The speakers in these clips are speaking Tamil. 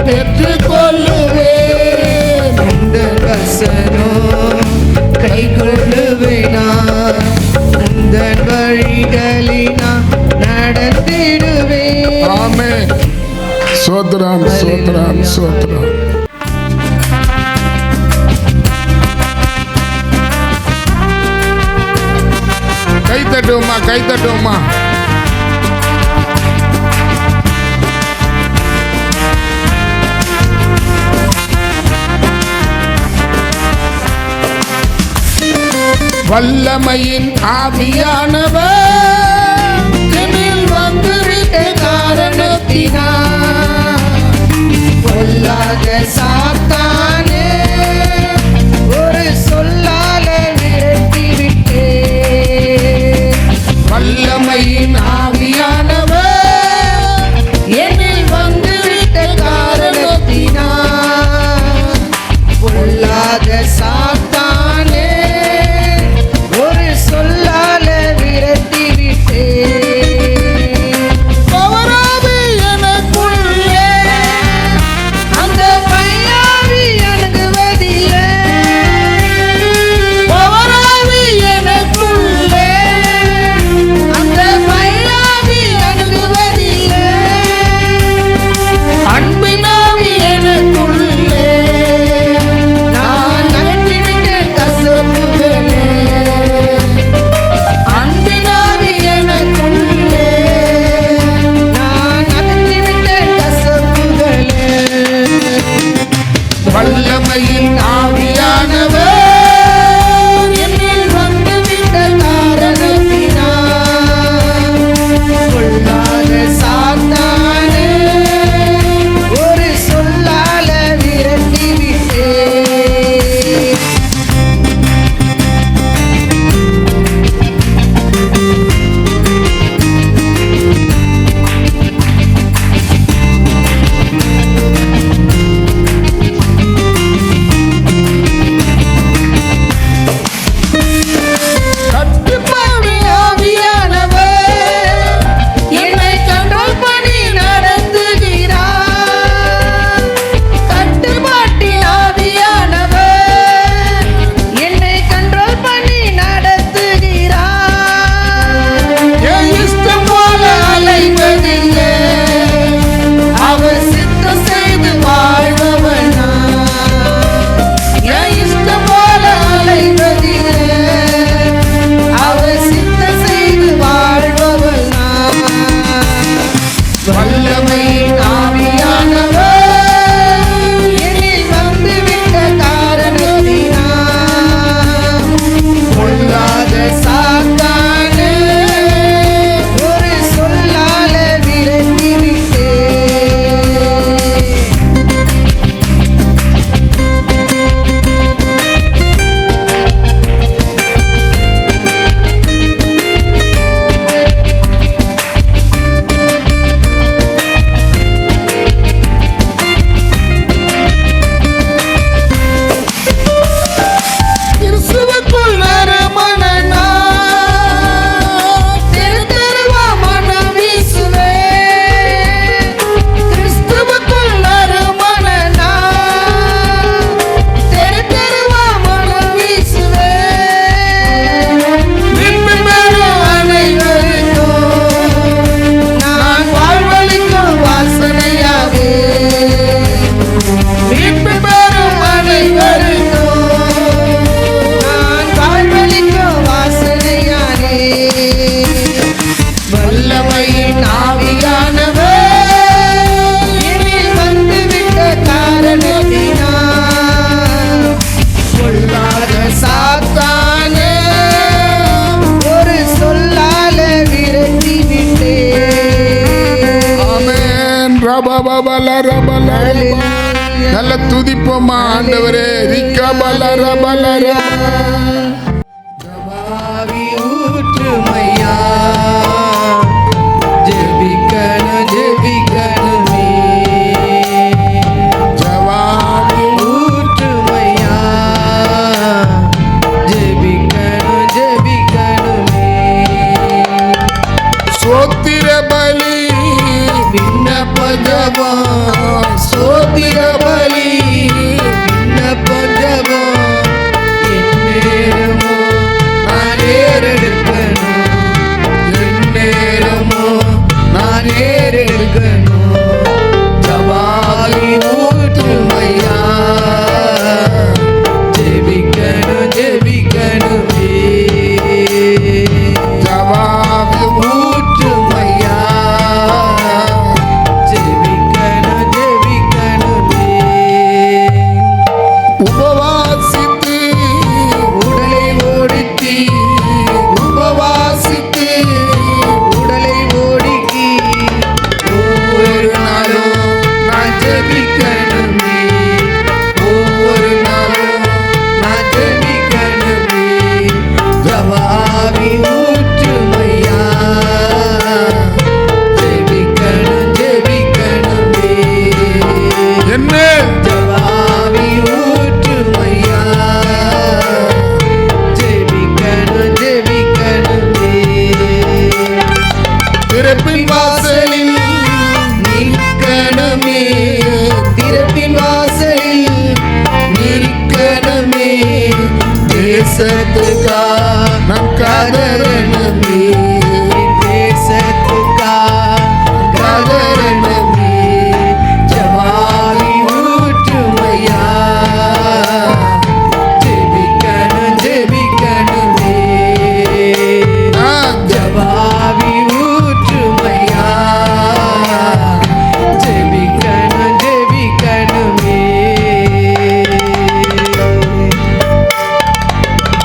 பெற்றுக்கொள்ளுவேன். உந்தன் வசனம் கைக்கொள்ளுவேனா, உந்தன் வழிகளினா நடந்திடுவேன். ஆமென். சோத்ரம் சோத்ரம் சோத்ரம். கை தட்டுவோமா, கை தட்டுவோமா. வல்லமையின் ஆவியானவர் என்னில் வந்துவிட்ட காரணத்தினால் பொல்லாத சாத்தானே ஒரு சொல்லால விரட்டிவிட்டேன். வல்லமையின் ஆவியானவர் என்னில் வந்துவிட்ட காரணத்தினால் பொல்லாத சாத்தானே ஒரு சொல்லால விரட்டிவிட்டேன். பவராவி எனக்குள்ளே அந்த பையாவி அணுகுவதில்லை. பவராவி எனக்குள்ளே அந்த பையாவி அணுகுவதில்லை. அன்பினாவி எனக்குள்ளே நான் அகற்றிவிட்ட கசப்புகளே. அன்பினாவி எனக்குள்ளே நான் அகற்றிவிட்ட கசப்புகளே. வல்லமையின் ஆவியானவர் என்னில் வந்துவிட்ட காரணத்தினால் பொல்லாத சாத்தானே ஒரு சொல்லால விரட்டிவிட்டேன். கட்டுப்பாடு ஆவியானவர் என்னை கண்ட்ரோல் பண்ணி நடத்துகிறார். கட்டுப்பாட்டு ஆவியானவர் என்னை கண்ட்ரோல் பண்ணி நடத்துகிறார். என் இஷ்டம் போல அலைவதில்லை, அவர் சித்தம் செய்து வாழ்பவனா. என் இஷ்டம் போல அலைவதில்லை, அவர் சித்தம் செய்து வாழ்பவனா. வல்லமையின் ஆவியானவர் என்னில் வந்துவிட்ட காரணத்தினால் பொல்லாத சாத்தானே ஒரு சொல்லால விரட்டிவிட்டேன். கிறிஸ்துவுக்குள் நறுமணனா தெரு தெருவா மனம் வீசுவேன். கிறிஸ்துவுக்குள் நறுமணனா தெரு தெருவா மனம் வீசுவேன். மீட்பு பெறும் அனைவருக்கும் நான் வாழ்வளிக்கும் வாசனையாவே. மீட்பு பெறும் அனைவருக்கும் நான் வாழ்வளிக்கும் வாசனையானே. வல்லமையின் ஆவியானவர் என்னில் வந்துவிட்ட காரணத்தினால் பொல்லாத சாத்தானே ஒரு சொல்லால விரட்டிவிட்டேன். ஆமென். ரபபபல ரபல. நல்ல துதிப்போமா ஆண்டவரே. ரிக்கபல ரபல ரப. ஜபாவி ஊற்றுமையா ஜெபிக்கணும் ஜெபிக்கணுமே. ஜவாபி ஊற்றுமையா ஜெபிக்கணும் ஜெபிக்கணுமே. சோத்திர பலி விண்ணப்ப ஜபம் சோத்திர கதறணுமே தேசத்துக்கா கதறணுமே ஜவாவி ஊற்றுமையா ஜெபிக்கணும் ஜெபிக்கணுமே ஜவாவி ஊற்றுமையா ஜெபிக்கணும் ஜெபிக்கணுமே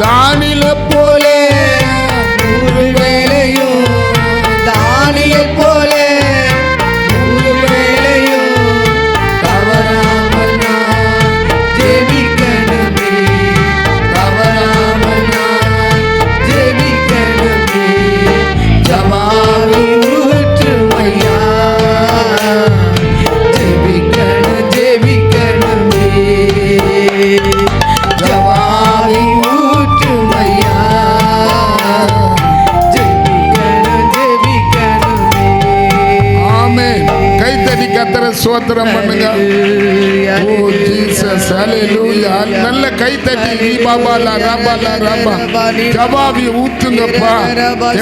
தானில போலே நூறு வேளையும் தானியேல் போலே நூறு வேளையும் தவறாமல் நான் ஜெபிக்கணுமே தவறாமல் நான் ஜெபிக்கணுமே ஜவாவி ஊற்றுமையா ஜெபிக்கணும் ஜெபிக்கணுமே ஜவாவி ஊற்றுமையா ஜெபிக்கணும் ஜெபிக்கணுமே ஆமென். கைத்தடி கத்தர சோத்திரம் பண்ணுங்க. ஓ ஜீசஸ் ஹalleluya. நல்ல கைத்தட்டி ரீபாபாலா ரபாலா ரபா ஜவாவி ஊத்துங்கப்பா.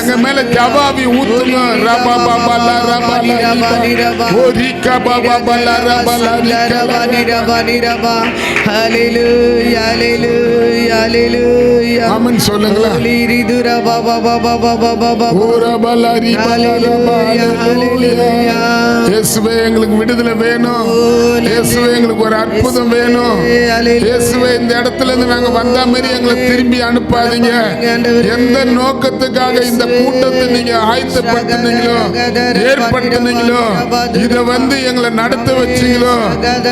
எங்க மேல ஜவாவி ஊத்துங்க. ரபாபாலா ரபாலா ரபா. ஓ ரிகா பாபாலா ரபாலா ரிகா. ஹalleluya ஹalleluya ஹalleluya ஆமென் சொல்லுங்களா. லிரிதுரா பாபா பாபா பாபா பாபா ஓ ரபாலா ரிபாலா ரபா. ஹalleluya. இயேசுவே எங்களுக்கு விடுதலை வேணும். இயேசுவே எங்களுக்கு ஒரு அற்புதம் வேணும். இயேசுவே இந்த இடத்துல இருந்து நாங்க வந்த மாதிரி எங்களை திரும்பி அனுப்பாதீங்க. எந்த நோக்கத்துக்காக இந்த கூட்டத்தை நீங்க ஆயத்தப்படுத்தினீங்களோ ஏற்படுத்தினீங்களோ இதை வந்து எங்களை நடத்த வச்சீங்களோ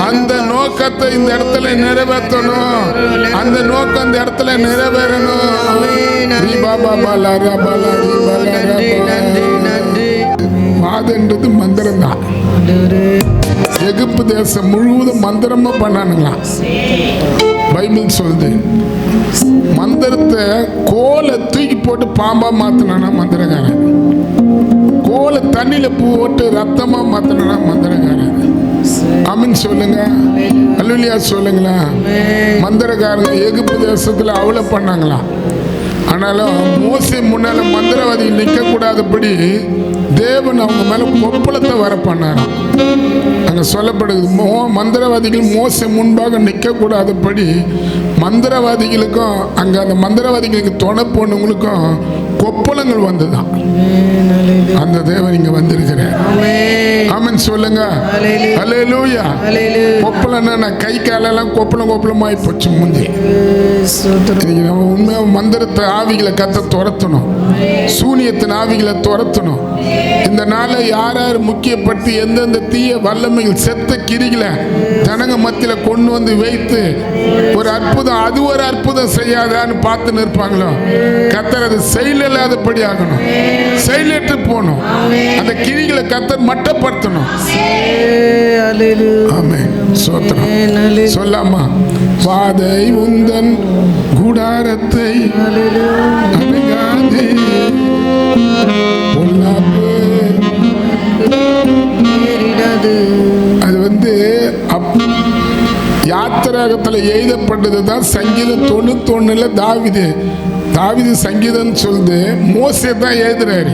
அந்த நோக்கத்தை இந்த இடத்துல நிறைவேற்றணும். அந்த நோக்கம் இந்த இடத்துல நிறைவேறணும். ரீபாபாலா ரபாலா ரீபாலா ரபா. வாதன்றது மந்திரம் தான். எகிப்து தேசம் முழுவதும் மந்திரமா பண்ணானுங்களாம். பைபிள் சொல்லுது மந்திரத்தை கோலை தூக்கி போட்டு பாம்பா மாத்தினானா மந்திரக்காரன். கோலை தண்ணியில போட்டு ரத்தமா மாத்தினானா மந்திரக்காரன். ஆமென் சொல்லுங்க. அல்லேலூயா சொல்லுங்களா. மந்திரக்காரங்க எகிப்து தேசத்துல அவ்வளோ பண்ணாங்களாம். ஆனாலும் மோசே முன்னால மந்திரவாதி நிற்க கூடாதபடி தேவன் அவங்க மேல கொப்பளத்தை வர பண்ணாராம். அங்க சொல்லப்படுது மந்திரவாதிகள் மோசே முன்பாக நிற்க கூடாதபடி மந்திரவாதிகளுக்கும் அங்க அந்த மந்திரவாதிகளுக்கு துணை போனவங்களுக்கும் கொப்பளங்கள் வந்துதான். அந்த தேவன் இங்க வந்திருக்கிறார். ஆமென் சொல்லுங்க. ஹalleluya. கொப்பளம்னா கை காலெல்லாம் கொப்பளம் கொப்பளமாயி போச்சு முந்தி. நம்ம உண்மையா மந்திரத்தை ஆவிகளை கத்த துரத்தணும். சூனியத்தின் ஆவிகளை துரத்தணும். இந்த நாளை யார் யார் முக்கியப்படுத்தி எந்தெந்த தீய வல்லமைகள் செத்த கிரிகளை ஜனங்க மத்தியில கொண்டு வந்து வைத்து ஒரு அற்புதம் அது ஒரு அற்புதம் செய்யாதான்னு பார்த்து நிற்பாங்களோ கத்தர் அது செயலில்லாதபடி ஆகணும். செயலற்று போகணும். அந்த கிரிகளை கத்தர் மட்டப்படுத்தணும். ஆமென் சோத்திரம் சொல்லாமா. வாதை உந்தன் கூடாரத்தை அணுகாதே. அது வந்து யாத்திராகத்தில் எழுதப்பட்டது தான். சங்கீதம் 91 தாவீது சங்கீதம் சொல்லுது. மோசே தான் எழுதுறாரு.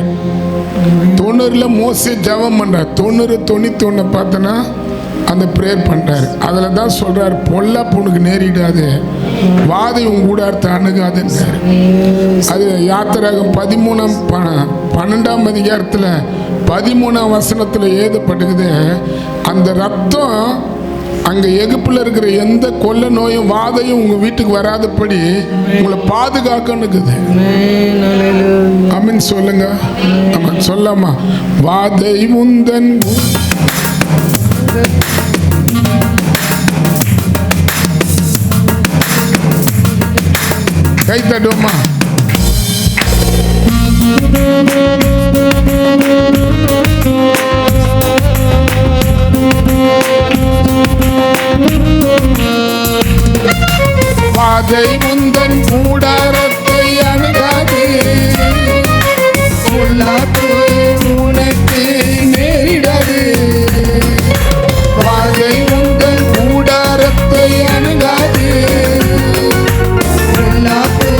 90 மோசே ஜெபம் பண்றார். 90 91 பார்த்தனா அந்த ப்ரேயர் பண்றாரு. அதில் தான் சொல்றாரு பொல்லாப்பு உனக்கு நேரிடாது, வாதை உன் கூடாரத்தை அணுகாதுன்னு. அது யாத்திராகம் 12ஆம் அதிகாரத்தில் 13ஆம் வசனத்தில் எழுதப்பட்டுக்குது. அந்த ரத்தம் அங்கே எகிப்தில் இருக்கிற எந்த கொள்ள நோயும் வாதையும் உங்கள் வீட்டுக்கு வராதபடி உங்களை பாதுகாக்கணுக்குது. ஆமென் சொல்லுங்க. ஆமாம் சொல்லாமா. வாதை முந்தன் கை தட்டுவோமா. வாதை முந்தன் கூடாரத்தை அணுகாதே. பொல்லாப்பு உனக்கு நேரிடாது. வாதை முந்தன் கூடாரத்தை அணுகாதே. பொல்லாப்பு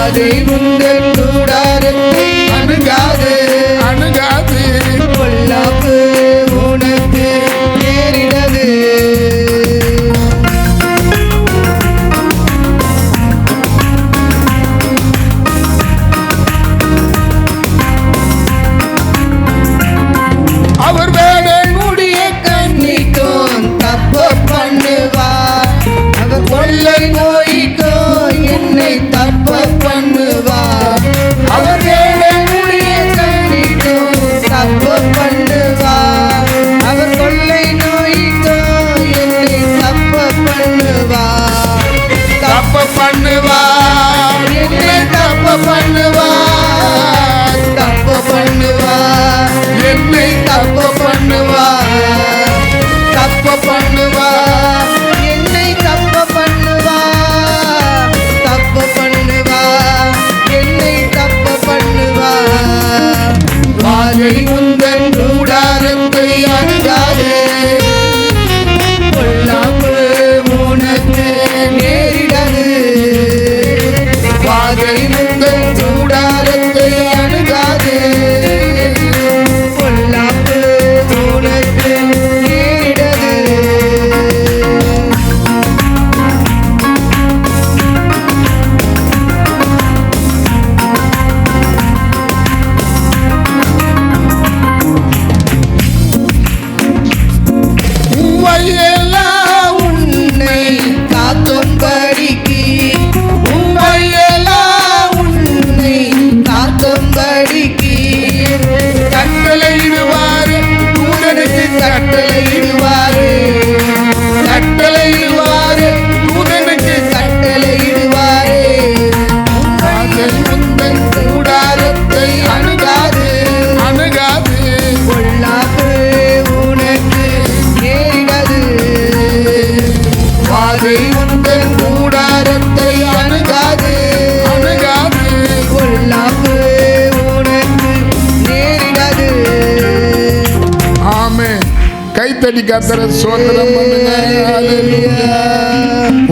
வாதை உந்தன் கூடாரத்தை அணுகாது அணுகாது. பொல்லாப்பு உனக்கு நேரிடாது. அவர் வேலை முடிய கண்ணிக்கும் தப்ப பண்ணுவார். அவர் கொள்ளை நோய்க்கும் என்னை தப்ப பண்ணுவார். அவர் வேலை முடிய கண்ணிக்கும் தப்ப பண்ணுவார். அவர் கொள்ளை நோய்க்கும் என்னை தப்ப பண்ணுவார். தப்ப பண்ணுவார். என்னை தப்ப பண்ணுவார். தப்ப பண்ணுவார். என்னை தப்ப பண்ணுவார். தப்ப பண்ணுவார். என்னை தப்ப பண்ணுவார். தப்ப பண்ணுவார். என்னை தப்ப பண்ணுவார். வாதை உந்தன் கூடாரத்தை அணுகாது. பொல்லாப்பு உனக்கு நேரிடாது. வாதை உந்தன் கூடாரத்தை அணுகாது. பொல்லாப்பு உனக்கு நேரிடாது. உம்மையெல்லாம் உன்னை காக்கும்படிக்கு உம்மையெல்லாம் உன்னை காக்கும்படிக்கு கட்டளையிடுவாரு. தூதனுக்கு கட்டளையிடுவாரு. கட்டளையிடுவாரு. தூதனுக்கு கட்டளையிடுவாரு. வாதை உந்தன் கூடாரத்தை அணுகாது. அணுகாது. பொல்லாப்பு உனக்கு நேரிடாது. வாதை உந்தன் கூடாரத்தை அணுகாது. அணுகாது. பொல்லாப்பு உனக்கு நேரிடாது. ஆமென். கைத்தடி கர்த்தரை ஸ்தோத்திரம் பண்ணுங்க. ஹalleluya.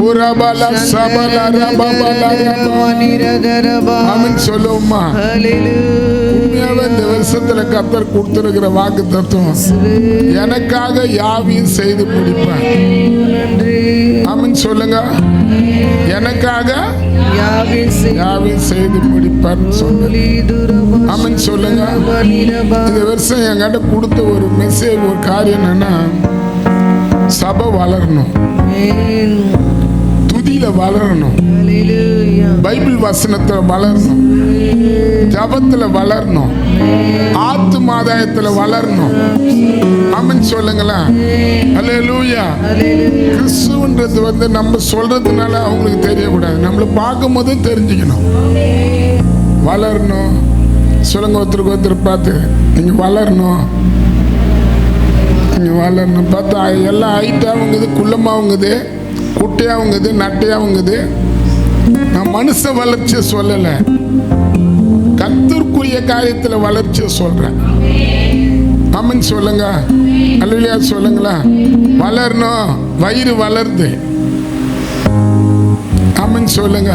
உரபல சபல ரபபல ரப. ஆமென் சொல்லுவோமா. உண்மையாவே இந்த வருஷத்துல கர்த்தர் கொடுத்திருக்கிற வாக்கு தத்துவம் எனக்காக யாவையும் செய்து முடிப்பேன். ஆமென் சொல்லுங்க. எனக்காக யாவையும் செய்து முடிப்பார் சொல்லுங்க. ஆமென் சொல்லுங்க. இந்த வருஷம் என்கிட்ட கொடுத்த ஒரு மெசேஜ், ஒரு காரியம் என்னன்னா, சபை வளரணும், துதியில வளரணும், பைபிள் வசனத்துல வளரணும், ஜபத்துல வளரணும், ஆத்துமாதாயத்துல வளரணும். ஆமென் சொல்லுங்களேன். அல்லேலூயா. கிறிஸ்துவன்றது வந்து நம்ம சொல்றதுனால அவங்களுக்கு தெரியக்கூடாது, நம்மளை பார்க்கும் போது தெரிஞ்சுக்கணும். வளரணும். சொல்லுங்க ஒருத்தருக்கு ஒருத்தர் பார்த்து, நீங்க வளரணும், நீங்க வளரணும். பார்த்தா எல்லாம் ஹைட்டாகுங்குது, குள்ளமாகுங்குது, குட்டையாகுங்குது, நட்டையாகுங்குது. நான் மனுஷ வளர்ச்சியை சொல்லலை, கர்த்தருக்குரிய காரியத்துல வளர்ச்சியை சொல்றேன். ஆமென் சொல்லுங்க. அல்லேலூயா சொல்லுங்களா. வளரணும். வயிறு வளருது. ஆமென் சொல்லுங்க.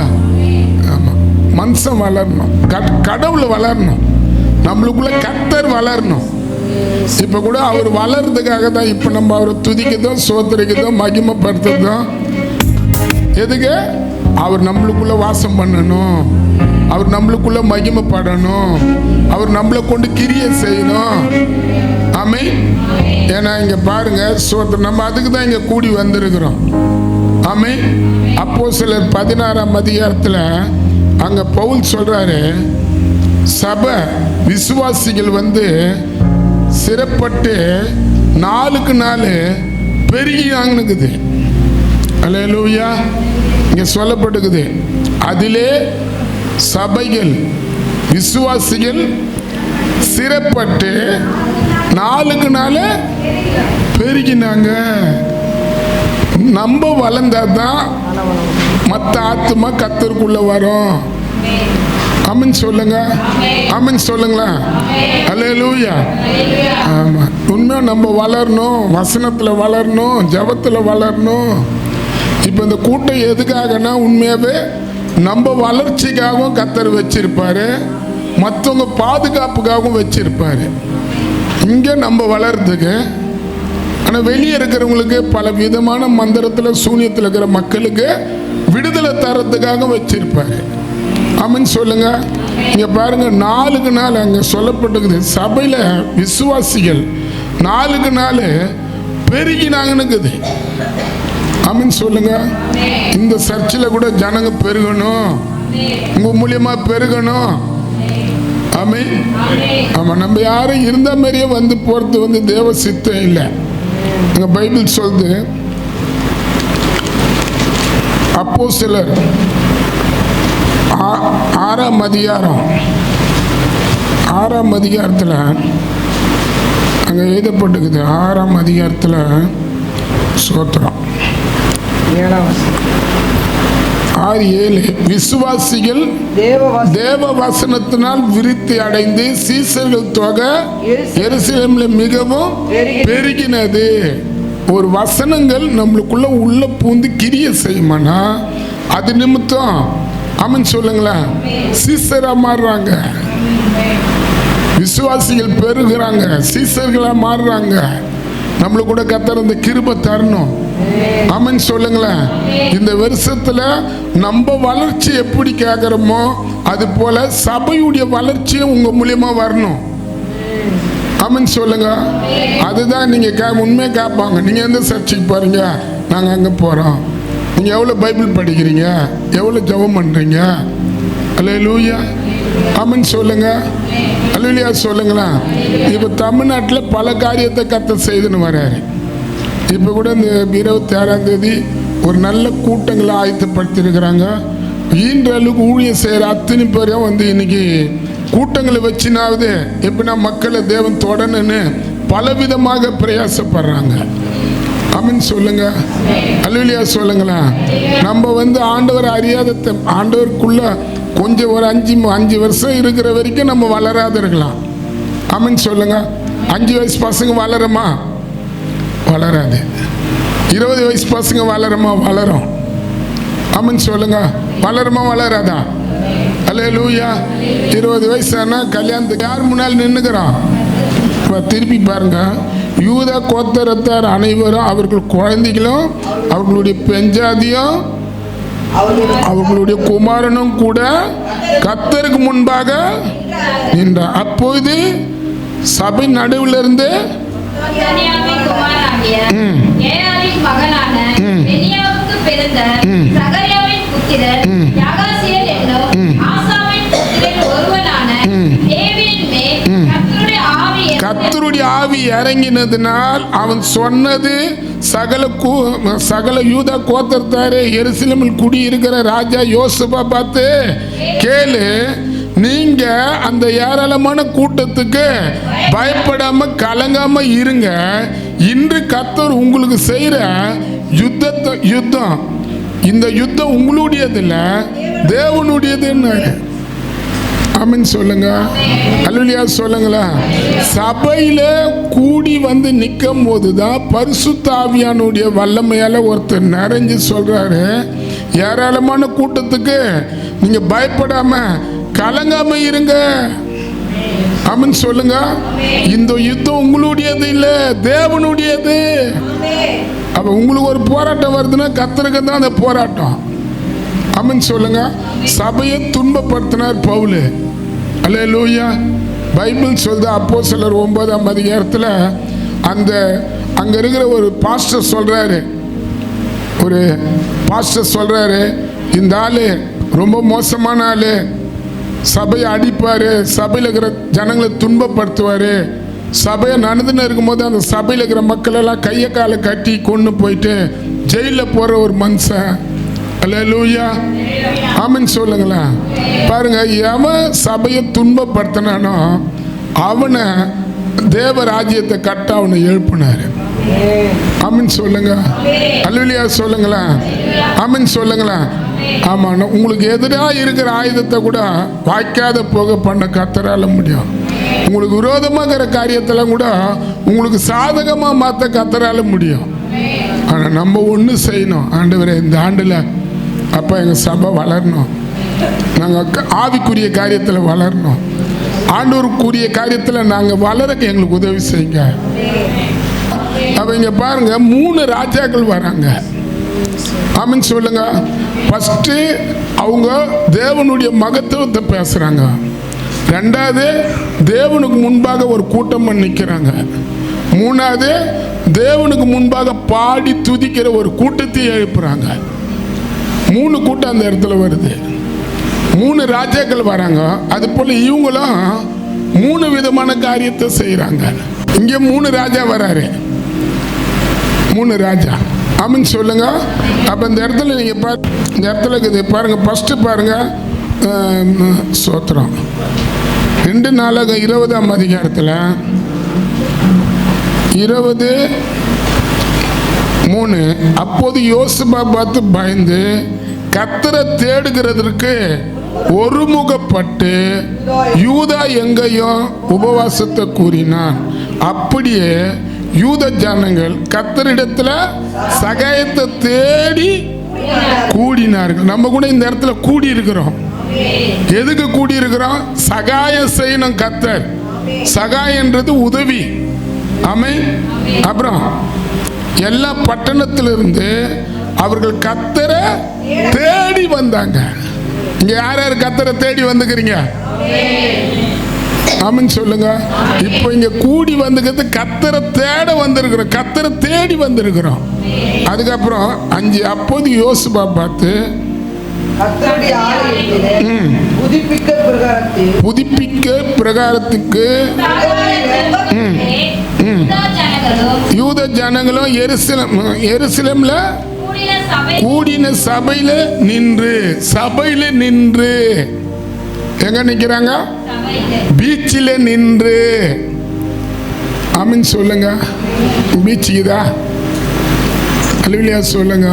ஆமா, மனுஷன் வளரணும், கடவுள் வளரணும், நம்மளுக்குள்ள கர்த்தர் வளரணும். இப்ப கூட அவர் வளர்றதுக்காக தான் இப்ப நம்ம அவரை துதிக்கிறதும் சோதரிக்கிறதும் மகிமைப்படுத்துறதும். எதுக்கு? அவர் நம்மளுக்குள்ள வாசம் பண்ணணும், அவர் நம்மளுக்குள்ள மகிமைப்படணும், அவர் நம்மளை கொண்டு கிரியை செய்யணும். ஆமென். ஏன்னா இங்க பாருங்க, நம்ம அதுக்கு தான் இங்க கூடி வந்திருக்கிறோம். ஆமென். அப்போஸ்தலர் 16ஆம் அதிகாரத்துல அங்க பவுல் சொல்றாரு, சபை விசுவாசிகள் வந்து சிறப்பட்டு நாளுக்கு நாள் பெருகியாங்குது. அல்லேலூயா. இங்க சொல்லப்பட்டுக்குது, அதிலே சபைகள் விசுவாசிகள் சிறப்பட்டு நாளுக்கு நாள் பெருகினாங்க. நம்ம வளர்ந்தாதான் மற்ற ஆத்துமா கர்த்தருக்குள்ள வரும். ஆமென் சொல்லுங்க. ஆமென் சொல்லுங்களா. அல்லேலூயா. ஆமா, உண்மையா நம்ம வளரணும், வசனத்துல வளரணும், ஜபத்துல வளரணும். இப்போ இந்த கூட்டம் எதுக்காகனா, உண்மையாவே நம்ம வளர்ச்சிக்காகவும் கத்தர் வச்சிருப்பாரு, மற்றவங்க பாதுகாப்புக்காகவும் வச்சிருப்பாரு. இங்கே நம்ம வளர்றதுக்கு, ஆனால் வெளியே இருக்கிறவங்களுக்கு பல விதமான மந்திரத்தில் சூனியத்தில் இருக்கிற மக்களுக்கு விடுதலை தரத்துக்காக வச்சிருப்பாரு. ஆமென் சொல்லுங்க. இங்க பாருங்க, நாளுக்கு நாள் அங்கே சொல்லப்பட்டிருக்குது, சபையில் விசுவாசிகள் நாளுக்கு நாள் பெருகினாங்கன்னுக்குது. ஆமென் சொல்லுங்க. இந்த சர்ச்சில் கூட ஜனங்க பெருகணும், உங்க மூலியமா பெருகணும். ஆமென். ஆமா, நம்ம யாரும் இருந்த மாதிரியே வந்து போறது வந்து தேவ சித்தம் இல்லை. அங்க பைபிள் சொல்லுது, அப்போஸ்தலர் 6ஆம் அதிகாரத்தில் அங்கே எழுதப்பட்டிருக்குது. 6ஆம் அதிகாரத்தில் சோத்திரம் 6:7 விசுவாசிகள் தேவ வசனத்தினால் விருத்தி அடைந்து சீசர்கள் தொகை எருசலேமில் மிகவும் பெருகினது. ஒரு வசனங்கள் நம்மளுக்குள்ள உள்ள பூந்து கிரிய செய்யுமானா அது நிமித்தம் ஆமென் சொல்லுங்களேன், சீசரா மாறுறாங்க, விசுவாசிகள் பெருகிறாங்க, சீசர்களா மாறுறாங்க. நம்மளுக்கு கூட கத்தர் இந்த கிருபை தரணும். ஆமென் சொல்லுங்களேன். இந்த வருஷத்துல நம்ம வளர்ச்சி எப்படி கேட்கிறோமோ அது போல சபையுடைய வளர்ச்சியும் உங்க மூலியமா வரணும். ஆமென் சொல்லுங்க. அதுதான் நீங்க உண்மையை கேட்பாங்க. நீங்க எந்த சர்ச்சுக்கு போறீங்க? நாங்க அங்க போறோம். நீங்க எவ்வளவு பைபிள் படிக்கிறீங்க, எவ்வளவு ஜெபம் பண்றீங்க? அல்லேலூயா. ஆமென் சொல்லுங்க. அல்லேலூயா சொல்லுங்களேன். இப்ப தமிழ்நாட்டில் பல காரியத்தை கர்த்தர் செய்துன்னு வர்றாரு. இப்போ கூட இந்த 26ஆம் தேதி ஒரு நல்ல கூட்டங்களை ஆயத்தப்படுத்தியிருக்கிறாங்க. ஈன்ற அளவுக்கு ஊழியம் செய்கிற அத்தனை பேரையும் வந்து இன்னைக்கு கூட்டங்களை வச்சுனாவது எப்படின்னா மக்களை தேவன் தொடணுன்னு பலவிதமாக பிரயாசப்படுறாங்க. ஆமென் சொல்லுங்க. அல்லேலூயா சொல்லுங்களேன். நம்ம வந்து ஆண்டவர் அறியாத ஆண்டவருக்குள்ள கொஞ்சம் ஒரு 5 வருஷம் இருக்கிற வரைக்கும் நம்ம வளராத இருக்கலாம். ஆமென் சொல்லுங்க. 5 வயசு பசங்க வளருமா? வளராது. 20 வயசு பசங்க வளருமா? வளரும். ஆமென் சொல்லுங்க. வளருமா வளராதா? அல்லேலூயா. 20 வயசு ஆனா கல்யாணத்துக்கு யார் முன்னால் நின்னுக்கிறோம்? திருப்பி பாருங்க, யூதா கோத்திரத்தார் அனைவரும் அவர்கள் குழந்தைகளும் அவர்களுடைய பெஞ்சாதியும் அவர்களுடைய குமாரனும் கூட கர்த்தருக்கு முன்பாக நின்றார். அப்போது சபை நடுவில் இருந்து கர்த்தருடைய ஆவி இறங்கினதினால் அவன் சொன்னது, சகல யூதா கோத்திரத்தாரே, எருசலேமில் குடியிருக்கிற ராஜா யோசேப்பை பார்த்து கேளு, நீங்க அந்த ஏராளமான கூட்டத்துக்கு பயப்படாம கலங்காம இருங்க. இன்று கர்த்தர் உங்களுக்கு செய்யற யுத்தம் இந்த யுத்தம் உங்களுடையது இல்ல, தேவனுடையதுன்னு. ஆமென் சொல்லுங்க. அல்லேலூயா சொல்லுங்களா. சபையில கூடி வந்து நிற்கும் போதுதான் பரிசுத்த ஆவியானுடைய வல்லமையால ஒருத்தர் நிறைஞ்சு சொல்றாரு, ஏராளமான கூட்டத்துக்கு நீங்க பயப்படாம கலங்காம இருங்க. ஆமென் சொல்லுங்க. இந்த யுத்தம் உங்களுடையது இல்ல, தேவனுடையது. அப்ப உங்களுக்கு ஒரு போராட்டம் வருதுன்னா கர்த்தருக்கு தான் அந்த போராட்டம். ஆமென் சொல்லுங்க. சபையை துன்பப்படுத்தினார் பவுல். அல்லேலூயா. பைபிள் சொல்லுது, அப்போஸ்தலர் 9ஆம் அதிகாரத்தில் அங்க இருக்கிற ஒரு பாஸ்டர் சொல்றாரு, இந்த ஆளு ரொம்ப மோசமான ஆளு, சபையை அடிப்பாரு, சபையில் இருக்கிற ஜனங்களை துன்பப்படுத்துவாரு, சபையை நடந்துன்னு இருக்கும்போது அந்த சபையில் இருக்கிற மக்கள் எல்லாம் கையை காலை கட்டி கொண்டு போயிட்டு ஜெயிலில் போற ஒரு மனுஷன். அல்லேலூயா. ஆமென் சொல்லுங்களேன். பாருங்க, எவன் சபையை துன்பப்படுத்தினானோ அவனை தேவ ராஜ்யத்தை கட்ட அவனை எழுப்பினாரு. ஆமென் சொல்லுங்க. அல்லேலூயா சொல்லுங்களேன். ஆமென் சொல்லுங்களேன். ஆமா, உங்களுக்கு எதிராக இருக்கிற ஆயுதத்தை கூட வாய்க்காத போக பண்ண கர்த்தரால முடியும். உங்களுக்கு விரோதமாக இருக்கிற காரியத்தெல்லாம் கூட உங்களுக்கு சாதகமா மாற்ற கர்த்தரால முடியும். ஆனா நம்ம ஒண்ணு செய்யணும். ஆண்டவரே, இந்த ஆண்டுல அப்பா எங்க சபை வளரணும், நாங்கள் ஆவிக்குரிய காரியத்தில் வளரணும். ஆண்டவருக்குரிய காரியத்தில் நாங்கள் வளரக்கு எங்களுக்கு உதவி செய்யுங்க. அப்போ இங்கே பாருங்க, 3 ராஜாக்கள் வராங்க. ஆமென் சொல்லுங்க. ஃபஸ்ட்டு அவங்க தேவனுடைய மகத்துவத்தை பேசுகிறாங்க. ரெண்டாவது தேவனுக்கு முன்பாக ஒரு கூட்டம் நிற்கிறாங்க. மூணாவது தேவனுக்கு முன்பாக பாடி துதிக்கிற ஒரு கூட்டத்தை எழுப்புறாங்க. 3 கூட்டம் அந்த இடத்துல வருது. 3 ராஜாக்கள் வராங்க. அது போல இவங்களும் 3 விதமான காரியத்தை செய்கிறாங்க. இங்கே 3 ராஜா வராரு. 3 ராஜா. ஆமென் சொல்லுங்க. அப்போ இந்த இடத்துல நீங்கள் இந்த இடத்துல இருக்குது பாருங்க. ஃபஸ்ட்டு பாருங்க, சோத்திரம் 2 நாளாக 20ஆம் அதிகாரத்தில் 20:3. அப்போது யோசுவா பார்த்து பயந்து கர்த்தரை தேடுகிறதற்கு ஒருமுகப்பட்டு யூதா எங்கேயும் உபவாசத்தை கூறினான். அப்படியே யூத ஜனங்கள் கர்த்தரிடத்துல சகாயத்தை தேடி கூடினார்கள். நம்ம கூட இந்த இடத்துல கூடி இருக்கிறோம். எதுக்கு கூடி இருக்கிறோம்? சகாயம் செய்யணும். கர்த்தர் சகாயன்றது உதவி. ஆமென். அப்புறம் எல்லா பட்டணத்திலிருந்து அவர்கள் கர்த்தரை தேடி வந்தாங்க. இங்க யார் யார் கர்த்தரை தேடி வந்துக்கிறீங்க? ஆமென் சொல்லுங்க. இப்போ இங்க கூடி வந்துக்கிறது கர்த்தரை தேட வந்திருக்கிறோம். கர்த்தரை தேடி வந்திருக்கிறோம். அதுக்கப்புறம் 5. அப்போது யோசுவா பார்த்து புதுப்பிக்க பிரகாரத்துக்கு யூத ஜனங்களும் எருசலேம்ல கூடின சபையில நின்று எங்க நிக்கிறாங்க? பீச்சில் நின்று. ஆமென் சொல்லுங்க. பீச்சுக்குதா? அல்லேலூயா சொல்லுங்க.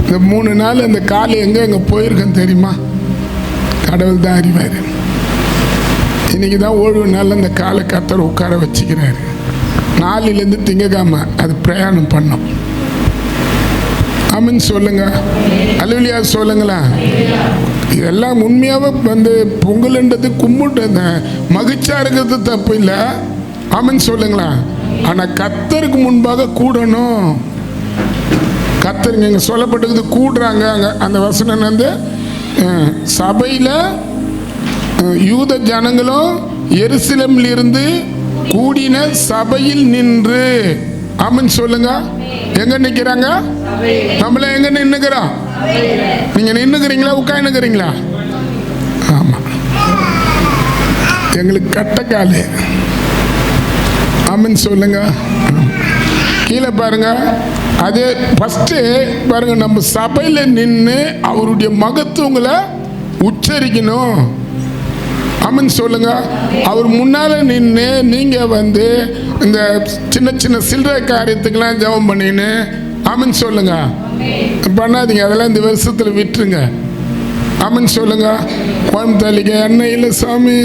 இந்த 3 நாள் அந்த காலை எங்க போயிருக்கேன் தெரியுமா? கடவுள் தான் அறிவார். இன்னைக்கு தான் ஓய்வு நாள் அந்த காலை கர்த்தர் உட்கார வச்சுக்கிறாரு. நாளிலேருந்து திங்கக்காம அது பிரயாணம் பண்ணோம். ஆமென் சொல்லுங்க. அல்லேலூயா சொல்லுங்களேன். இதெல்லாம் உண்மையாகவே பொங்கல்ன்றது கும்பிட்டு மகிழ்ச்சியாக இருக்கிறது தப்பு இல்லை. ஆமென் சொல்லுங்களேன். ஆனால் கர்த்தருக்கு முன்பாக கூடணும். கர்த்தருங்க இங்கே சொல்லப்பட்டது கூடுறாங்க. அங்கே அந்த வசனம் வந்து சபையில் யூத ஜனங்களும் எருசலேமில் இருந்து கூடின சபையில் நின்று. ஆமென் சொல்லுங்க. எங்க நிற்கிறாங்க? நம்மள எங்க நின்னுக்கிறோம்? நீங்க நின்னுக்கிறீங்களா உட்காந்துக்கிறீங்களா? ஆமா, எங்களுக்கு கட்டக்காலு. ஆமென் சொல்லுங்க. கீழே பாருங்க. அது ஃபஸ்ட்டு பாருங்க, நம்ம சபையில் நின்று அவருடைய மகத்துவங்களை உச்சரிக்கணும். ஆமென் சொல்லுங்க. அவர் முன்னால் நின்று நீங்கள் வந்து இந்த சின்ன சின்ன சில்லறை காரியத்துக்கெல்லாம் ஜெபம் பண்ணின்னு ஆமென் சொல்லுங்க. பண்ணாதீங்க. அதெல்லாம் இந்த வருஷத்தில் விட்டுருங்க. ஆமென் சொல்லுங்க. குழம்பு தள்ளிக்க எண்ணெய் இல்லை சாமி,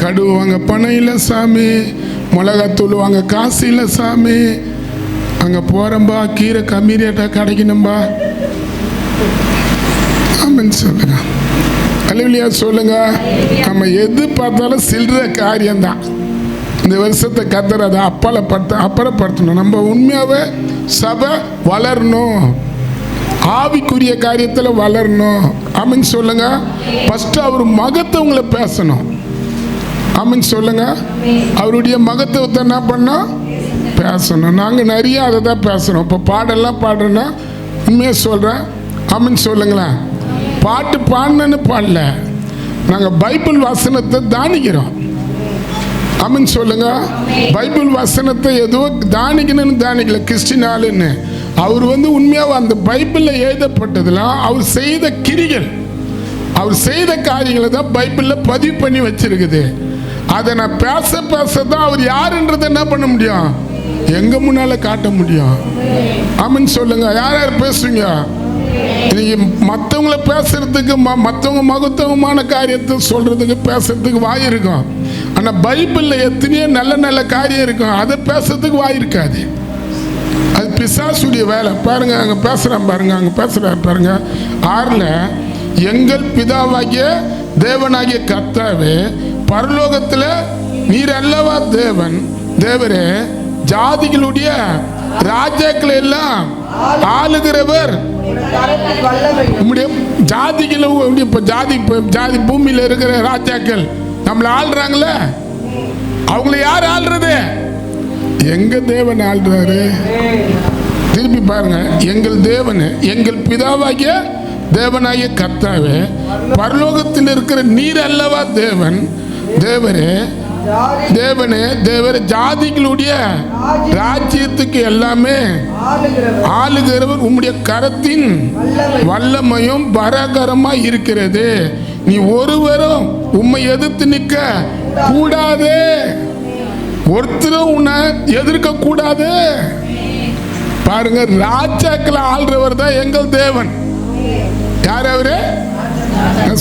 கடுகு வாங்க பணம் இல்லை சாமி, மிளகாத்தூள் வாங்க காசு இல்லை சாமி, அங்கே போகிறோம்பா கீரை கம்மி ரேட்டாக கிடைக்கணும்பா. ஆமென் சொல்லுங்க. அல்லேலூயா சொல்லுங்க. நம்ம எது பார்த்தாலும் சில்லற காரியம்தான். இந்த வருஷத்தை கர்த்தர் அதை அப்புறப்படுத்தணும். நம்ம உண்மையாகவே சபை வளரணும். ஆவிக்குரிய காரியத்தில் வளரணும். ஆமென் சொல்லுங்க. ஃபஸ்ட்டு அவர் மகத்துவங்களை பேசணும். ஆமென் சொல்லுங்க. அவருடைய மகத்துவத்தை என்ன பண்ணோம்? பேசணும். நாங்கள் நிறைய அதை தான் பேசுகிறோம். இப்போ பாடெல்லாம் பாடுறோன்னா உண்மையாக சொல்கிறேன். ஆமென் சொல்லுங்களேன். பாட்டு பாடணுன்னு பாடல, நாங்கள் பைபிள் வசனத்தை தானிக்கிறோம். ஆமென் சொல்லுங்க. பைபிள் வசனத்தை ஏதோ தானிக்கணும்னு தானிக்கல. கிறிஸ்டின் ஆளுன்னு அவர் வந்து உண்மையாக அந்த பைபிளில் எழுதப்பட்டதெல்லாம் அவர் செய்த கிரிகள், அவர் செய்த காரியங்களை தான் பைபிளில் பதிவு பண்ணி வச்சிருக்குது. அதை நான் பேச தான் அவர் யாருன்றதை என்ன பண்ண முடியும்? எங்க முன்னால காட்ட முடியும். ஆமென் சொல்லுங்க. யார் யார் பேசுவீங்க? இன்னைக்கு மற்றவங்களை பேசுறதுக்கு மற்றவங்க மகத்துவமான காரியத்தை சொல்றதுக்கு பேசுறதுக்கு வாய் இருக்கும். ஆனால் பைபிளில் எத்தனையோ நல்ல நல்ல காரியம் இருக்கும், அதை பேசுறதுக்கு வாய் இருக்காது. அது பிசாசுடைய வேலை. பாருங்க, அங்கே பேசுகிறான் பாருங்க, அங்கே பேசுகிறாரு பாருங்க. 6 எங்கள் பிதாவாகிய தேவனாகிய கர்த்தாவே, பரலோகத்தில் நீர் அல்லவா தேவன், தேவரே, ஜாதிகளுடைய ராஜாக்களை எல்லாம் ஆளுகிறவர். உம்முடைய ஜாதிகள் ஜாதி பூமியில் இருக்கிற ராஜாக்கள் நம்மளை ஆள்றாங்களே, அவங்கள யார் ஆள்றது? எங்க தேவன் ஆள்றாரு. திருப்பி பாருங்க, எங்கள் தேவன், எங்கள் பிதாவாகிய தேவனாகிய கர்த்தாவே, பரலோகத்தில் இருக்கிற நீர் அல்லவா தேவன், தேவரே, தேவனே, தேவரே, ஜாதிகளுடைய ராஜ்யத்துக்கு எல்லாமே ஆளுகிறவர். உம்முடைய கரத்தின் வல்லமையும் பராகரமா இருக்கிறது. நீ ஒருவரும் உம்மை எதிர்த்து நிற்க கூடாது, ஒருத்தரும் உன்னை எதிர்க்க கூடாது. பாருங்க, ராஜாக்களை ஆள்றவர் தான் எங்கள் தேவன். யார் அவரு?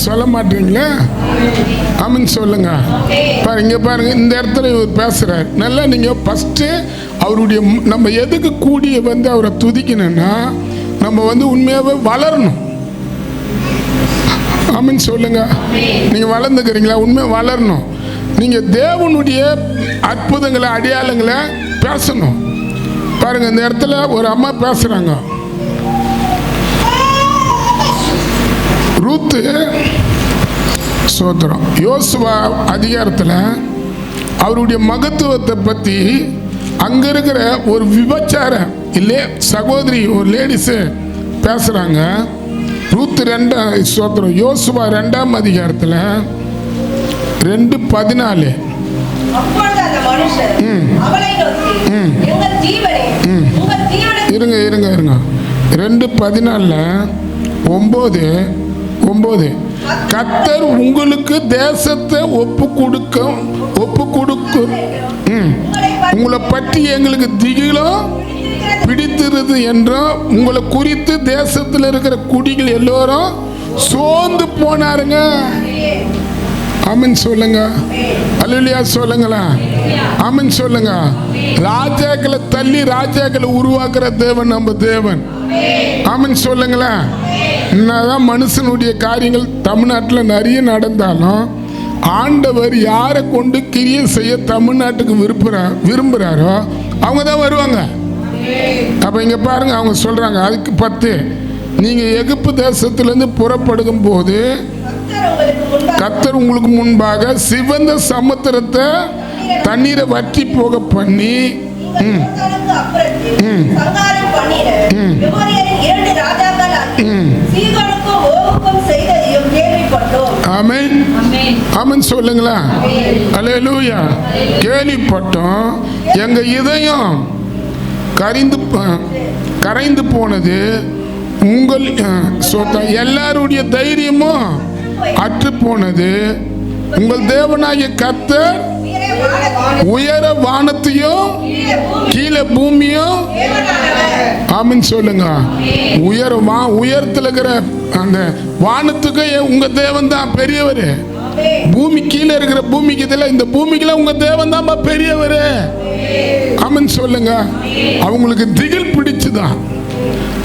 சொல்ல மாட்டீங்களா? ஆமீன் சொல்லுங்க. பாருங்க, பாருங்க, இந்த இடத்துல இவர் பேசுறாரு. நல்லா நீங்க ஃபர்ஸ்ட் அவருடைய நம்ம எதுக்கு கூடிய வந்து அவரை துதிக்கணும்னா, நம்ம வந்து உண்மையாவே வளரணும். ஆமீன் சொல்லுங்க. நீங்க வளர்ந்துக்கிறீங்களா? உண்மையை வளரணும். நீங்க தேவனுடைய அற்புதங்களை, அடையாளங்களை பேசணும். பாருங்க, இந்த இடத்துல ஒரு அம்மா பேசுறாங்க. ரூத்து சோத்திரம். யோசுவா அதிகாரத்தில் அவருடைய மகத்துவத்தை பற்றி அங்க இருக்கிற ஒரு விபச்சார இல்லையே சகோதரி, ஒரு லேடிஸு பேசுறாங்க. ரூத்து 2 சோத்திரம். யோசுவா 2ஆம் அதிகாரத்தில் 2:14. இருங்க இருங்க இருங்க 2:14 9 கர்த்தர் உங்களுக்கு தேசத்தை ஒப்பு கொடுக்கும் உங்களை பற்றி எங்களுக்கு திகிலும் பிடித்திருது என்றும், உங்களை குறித்து தேசத்தில் இருக்கிற குடிகள் எல்லோரும் சோர்ந்து போனாருங்க. ஆமீன் சொல்லுங்க. அல்லேலூயா சொல்லுங்களா. ஆமீன் சொல்லுங்க. ராஜாக்களை தள்ளி ராஜாக்களை உருவாக்குற தேவன் நம்ம தேவன். ஆமீன் சொல்லுங்களா. என்னதான் மனுஷனுடைய காரியங்கள் தமிழ்நாட்டில் நிறைய நடந்தாலும், ஆண்டவர் யாரை கொண்டு கிரியை செய்ய தமிழ்நாட்டுக்கு விரும்புகிறாரோ அவங்க தான் வருவாங்க. அப்போ இங்கே பாருங்க, அவங்க சொல்கிறாங்க அதுக்கு 10, நீங்கள் எகிப்து தேசத்திலேருந்து புறப்படும் போது கர்த்தர் உங்களுக்கு முன்பாக சிவந்த சமுத்திரத்தை தண்ணீரை வற்றி போக பண்ணி ஆமென் ஆமென் சொல்லுங்களா. அல்லேலூயா. கேள்விப்பட்டோம், எங்க இதயம் கரைந்து போனது, உங்கள் எல்லாருடைய தைரியமும் அற்று போனது. உங்கள் தேவனாகிய கர்த்தர் உயர வானத்தையும் கீழே பூமியும். ஆமீன் சொல்லுங்க. உயரத்துல இருக்கிற அந்த வானத்துக்கு உங்க தேவன் தான் பெரியவர். பூமி கீழே இருக்கிற பூமிக்கு இதில் இந்த பூமிக்குள்ள உங்க தேவன் தான் பெரியவர். ஆமீன் சொல்லுங்க. அவங்களுக்கு திகில் பிடிச்சுதான்,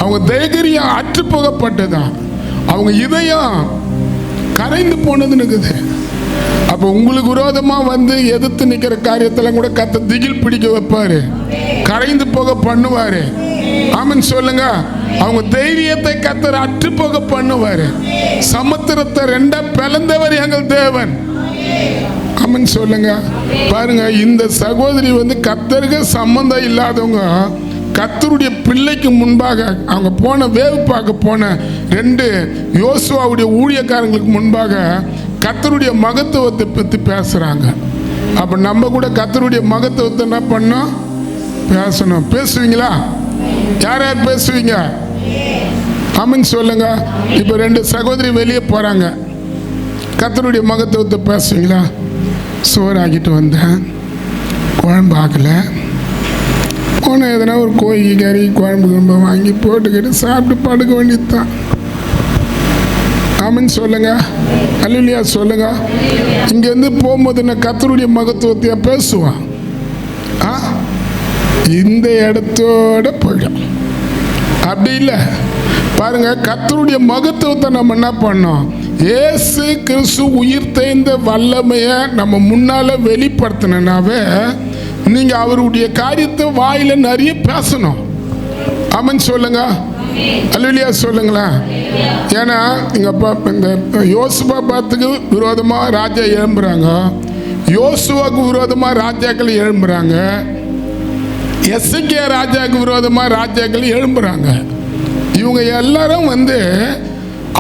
அவங்க தைரியம் அற்று போகப்பட்டதான், அவங்க இதயம் கரைந்து போனதுன்னு. அப்போ உங்களுக்கு விரோதமா வந்து எதிர்த்து நிக்கிற காரியத்தெல்லாம் கூட கர்த்தர் திகில் பிடிக்க வைப்பாரு, கரைந்து போக பண்ணுவாரு. ஆமீன் சொல்லுங்க. அவங்க தைரியத்தை கர்த்தர் அற்று போக பண்ணுவாரு. சமுத்திரத்தை 2 பிளந்தவர் எங்கள் தேவன். ஆமீன் சொல்லுங்க. பாருங்க, இந்த சகோதரி வந்து கர்த்தருக்கு சம்பந்தம் இல்லாதவங்க கர்த்தருடைய பிள்ளைக்கு முன்பாக அவங்க போன வேவு பார்க்க போன 2 யோசுவாவுடைய ஊழியக்காரங்களுக்கு முன்பாக கர்த்தருடைய மகத்துவத்தை பற்றி பேசுறாங்க. அப்ப நம்ம கூட கர்த்தருடைய மகத்துவத்தை என்ன பண்ணோம்? பேசணும். பேசுவீங்களா? யார் யார் பேசுவீங்க? ஆமீன் சொல்லுங்க. இப்ப 2 சகோதரி வெளியே போறாங்க, கர்த்தருடைய மகத்துவத்தை பேசுவீங்களா? சோறு ஆக்கிட்டு வந்தேன், குழம்பு ஆக்கல, போன எதனா ஒரு கோழி கறி குழம்பு வாங்கி போட்டுக்கிட்டு சாப்பிட்டு படுக்க வேண்டியதுதான். ஆமீன் சொல்லுங்க. அல்லேலூயா சொல்லுங்க. இங்கேருந்து போகும்போது நான் கர்த்தருடைய மகத்துவத்தையா பேசுவான். இந்த இடத்தோட போயிடும். அப்படி இல்லை. பாருங்க, கர்த்தருடைய மகத்துவத்தை நம்ம என்ன பண்ணோம்? இயேசு கிறிஸ்து உயிர் தெய்ந்த வல்லமையை நம்ம முன்னால வெளிப்படுத்தினாவே நீங்க அவருடைய காரியத்தை வாயில நிறைய பேசணும். ஆமென் சொல்லுங்க, அல்லேலூயா சொல்லுங்களேன். ஏன்னா இந்த யோசுபாத்துக்கு விரோதமாக ராஜா எழும்புறாங்க, யோசுவாக்கு விரோதமாக ராஜாக்கள் எழும்புறாங்க, எசேக்கியா ராஜாவுக்கு விரோதமாக ராஜாக்கள் எழும்புறாங்க. இவங்க எல்லாரும்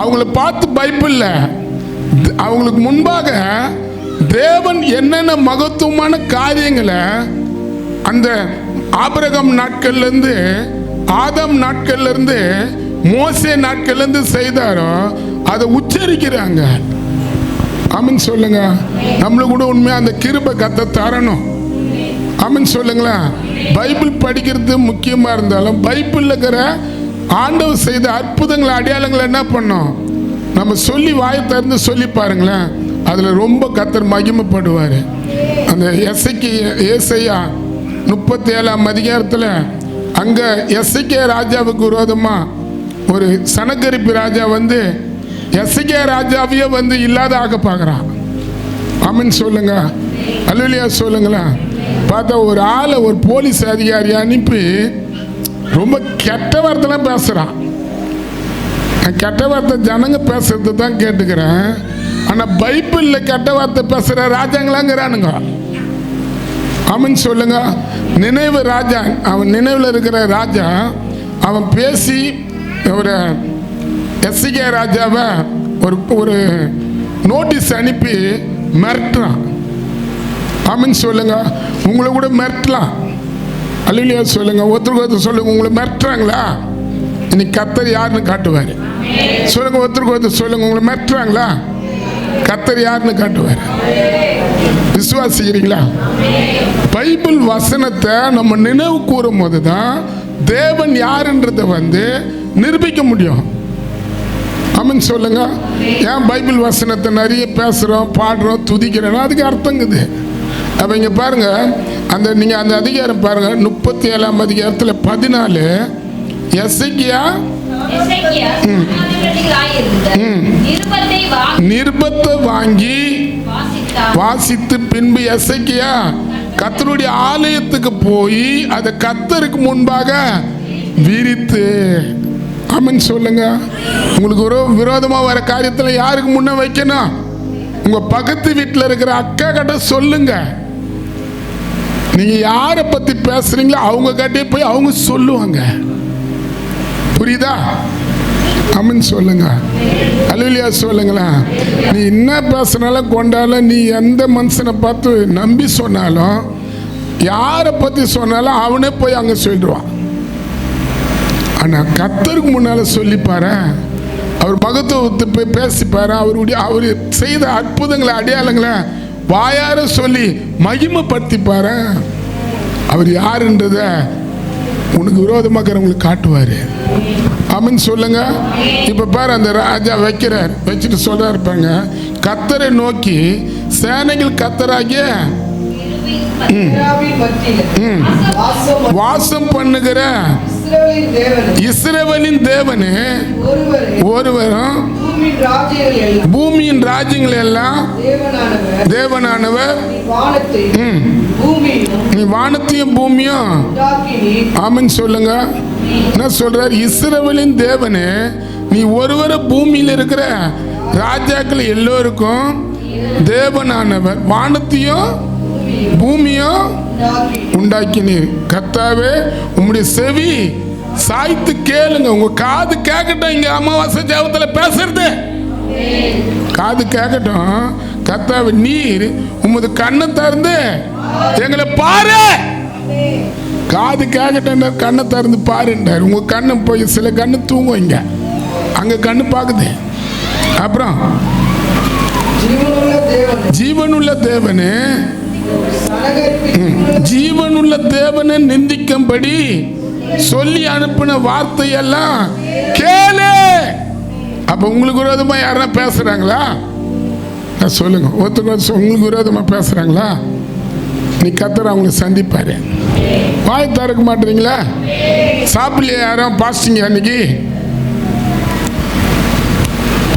அவங்கள பார்த்து பயப்பில்ல, அவங்களுக்கு முன்பாக தேவன் என்னென்ன மகத்துவமான காரியங்களை அந்த ஆபிரகாம் நாட்கள்லேருந்து, ஆதாம் நாட்கள்லேருந்து, மோசே நாட்கள்லேருந்து செய்தாரோ அதை உச்சரிக்கிறாங்க. ஆமென் சொல்லுங்க. நம்மளுக்கு கூட உண்மையாக அந்த கிருபை கத்த தரணும். ஆமென் சொல்லுங்களேன். பைபிள் படிக்கிறது முக்கியமாக இருந்தாலும் பைபிளில் இருக்கிற ஆண்டவர் செய்த அற்புதங்களை அடையாளங்களை என்ன பண்ணோம்? நம்ம சொல்லி வாயை திறந்து சொல்லி பாருங்களேன், அதில் ரொம்ப கர்த்தர் மகிமைப்படுவார். அந்த ஏசாயா 37ஆம் அதிகாரத்தில் அங்கே எசேக்கியா ராஜாவுக்கு விரோதமாக ஒரு சனகரிப்பு ராஜா எசேக்கியா ராஜாவையே இல்லாத ஆக பார்க்குறான். ஆமென் சொல்லுங்க, அல்லேலூயா சொல்லுங்களேன். பார்த்தா ஒரு ஆளை, ஒரு போலீஸ் அதிகாரி அனுப்பி ரொம்ப கெட்ட வார்த்தைலாம் பேசுகிறான். கெட்ட வார்த்தை ஜனங்க பேசுறது தான் கேட்டுக்கிறேன். ஆனால் பைபிளில் கெட்ட வார்த்தை பேசுகிற ராஜாங்களாங்கிறானுங்க. ஆமென் சொல்லுங்க. நினைவு ராஜா, அவன் நினைவில் இருக்கிற ராஜா, அவன் பேசி ஒரு எசேக்கியா ராஜாவை ஒரு நோட்டீஸ் அனுப்பி மிரட்டுறான். ஆமென் சொல்லுங்க. உங்களை கூட மிரட்டலாம். அல்லேலூயா சொல்லுங்க. ஒருத்தருக்கு சொல்லுங்க, உங்களை மிரட்டுறாங்களா? இன்னைக்கு கர்த்தர் யாருன்னு காட்டுவார். சொல்லுங்க, ஒருத்தருக்கு சொல்லுங்க, உங்களை மிரட்டுறாங்களா? கர்த்தர் யாருன்னு காட்டுவார். விசுவாசிக்கிறீங்களா? பைபிள் வசனத்தை நம்ம நினைவு கூறும் போது தான் தேவன் யாருன்றதை நிரூபிக்க முடியும். ஆமென் சொல்லுங்க. ஏன் பைபிள் வசனத்தை நிறைய பேசுகிறோம், பாடுறோம், துதிக்கிறோம், அதுக்கு அர்த்தங்குது. அப்போ இங்கே பாருங்க, நீங்கள் அந்த அதிகாரம் பாருங்க, 37ஆம் அதிகாரத்தில் 14 எசேக்கியா நிருபத்தை வாங்கி வாசித்து பின்பு எசேக்கியா கர்த்தருடைய ஆலயத்துக்கு போய் அதை கர்த்தருக்கு முன்பாக விரித்து. ஆமென் சொல்லுங்க. உங்களுக்கு விரோதமாக வர காரியத்தில் யாருக்கு முன்ன வைக்கணும்? உங்க பக்கத்து வீட்டில் இருக்கிற அக்கா கிட்ட சொல்லுங்க. நீங்க யாரை பத்தி பேசுறீங்களோ அவங்க கிட்டே போய் அவங்க சொல்லுவாங்க. புரியுதா? ஆமென் சொல்லுங்க, அல்லேலூயா சொல்லுங்களேன். நீ என்ன பேசினாலும் கொண்டாலும், நீ எந்த மனுஷனை பார்த்து நம்பி சொன்னாலும், யாரை பத்தி சொன்னாலும் அவனே போய் அங்க சொல்லிடுவான். ஆனா கர்த்தருக்கு முன்னால சொல்லிப்பாரு, அவர் மகத்துவத்தை போய் பேசிப்பாரு, அவர் செய்த அற்புதங்களை அடையாளங்களை வாயார சொல்லி மகிமைப்படுத்திப்பாரு. அவர் யாருன்றத உனக்கு விரோதமாக்கிறவங்களுக்கு காட்டுவாரு. ஆமென் சொல்லுங்க. இப்ப பாரு, அந்த ராஜா வச்சுட்டு சொல்றாரு பாருங்க, கர்த்தரை நோக்கி சேனைகள் கர்த்தராகிய வாசம் பண்ணுகிற இஸ்ரவேலின் தேவனே ஒருவரும் பூமியின் ராஜ்யங்கள் எல்லாம் தேவனானவர், நீ வானத்தையும் பூமியும். ஆமென் சொல்லுங்க. என்ன சொல்றார்? இஸ்ரவேலின் தேவனே, நீ ஒருவர பூமியில் இருக்கிற ராஜாக்கள் எல்லோருக்கும் தேவனானவர், வானத்தையும் பூமியும் உண்டாக்கினீர். கர்த்தாவே, உம்முடைய செவி சாய்த்து கேளுங்க. உங்க காது கேட்கட்டும். இங்க அமாவாசை ஜெபத்துல பேசுறது காது கேட்கட்டும். கர்த்தாவே, நீர் உமது கண்ணை திறந்து எங்களை பாரு. காது கேட்கட்டும், கண்ணை திறந்து பாருன்றார். உங்க கண்ணு போய் சில கண்ணு தூங்கும், இங்க அங்க கண்ணு பாக்குது. அப்புறம் ஜீவனுள்ள தேவனே, ஜீவனுள்ள தேவனை நிந்திக்கும்படி சொல்லி அனுப்பின வார்த்தையெல்லாம் கேளு. அப்ப உங்களுக்கு விரோதமா யாரா பேசுறாங்களா? சொல்லுங்க, ஒருத்தருக்கு உங்களுக்கு விரோதமா பேசுறாங்களா? நீ கர்த்தர் அவங்களை சந்திப்பாரு. வாய் திறக்க மாட்டீங்களா? சாப்பிடலையா யாரும் பாஸ்டிங் அன்னைக்கு?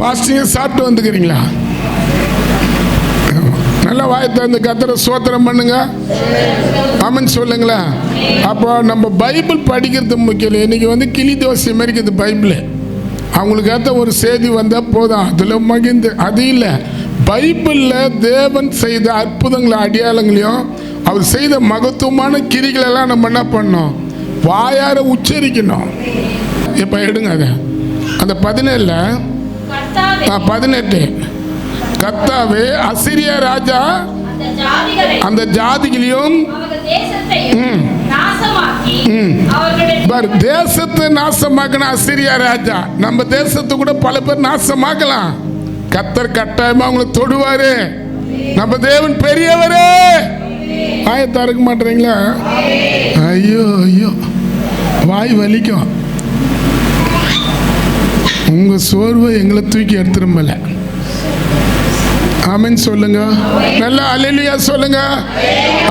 ஃபாஸ்டிங்க சாப்பிட்டு வந்துக்கிறீங்களா? நல்லா வாயை திறந்து கர்த்தரை ஸ்தோத்திரம் பண்ணுங்க. ஆமென் சொல்லுங்களேன். அப்போ நம்ம பைபிள் படிக்கிறது முக்கியம். இன்னைக்கு வந்து கிளி தோசை மாதிரி இருக்குது பைபிள். அவங்களுக்கு ஏற்ற ஒரு செய்தி வந்தால் போதும், அதில் மகிழ்ந்து. அது இல்லை, பைபிளில் தேவன் செய்த அற்புதங்களை அடையாளங்களையும் அவர் செய்த மகத்துவமான கிரிகளெல்லாம் நம்ம என்ன பண்ணோம்? வாயார உச்சரிக்கணும். இப்போ எடுங்க அதை அந்த 17 கர்த்தாவே அசீரியா ராஜா அந்த ஜாதிகளையும் தேசத்தை நாசமாக்கணும். அசீரியா ராஜா நம்ம தேசத்தை கூட பல பேர் நாசமாக்கலாம். கர்த்தர் கட்டாயமா அவங்களை தொடுவாரு. நம்ம தேவன் பெரியவரே. ஆயத்தா இருக்க மாட்டீங்களா? ஐயோ ஐயோ வாய் வலிக்கும். உங்க சோர்வை எங்களை தூக்கி எடுத்துருமல. ஆமென் சொல்லுங்க. நல்லா அல்லேலூயா சொல்லுங்க.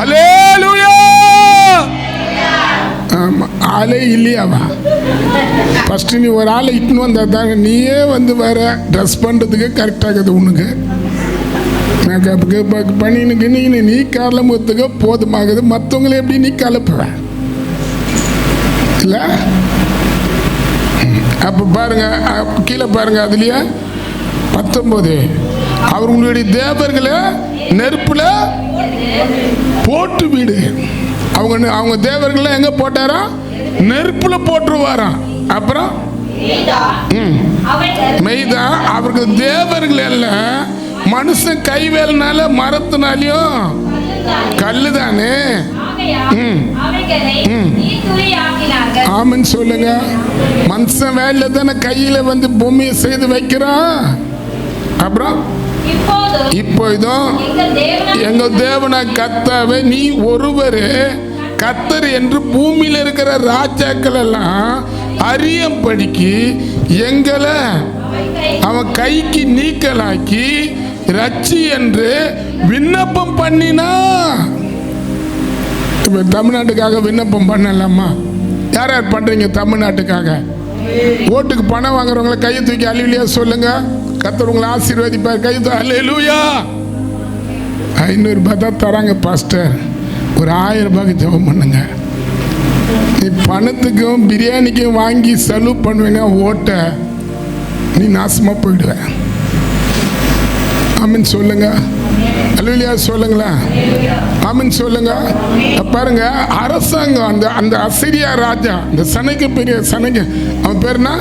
அல்லேலூயா. ஆமா, ஆளே இல்லையாவா? ஃபர்ஸ்ட் நீ ஒரு ஆளை இட்டுன்னு வந்தா தாங்க நீயே வந்து வேற ட்ரெஸ் பண்ணுறதுக்கு கரெக்டாகுது. உனக்கு பண்ணினுக்கு நீ கிளம்புறதுக்கு போதுமாகுது. மற்றவங்களை எப்படி நீ கலப்புவேன் இல்லை? அப்போ பாருங்க, கீழே பாருங்க, அதுலயே 19 அவர் உங்களுடைய தேவர்களை நெருப்புல போட்டு விடு. அவங்க தேவர்களை எங்க போட்டாரா? நெருப்புல போட்டுருவாராம். அப்புறம் மெய்தா அவர்கள் தேவர்கள் அல்ல, மனுஷன் கைவேலனால மரத்தினாலையும் கல்லுதானே. ஆமென் சொல்லுங்க. மனுஷன் வேலை தானே கையில வந்து பூமியை செய்து வைக்கிறான். அப்புறம் இப்போ எங்க தேவனா கர்த்தாவே நீ ஒருவரு கர்த்தர் என்று பூமியில இருக்கிற ராஜாக்கள் எல்லாம் அறியும்படிக்கு எங்களை அவன் கைக்கு நீக்கலாக்கி ரட்சி என்று விண்ணப்பம் பண்ணினா. இப்ப தமிழ்நாட்டுக்காக விண்ணப்பம் பண்ணலாமா? யார் யார் பண்றீங்க தமிழ்நாட்டுக்காக? ஓட்டுக்கு பணம் வாங்குறவங்களை கையை தூக்கி அல்லேலூயா சொல்லுங்க. கர்த்தர் உங்களை ஆசீர்வதிப்பார். கை அல்லேலூயா. 500 ரூபாய் தான் தராங்க பாஸ்டர். ஒரு 1000 ரூபாய்க்கு ஜெபம் பண்ணுங்க. நீ பணத்துக்கும் பிரியாணிக்கும் வாங்கி செலவு பண்ணுவீங்க, ஓட்ட நீ நாசமா போயிடுவ. ஆமென் சொல்லுங்க. அல்லேலூயா சொல்லுங்களா? ஆமென் சொல்லுங்க. பாருங்க, அரசாங்கம் அந்த அசீரியா ராஜா, இந்த சனைக்கு பெரிய சனைக்கு, அவன் பேருனா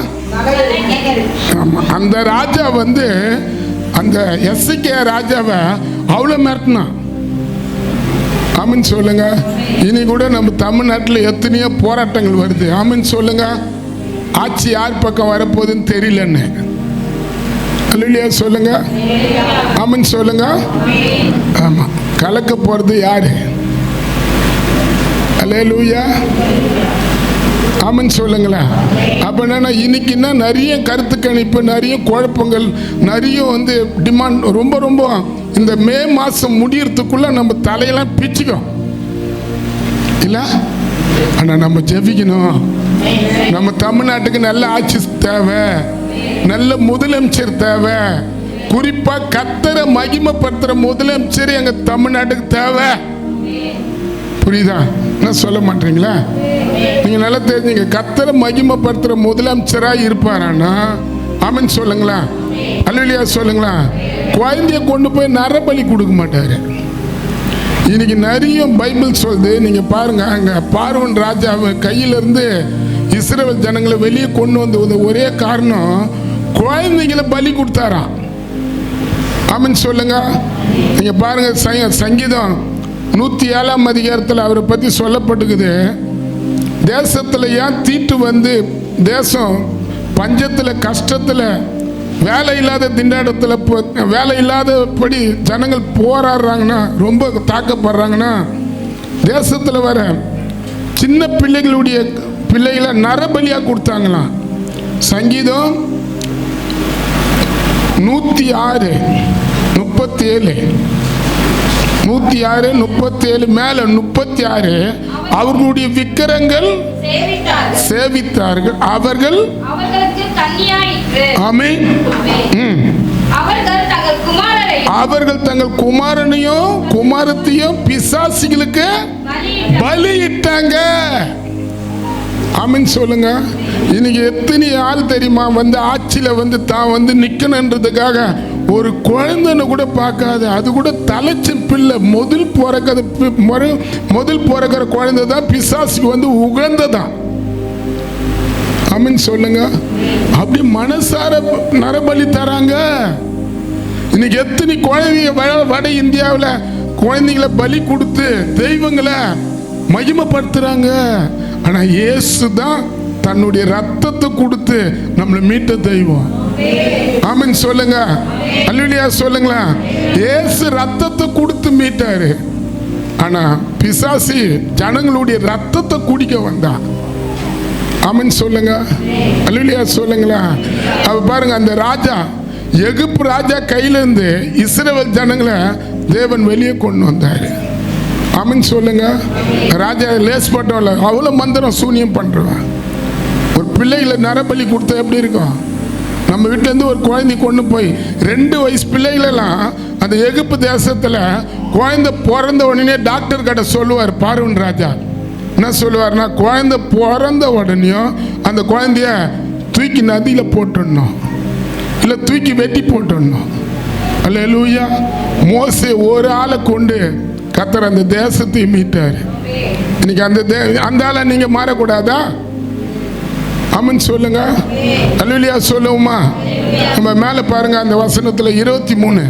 அந்த ராஜா வந்து அந்த எஸ்கே ராஜாவை அவ்வளோ மிரட்டினான். ஆமென் சொல்லுங்க. இனி கூட நம்ம தமிழ்நாட்டில் எத்தனையோ போராட்டங்கள் வருது. ஆமென் சொல்லுங்க. ஆட்சி யார் பக்கம் வரப்போகுதுன்னு தெரியலன்னு. அல்லேலூயா சொல்லுங்க. ஆமென் சொல்லுங்க. ஆமா, கலக்க போறது யாரு? அல்லேலூயா. ஆமென் சொல்லுங்களேன். அப்போ என்னன்னா இன்னைக்குன்னா நிறைய கருத்து கணிப்பு, நிறைய குழப்பங்கள், நிறைய வந்து டிமாண்ட் ரொம்ப ரொம்ப இந்த மே மாதம் முடியறதுக்குள்ள நம்ம தலையெல்லாம் பிச்சுக்கும் இல்லை? ஆனால் நம்ம ஜெபிக்கணும். நம்ம தமிழ்நாட்டுக்கு நல்ல ஆட்சி தேவை, நல்ல முதலமைச்சர் தேவை. குறிப்பாக கர்த்தரை மகிமைப்படுத்துகிற முதலமைச்சர் எங்கள் தமிழ்நாட்டுக்கு தேவை. புரியுதா? என்ன சொல்ல மாட்டீங்களா? நீங்க நல்லா தெரிஞ்சுங்க. கர்த்தரை மகிமைப்படுத்துற முதலமைச்சராக இருப்பாரானா? ஆமென் சொல்லுங்களா? அல்லேலூயா சொல்லுங்களா? குழந்தைய கொண்டு போய் நரபலி கொடுக்க மாட்டாரு. இன்னைக்கு நிறைய பைபிள் சொல்லுது. நீங்க பாருங்க, அங்க பார்வோன் ராஜாவை கையிலிருந்து இஸ்ரவேல் ஜனங்களை வெளியே கொண்டு வந்த ஒரே காரணம் குழந்தைங்களை பலி கொடுத்தாராம். ஆமென் சொல்லுங்க. நீங்க பாருங்க, சங்கீதம் 107ஆம் அதிகாரத்தில் அவரை பற்றி சொல்லப்பட்டுக்குது. தேசத்தில் ஏன் தீட்டு வந்து தேசம் பஞ்சத்தில் கஷ்டத்தில் வேலை இல்லாத திண்டாட்டத்தில் வேலை இல்லாதபடி ஜனங்கள் போராடுறாங்கன்னா, ரொம்ப தாக்கப்படுறாங்கன்னா, தேசத்தில் வர சின்ன பிள்ளைகளை நரபலியாக கொடுத்தாங்களாம். சங்கீதம் 106:37 106:37 மேல 36 அவர்களுடைய விக்கிரங்கள் சேவித்தார்கள், அவர்கள் கன்னியாயிற்று. ஆமென். ஆமென். அவர்கள் தங்கள் குமாரனையும் குமாரத்தையும் பிசாசிகளுக்கு பலியிட்டாங்க. ஆமென் சொல்லுங்க. இன்னைக்கு எத்தனை ஆள் தெரியுமா வந்து ஆட்சியில வந்து தான் வந்து நிக்கணுன்றதுக்காக ஒரு குழந்தைன்னு கூட பார்க்காது, அது கூட தலைச்ச பிள்ளை முதல் பிறக்கிற குழந்தை தான் பிசாசுக்கு வந்து உகந்ததான். ஆமென் சொல்லுங்க. அப்படி மனசார நரபலி தராங்க. இன்னைக்கு எத்தனை குழந்தைங்க வட இந்தியாவில் குழந்தைங்களை பலி கொடுத்து தெய்வங்களை மகிமைப்படுத்துறாங்க. ஆனா இயேசு தான் தன்னுடைய ரத்தத்தை கொடுத்து நம்மளை மீட்ட தெய்வம். ஆமென் சொல்லுங்க. அல்லேலூயா சொல்லுங்களா. இயேசு ரத்தத்தை கொடுத்து மீட்டாரு. ஆனா பிசாசு ஜனங்களுடைய ரத்தத்தை குடிக்க வந்தான். ஆமென் சொல்லுங்க. அல்லேலூயா சொல்லுங்களா. அவ பாருங்க, அந்த ராஜா எகிப்து ராஜா கையிலிருந்து இஸ்ரவேல் ஜனங்களை தேவன் வெளியே கொண்டு வந்தாரு. ஆமென் சொல்லுங்க. ராஜா லேஸ் பட்டம் இல்லை, அவ்வளோ மந்திரம் சூனியம் பண்றவன். ஒரு பிள்ளைகளை நரபலி கொடுத்தா எப்படி இருக்கும்? நம்ம வீட்டிலேருந்து ஒரு குழந்தை கொண்டு போய் 2 வயசு பிள்ளைகளெல்லாம் அந்த எகிப்து தேசத்தில் குழந்தை பிறந்த உடனே டாக்டர் கிட்ட சொல்லுவார். பார்வன் ராஜா என்ன சொல்லுவார்னா, குழந்தை பிறந்த உடனேயும் அந்த குழந்தைய தூக்கி நதியில் போட்டுடணும், இல்லை தூக்கி வெட்டி போட்டுடணும். அல்லேலூயா. மோசே ஒரு ஆளை கொண்டு கர்த்தர் அந்த தேசத்தை மீட்டார். இன்னைக்கு அந்த ஆளை நீங்க மாறக்கூடாதா? ஆமென் சொல்லுங்க. அல்லேலூயா சொல்லுவோமா. நம்ம மேல பாருங்க, அந்த வசனத்துல 23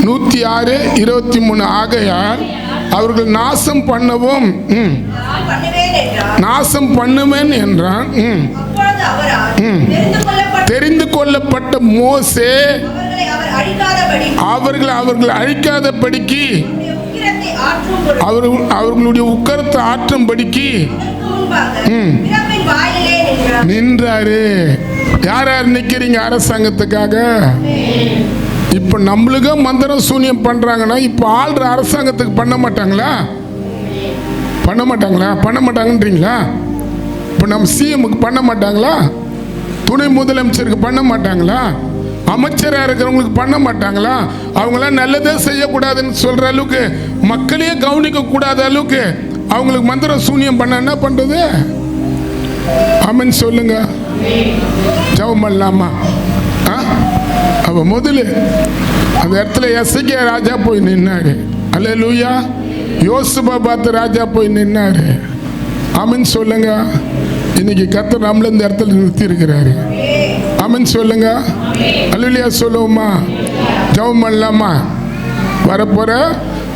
106:23 ஆகையால் அவர்கள் நாசம் பண்ணவும் நாசம் பண்ணுவேன் என்றான். தெரிந்து கொள்ளப்பட்ட மோசே அவர்கள் அழிக்காதபடிக்கு அவர்களுடைய உக்கரத்தை ஆற்றும்படிக்கு நின்றாரு. யார் யார் நிக்கிறீங்க அரசாங்கத்துக்காக? இப்ப நம்மளுக்கு மந்திரம் சூனியம் பண்றாங்கன்னா இப்ப ஆள்ற அரசாங்கத்துக்கு பண்ண மாட்டாங்களா? பண்ண மாட்டாங்கன்றீங்களா? இப்ப நம்ம சிஎம்க்கு பண்ண மாட்டாங்களா? துணை முதலமைச்சருக்கு பண்ண மாட்டாங்களா? அமைச்சராக இருக்கிறவங்களுக்கு பண்ண மாட்டாங்களா? அவங்களாம் நல்லதே செய்யக்கூடாதுன்னு சொல்ற அளவுக்கு, மக்களையே கவனிக்க கூடாத அளவுக்கு அவங்களுக்கு மந்திரம் சூனியம் பண்ண என்ன பண்றது? ஆமென் சொல்லுங்க. ஜெபம் பண்ணலாமா? அவ முதல்ல அந்த இடத்துல எசேக்கியா ராஜா போய் நின்னாரு. அல்லேலூயா. யோசுவா பார்த்து ராஜா போய் நின்னாரு. ஆமென் சொல்லுங்க. இன்னைக்கு கர்த்தர் நம்மள இந்த இடத்துல நிறுத்தி இருக்கிறாரு. ஆமென் சொல்லுங்க. அல்லேலூயா சொல்லுவோமா. ஜெபம் பண்ணலாமா? வரப்போற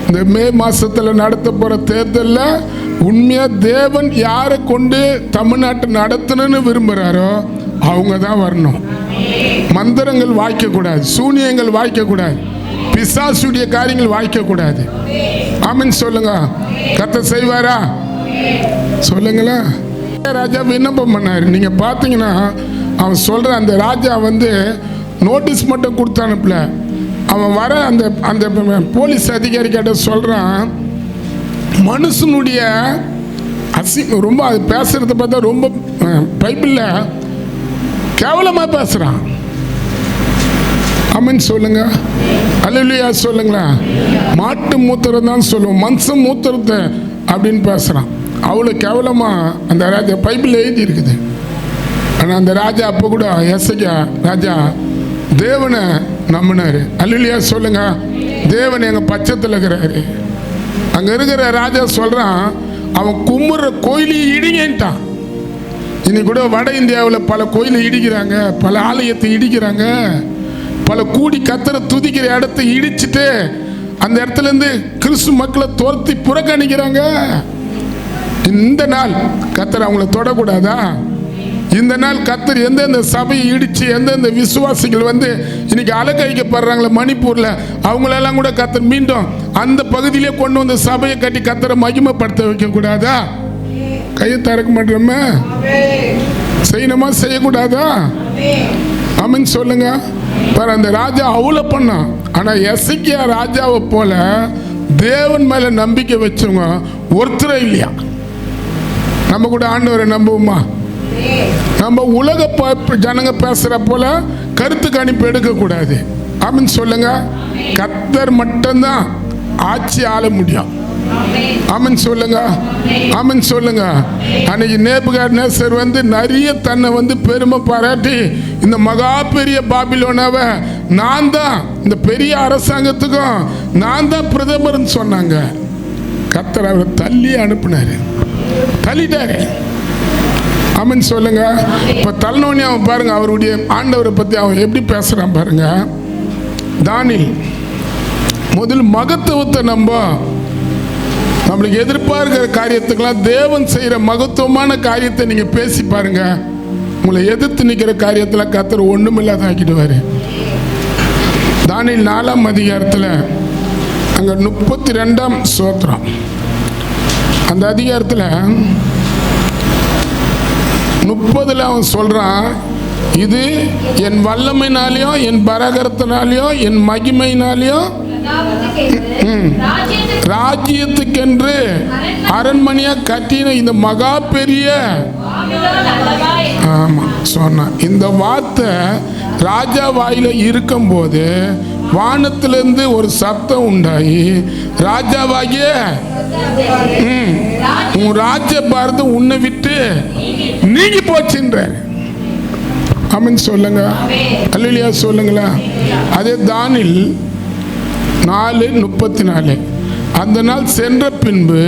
இந்த மே மாசத்துல நடத்த போற தேர்தலில் உண்மையா தேவன் யாரை கொண்டு தமிழ்நாட்டை நடத்தணும்னு விரும்புறாரோ அவங்க தான் வரணும். மந்திரங்கள் வாய்க்க கூடாது, சூனியங்கள் வாய்க்க கூடாது, பிசாசுடைய காரியங்கள் வாய்க்க கூடாது. ஆமென் சொல்லுங்க. கர்த்தர் செய்வாரா? சொல்லுங்களா. ராஜா விண்ணப்பம் பண்ணாரு. நீங்க பாத்தீங்கன்னா அவன் சொல்ற அந்த ராஜா வந்து நோட்டீஸ் மட்டும் கொடுத்து அனுப்பல. அவன் வர அந்த அந்த போலீஸ் அதிகாரி கிட்ட சொல்றான், மனுஷனுடைய ரொம்ப அது பேசுறத பார்த்தா ரொம்ப பைபிள்ல கேவலமா பேசுறான். ஆமென் சொல்லுங்க. அல்லேலூயா சொல்லுங்களா. மாட்டு மூத்திரம் தான் சொல்லுவோம், மனுஷன் மூத்திரத்தை அப்படின்னு பேசுறான். அவ்வளோ கேவலமா அந்த ராஜா பைபிள் எழுதி இருக்குது. ஆனால் அந்த ராஜா அப்போ கூட எசேக்கியா ராஜா தேவனை நம்பினாரு. அல்லேலூயா சொல்லுங்க. தேவன் எங்க பட்சத்தில் இருக்கிறாரு. அங்க இருக்கிற ராஜா சொல்றான், அவன் கும்புற கோயிலையும் இடிங்கன்ட்டான். இன்னைக்கு கூட வட இந்தியாவில் பல கோயிலை இடிக்கிறாங்க, பல ஆலயத்தை இடிக்கிறாங்க, பல கூடி கத்தரை துதிக்கிற இடத்தை இடிச்சுட்டு அந்த இடத்துல இருந்து கிறிஸ்து மக்களை துரத்தி புறக்கணிக்கிறாங்க. இந்த நாள் கத்தர் அவங்கள தொடக்கூடாதா? இந்த நாள் கத்தர் எந்தெந்த சபையை இடிச்சு எந்தெந்த விசுவாசிகள் வந்து இன்னைக்கு அலக்கழிக்கப்படுறாங்களே மணிப்பூர்ல, அவங்களெல்லாம் கூட கத்தர் மீண்டும் அந்த பகுதியிலே கொண்டு வந்து சபையை கட்டி கத்தரை மகிமைப்படுத்த வைக்க கூடாதா? கையை திறக்க மாட்டோமே, செய்யணுமா செய்யக்கூடாதா? ஆமென் சொல்லுங்க. பாரு, அந்த ராஜா அவ்வளோ பண்ணான். ஆனா எசேக்கியா ராஜாவை போல தேவன் மேல நம்பிக்கை வச்சவங்க ஒருத்தரே இல்லையா? நம்ம கூட ஆண்டவரை நம்புவோமா? நம்ம உலக ஜனங்க பேசுற போல கருத்து கணிப்பு எடுக்கக்கூடாது. ஆமென் சொல்லுங்க. கர்த்தர் மட்டும்தான் ஆட்சி ஆள முடியும். ஆமென் சொல்லுங்க. ஆமென் சொல்லுங்க. அன்னைக்கு நேபுகாத்நேசர் நிறைய தன்னை பெருமை பாராட்டி இந்த மகா பெரிய பாபிலோனாவை நான் தான் இந்த பெரிய அரசாங்கத்துக்கும் நான் தான் பிரதமர்னு சொன்னாங்க. கர்த்தர் அவரை தள்ளி அனுப்புனாரு, தள்ளிட்டாரு. ஆமென் சொல்லுங்க. இப்ப தள்ளனோனே அவன் பாருங்க, அவருடைய ஆண்டவரை பத்தி அவன் எப்படி பேசுறான் பாருங்க. தானியேல் முதல் மகத்துவத்தை நம்மளுக்கு எதிர்பார்க்கிற காரியத்துக்கெல்லாம் தேவன் செய்யற மகத்துவமான காரியத்தை நீங்க பேசி பாருங்க. உங்களை எதிர்த்து நிற்கிற காரியத்துல கர்த்தர் ஒண்ணுமில்லாத ஆக்கிடுவாரு. தானியேல் 4ஆம் அதிகாரத்துல அங்க 32ஆம் ஸ்தோத்திரம், அந்த அதிகாரத்துல 30 அவன் சொல்றான், இது என் வல்லமையினாலையும் என் பராகரத்தினாலையும் என் மகிமையினாலையும் ராஜ்யத்துக்கென்று அரண்மனையா கட்டின இந்த மகா பெரிய, ஆமா சொன்னான். இந்த வார்த்தை ராஜா வாயில இருக்கும் போது வானத்திலிருந்து ஒரு சத்தம் உண்டாகி, ராஜாவாகிய உன் ராஜ்ய பாரத உன்னை விட்டு நீங்கி போச்சுன்றார். ஆமென் சொல்லுங்க. அல்லேலூயா சொல்லுங்களா. அதே தானியேல் 4:34, அந்த நாள் சென்ற பின்பு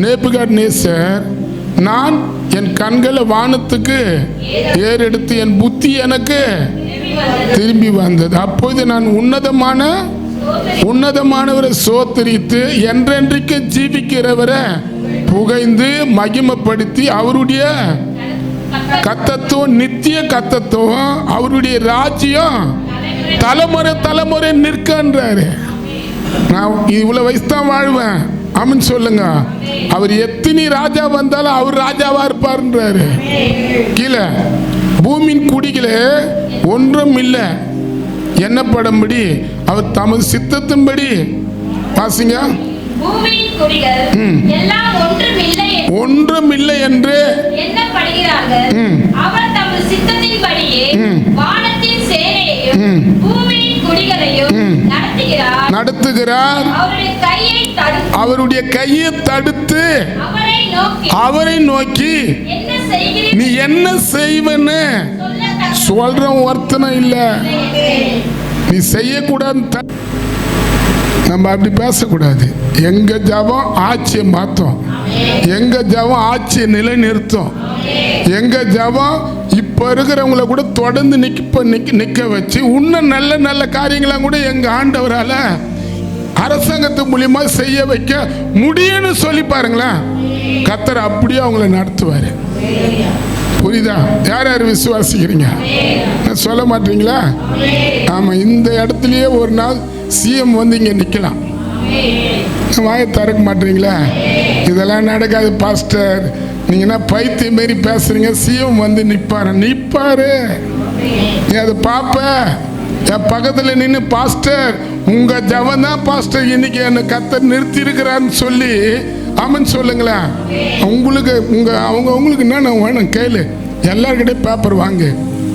நேபுகாத்நேசர், நான் என் கண்களை வானத்துக்கு ஏறெடுத்து என் புத்தி எனக்கு திரும்பி வந்தது. அப்போது நான் உன்னதமானவரை சோத்தரித்து என்றென்றைக்கு ஜீவிக்கிறவரை புகைந்து மகிமைப்படுத்தி அவருடைய கத்தத்துவம், நித்திய கத்தத்துவம், அவருடைய ராஜ்யம் தலைமுறை தலைமுறை நிற்கன்றாரு. நான் இவ்வளவு வயசு தான் வாழ்வேன். ஆமென் சொல்லுங்க. அவர் எத்தனை ராஜா வந்தாலும் அவர் ராஜாவா இருப்பார்ன்றாரு. கீழே பூமியின் குடிகளே ஒன்றும் இல்லை என்னப்படும்படி அவர் தமது சித்தத்தின்படி, வாசிங்க, ஒன்றும் இல்லை என்று அவர் தமது சித்தத்தின்படியே வானத்தின் சேனையையும் பூமியின் குடிகளையும் நடத்துகிறார். அவருடைய கையை தடுத்து அவரை நோக்கி நீ என்ன செய்வன்னு சொல்ற ஒருத்தனும் இல்ல. நீ செய்யக்கூடாது. நம்ம அப்படி பேசக்கூடாது. எங்க ஜபம் ஆட்சியை மாத்தோம், எங்க ஜபம் ஆட்சியை நிலைநிறுத்தும், எங்க ஜபம் இப்ப இருக்கிறவங்கள கூட தொடர்ந்து நிக்க வச்சு இன்னும் நல்ல நல்ல காரியங்களாம் கூட எங்க ஆண்டவரால அரசாங்கத்து மூலியமா செய்ய வைக்க முடியும்னு சொல்லி பாருங்களேன். கர்த்தர் அப்படியே அவங்களை நடத்துவாரு. புரியுதா? யார் யார் விசுவாசிக்கிறீங்க? சொல்ல மாட்டீங்களா? ஆமா, இந்த இடத்துலயே ஒரு நாள் சிஎம் இங்க நிக்கலாம். வாயை திறக்க மாட்டீங்களா? இதெல்லாம் நடக்காது பாஸ்டர், நீங்கன்னா பைத்தியம் மாரி பேசுறீங்க. சிஎம் நிப்பாரு. நீ அதை பாப்ப. என் பக்கத்துல நின்று, பாஸ்டர் உங்க ஜபம் தான் பாஸ்டர் இன்னைக்கு என்ன கர்த்தர் நிறுத்தி இருக்கிறான்னு சொல்லி ஆமென் சொல்லுங்களேன். உங்களுக்கு அவங்களுக்கு என்ன வேணும் கேளு. எல்லார்கிட்டையும் பேப்பர் வாங்க,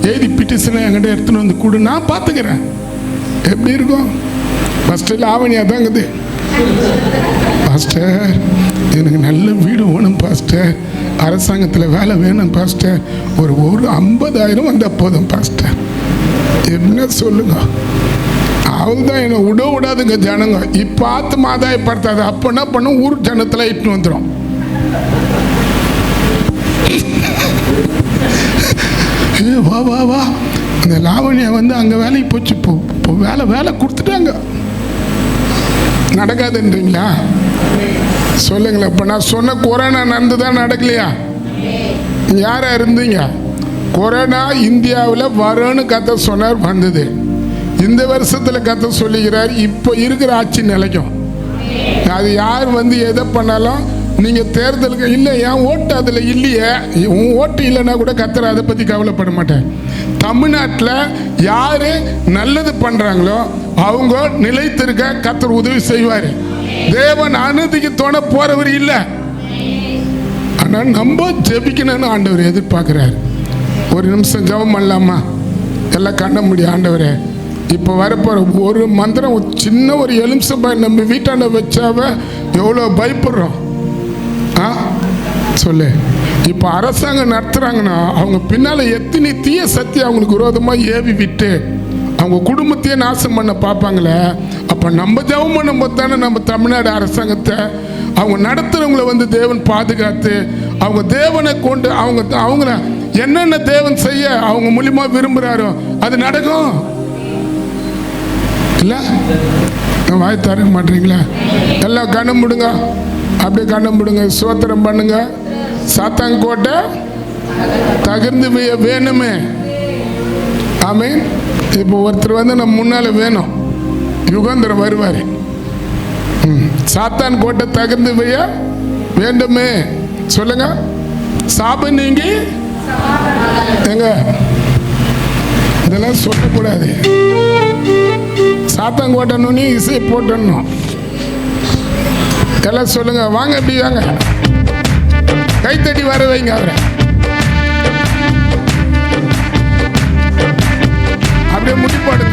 எழுதி பிட்டிஷனை என்கிட்ட எடுத்துன்னு கொடு, நான் பார்த்துக்கிறேன். எப்படி இருக்கும்? ஃபஸ்ட்டில் ஆவணியாக தாங்குது. பாஸ்டர் எனக்கு நல்ல வீடு வேணும் பாஸ்டர், அரசாங்கத்தில் வேலை வேணும் பாஸ்டர், ஒரு 50,000 வந்தால் போதும் பாஸ்டர். என்ன சொல்லுங்க? அவள் தான் என்னை விடாதுங்க ஜனங்க. இப்போ ஆத்து ஆதாயப்படுத்தாது. அப்போ என்ன பண்ணும்? ஊர் ஜனத்தில் இட்டுன்னு வந்துடும். வா வா வா, அந்த லாவணியா அங்கே வேலைக்கு போச்சு. இப்போ வேலை கொடுத்துட்டாங்க. நடக்காதுன்றீங்களா? சொல்லுங்களேன். இப்போ நான் சொன்ன கொரோனா நடந்துதான் நடக்கலையா? யாரா இருந்தீங்க? கொரோனா இந்தியாவில் வரும்னு கர்த்தர் சொன்னார், வந்தது. இந்த வருஷத்தில் கர்த்தர் சொல்லுகிறார் இப்போ இருக்கிற ஆட்சி நிலைக்கும். அது யார் எதை பண்ணாலும் நீங்கள் தேர்தலுக்கு இல்லை, என் ஓட்டு அதில் இல்லையே, உன் ஓட்டு இல்லைன்னா கூட கர்த்தர் அதை பற்றி கவலைப்பட மாட்டேன். தமிழ்நாட்டில் யார் நல்லது பண்ணுறாங்களோ அவங்க நிலைத்திருக்க கர்த்தர் உதவி செய்வார். தேவன் அநீதிக்கு தோண போறவர் இல்லை. ஆனால் நம்ம ஜெபிக்கணும்னு ஆண்டவர் எதிர்பார்க்கிறார். ஒரு நிமிஷம் ஜெபம் பண்ணலாமா? எல்லாம் கண்ண முடியும். ஆண்டவரே, இப்போ வரப்போகிற ஒரு மந்திரம், ஒரு சின்ன ஒரு எலுமிச்சம்பழம் நம்ம வீட்டாண்ட வச்சாவ எவ்வளோ பயப்படுறோம். சொல்லு. இப்போ அரசாங்கம் நடத்துகிறாங்கன்னா அவங்க பின்னால் எத்தனை தீய சக்தி அவங்களுக்கு விரோதமாக ஏவி விட்டு அவங்க குடும்பத்தையே நாசம் பண்ண பார்ப்பாங்களே. அப்போ நம்ம ஜெபம் பண்ணும்போது தானே நம்ம தமிழ்நாடு அரசாங்கத்தை அவங்க நடத்துகிறவங்கள வந்து தேவன் பாதுகாத்து அவங்க தேவனை கொண்டு அவங்கள என்னென்ன தேவன் செய்ய அவங்க மூலியமா விரும்புகிறாரோ அது நடக்கும். இல்லை வாய் தர மாட்டீங்களா? எல்லாம் கண்ணம் முடுங்க, அப்படியே கண்ணம் முடுங்க, சோத்திரம் பண்ணுங்க. சாத்தாங்கோட்டை தகர்ந்து வேணுமே. ஆமீன். இப்போ ஒருத்தர் வந்து நம்ம முன்னால வேணும், யுகந்தர் வருவார். சாத்தான் கோட்டை தகர்ந்து வேண்டுமே. சொல்லுங்க. சாபம் நீங்கி எங்க இதெல்லாம் சொல்லக்கூடாது. சாத்தான் கோட்டை இசை போட்டணும். எல்லாம் சொல்லுங்க. வாங்க, எப்படி வாங்க, கைத்தட்டி வர வைங்க அவரை. அப்படியே முடிப்பாடு.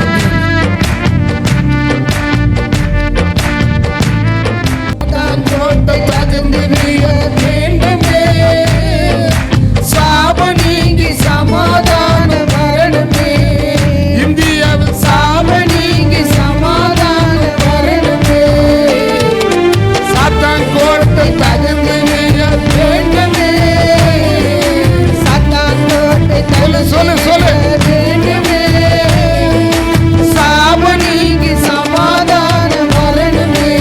சாபம் நீங்கி சமாதானம் வரணுமே. இந்தியாவில் சாபம் நீங்கி சமாதானம் வரணுமே. சாத்தான் கோட்டை தகர்ந்து வேண்டுமே. சாத்தான் கோட்டை சொல்லு வேண்டுமே. சாபம் நீங்கி சமாதானம் வரணுமே.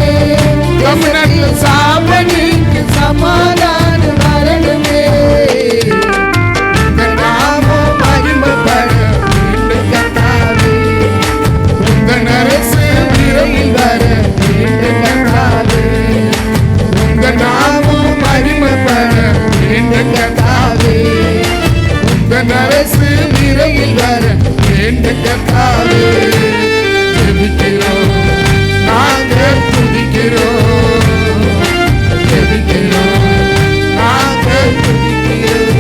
தமிழ்நாட்டில் சாபம் நீங்கி சமாதானம் வரணுமே. நாமம் மகிமைப்பட வேண்டும் கர்த்தாவே. உந்தன் அரசு விரைவில் வர வேண்டும் கர்த்தாவே. உந்தன் நாமம் மகிமைப்பட வேண்டும் கர்த்தாவே. உந்தன் அரசு விரைவில் வர வேண்டும் கர்த்தாவே. ஜெபிக்கிறோம், நாங்கள் துதிக்கிறோம். ஜெபிக்கிறோம், நாங்கள் துதிக்கிறோம்.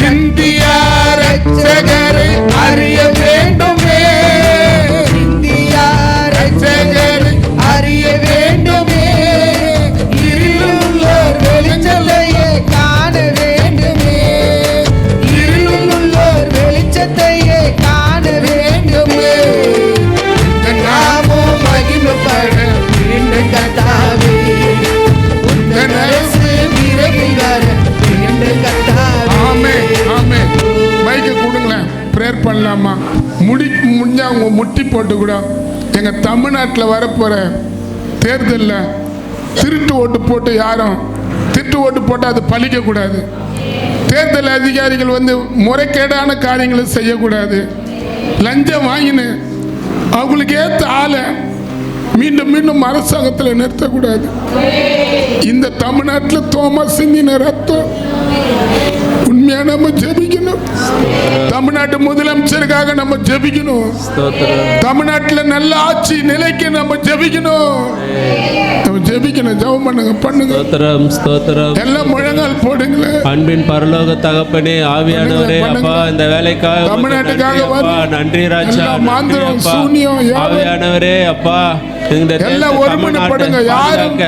இந்தியா ரட்சகரை அறிய வேண்டுமே. இந்தியா ரட்சகரை அறிய வேண்டுமே. இருளுள்ளோர் வெளிச்சத்தையே காண வேண்டுமே. இருளுள்ளோர் வெளிச்சத்தையே காண வேண்டுமே. நாமும் மகிமைப்பட வேண்டும் கர்த்தாவே. உந்தன் அரசு விரைவில் வர வேண்டும் கர்த்தாவே. ஆமென், ஆமென். மைக்கை கொடுங்களேன், ப்ரேயர் பண்ணலாமா? முடிஞ்சா அவங்க முட்டி போட்டு கூட எங்க தமிழ்நாட்டில் வரப்போற தேர்தலில் திருட்டு ஓட்டு போட்டு யாரும் திருட்டு ஓட்டு போட்டு அது பழிக்க கூடாது. தேர்தல் அதிகாரிகள் வந்து முறைகேடான காரியங்களை செய்யக்கூடாது. லஞ்சம் வாங்கினு அவங்களுக்கு ஏற்ற ஆளை மீண்டும் மீண்டும் அரசாங்கத்தில் நிறுத்தக்கூடாது. இந்த தமிழ்நாட்டில் தோமா சிந்தின ரத்தம் உண்மையா நம்ம ஜெபிக்கணும். தமிழ்நாட்டு முதலமைச்சருக்காக நம்ம ஜெபிக்கணும். தமிழ்நாட்டில் நல்ல ஆட்சி நிலைக்கு நம்ம ஜெபிக்கணும். நம்ம ஜெபிக்கணும். ஜெபம் பண்ணுங்க. எல்லாம் முழங்கால் போடுங்களேன். அன்பின் பரலோக தகப்பனே, ஆவியானவரே, அப்பா இந்த வேலைக்காக தமிழ்நாட்டுக்காக நன்றி ராஜா. மாந்திரம் சூனியம் ஆவியானவரே, அப்பா இந்த எல்லாம் ஒருமனப்படுங்க. யாரும்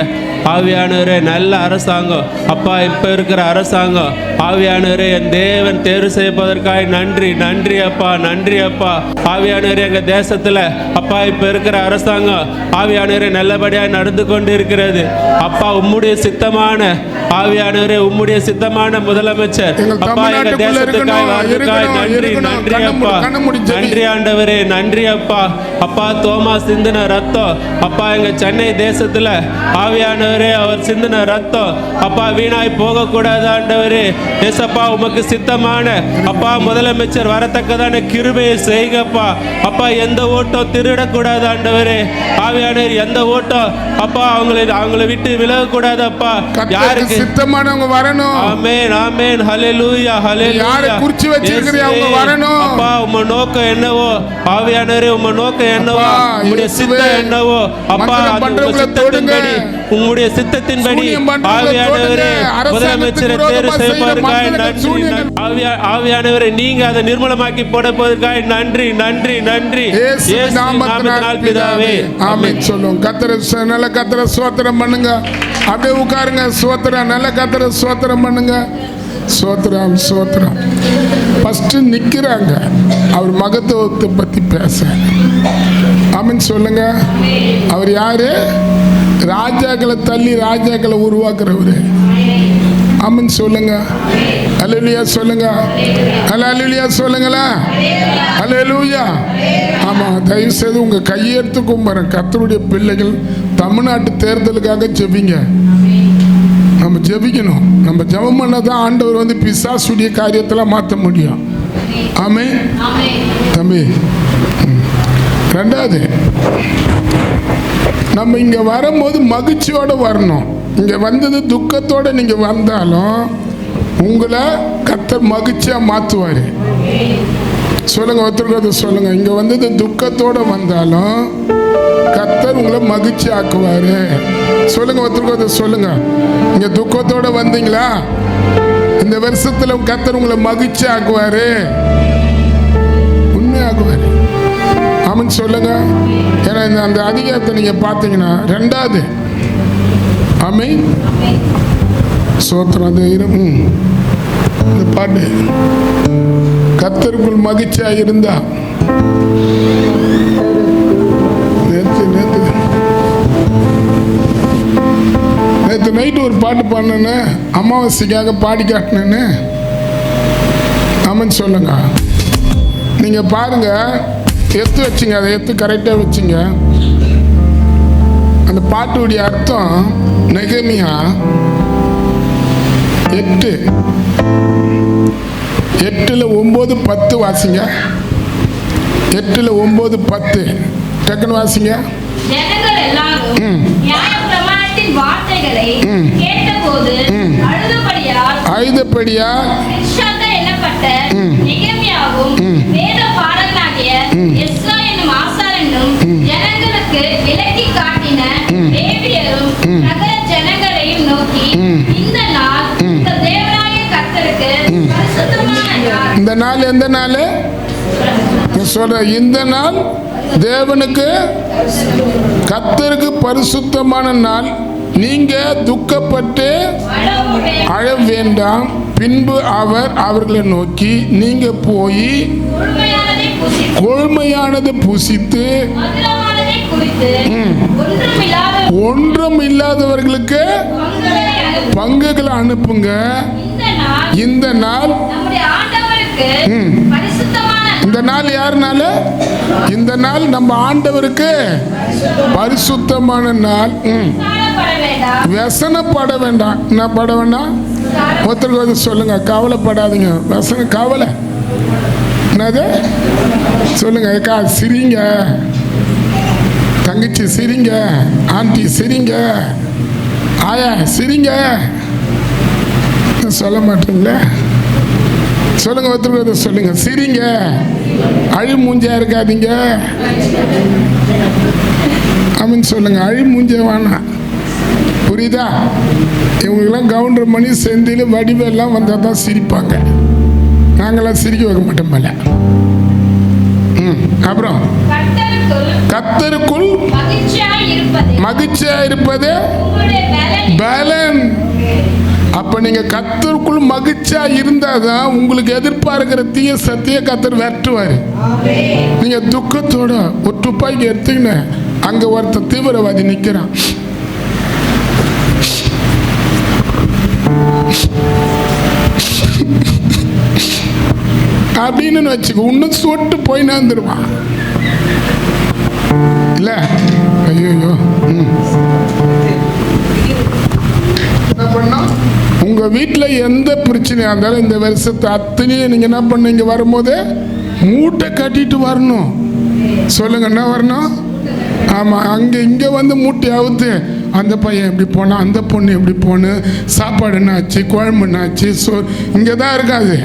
ஆவியானவரே, நல்ல அரசாங்கம் அப்பா, இப்ப இருக்கிற அரசாங்கம் ஆவியானவரே, என் தேவன் தேர்வு செய்யப்பதற்காக நன்றி. நன்றி அப்பா, நன்றி அப்பா. ஆவியானவரே, எங்க தேசத்துல அப்பா இப்ப இருக்கிற அரசாங்கம் ஆவியானவரே நல்லபடியாக நடந்து கொண்டு இருக்கிறது அப்பா. உம்முடைய சித்தமான ஆவியானவரே, உம்முடைய சித்தமான முதலமைச்சர் அப்பா எங்க தேசத்துக்காய் வாழ்ந்துக்காய் நன்றி. நன்றி அப்பா, நன்றி ஆண்டவரே, நன்றி அப்பா. அப்பா தோமா சிந்தின ரத்தம் அப்பா எங்க சென்னை தேசத்துல ஆவியானவரே, அவர் சிந்தின ரத்தம் அப்பா வீணாய் போக கூடாது ஆண்டவரே. ஏசப்பா உமக்கு சித்தமான அப்பா முதலமைச்சர் வரத்தக்கதான கிருபையை செய்கப்பா. அப்பா எந்த ஓட்டம் திருடக்கூடாது ஆண்டவரே. ஆவியானவர் எந்த ஓட்டம் அப்பா அவங்களை விட்டு விலகக்கூடாது அப்பா. யாருக்கு சித்தமானவங்க வரணும். ஆமென், ஆமென். ஹல்லேலூயா, ஹல்லேலூயா. யாரை குறிச்சு வச்சிருக்கீங்க அவங்க வரணும். அப்பா உம்ம நோக்கம் என்னவோ ஆவியானவரே, உம்ம நோக்கம் என்னவோ, உம்முடைய சித்தம் என்னவோ அப்பா, உம்முடைய சித்தத்தின்படி ஆவியானவரே முதலமைச்சரை தேர்வு செய்ய போவதற்காக நன்றி. ஆவியானவரை நீங்க அதை நிர்மூலமாக்கி போட போவதற்காக நன்றி நன்றி நன்றி. இயேசு நாமத்தினால் பிதாவே ஆமென். சொல்லுங்க. கர்த்தரை நல்ல கர்த்தரை ஸ்தோத்திரம் பண்ணுங்க. அப்படியே உட்காருங்க. ஸ்தோத்திரம். நல்ல கர்த்தரை ஸ்தோத்திரம் பண்ணுங்க. ஸ்தோத்திரம் ஸ்தோத்திரம். ஃபர்ஸ்ட் நிக்கிறாங்க அவர் மகத்துவத்தை பத்தி பேச. ஆமென் சொல்லுங்க. அவர் யாரு? ராஜாக்களை தள்ளி ராஜாக்களை உருவாக்குறவரு. ஆமென் சொல்லுங்க. அல்லேலூயா சொல்லுங்க. அல்லேலூயா சொல்லுங்களா. அல்லேலூயா. ஆமா, தயவு செய்து உங்க கையெடுத்து கும்பிடுறேன். கர்த்தருடைய பிள்ளைகள் தமிழ்நாட்டு தேர்தலுக்காக ஜெபிங்க. நம்ம ஜெபிக்கணும். நம்ம ஜெபம் பண்ணதான் ஆண்டவர் வந்து பிசாசுடைய காரியத்தில் மாற்ற முடியும். ஆமென் தம்பி. ரெண்டாவது, நம்ம இங்க வரும்போது மகிழ்ச்சியோட வரணும். இங்க வந்தது துக்கத்தோட நீங்க வந்தாலும் உங்களை கர்த்தர் மகிழ்ச்சியா மாத்துவாரு. சொல்லுங்க. ஒருத்தருக்கு சொல்லுங்க. இங்க வந்தது துக்கத்தோட வந்தாலும் கர்த்தர் உங்களை மகிழ்ச்சி ஆக்குவாரு. சொல்லுங்க. ஒருத்தருக்கு சொல்லுங்க. இங்க துக்கத்தோட வந்தீங்களா, இந்த வருஷத்துல கர்த்தர் உங்களை மகிழ்ச்சி ஆக்குவாரு, உண்மையாக்குவாரு. ஆமென் சொல்லுங்க. ஏன்னா அந்த அதிகாரத்தை நீங்க பார்த்தீங்கன்னா ரெண்டாவது. ஆமென் சோத்திரம். இந்த பாட்டு கர்த்தருக்குள் மகிழ்ச்சியா இருந்தா நேற்று நைட்டு ஒரு பாட்டு பாடினேன்னு அமாவாசைக்காக பாடி காட்டினேன்னு. ஆமென் சொல்லுங்க. நீங்க பாருங்க. எத்து வச்சுங்க. அதை எத்து கரெக்டாக வச்சுங்க. அந்த பாட்டுடைய அர்த்தம் நெகமியா 8:9-10 வாசிங்க. 8:9-10 டக்குன்னு வாசிங்க. ஜனங்கள் எல்லாரும் நியாயப்பிரமாணத்தின் வார்த்தைகளை கேட்டபோது அழுதபடியால் எண்ணப்பட்ட நெகமியாவும் வேத பாடகனாகிய எஸ்ரா என்னும் ஆசாரனும் ஜனங்களுக்கு விலக்கி காட்டின லேவியரும் நகர ஜனங்களையும் நோக்கி, இந்த நாள் உங்கள் தேவனாகிய கர்த்தருக்கு பரிசுத்தமான நாள். இந்த நாள் எந்த நாள் சொல்ற? இந்த நாள் தேவனுக்கு கர்த்தருக்கு பரிசுத்தமான நாள். நீங்க துக்கப்பட்டு அழ வேண்டாம். பின்பு அவர் அவர்களை நோக்கி, நீங்க போய் கொள்மையானது புசித்து ஒன்றும் இல்லாதவர்களுக்கு பங்குகளை அனுப்புங்க. இந்த நாள் இந்த நாள் யாருனால? இந்த நாள் நம்ம ஆண்டவருக்கு பரிசுத்தமான நாள். व्यसनப்பட வேண்டாம். என்ன பட வேண்டாம்? ஒருத்தருக்கு வந்து சொல்லுங்க. கவலைப்படாதீங்க. व्यसन கவலை என்னது சொல்லுங்க. அக்கா சிரிங்க, தங்கச்சி சிரிங்க, ஆண்டி சிரிங்க, ஆயா சிரிங்க. சொல்ல மாட்டீங்களா? சொல்லுங்க. ஒருத்தருக்கு வந்து சொல்லுங்க. சிரிங்க, அழி மூஞ்சா இருக்காதீங்க. அப்படின்னு சொல்லுங்க. அழி மூஞ்ச வேணாம். புரியுதா? இவங்களுக்கெல்லாம் கவுண்டர் மணி செந்தில் வடிவெல்லாம் வந்தால் தான் சிரிப்பாங்க. நாங்களாம் சிரிக்க வைக்க மாட்டோம் மேல. அப்புறம் கர்த்தருக்குள் மகிழ்ச்சியா இருப்பது பலன். அப்ப நீங்க கர்த்தருக்குள் மகிழ்ச்சியா இருந்தாதான் உங்களுக்கு எதிர்பார்க்கிற தீய சத்திய கர்த்தர் விரட்டுவாரு. நீங்க துக்கத்தோட ஒரு துப்பாக்கி எடுத்துக்கின்னு அங்க ஒருத்தர் தீவிரவாதி நிக்கிறான். அப்படின்னு வச்சுக்க, இன்னும் சொட்டு போய் நேர்ந்துருவான் இல்ல? ஐயோ என்ன பண்ணா? உங்க வீட்டுல எந்த பிரச்சனையா இருந்தாலும் இந்த வருஷத்தை அத்தனையும் நீங்க என்ன பண்ணீங்க? வரும்போது மூட்டை கட்டிட்டு வரணும். சொல்லுங்க. என்ன வரணும்? ஆமா. அங்க இங்க வந்து மூட்டை அவுத்து அந்த பையன் எப்படி போனா, அந்த பொண்ணு எப்படி போன, சாப்பாடு என்ன ஆச்சு, குழம்பு என்ன ஆச்சு, இங்கே தான் இருக்காது.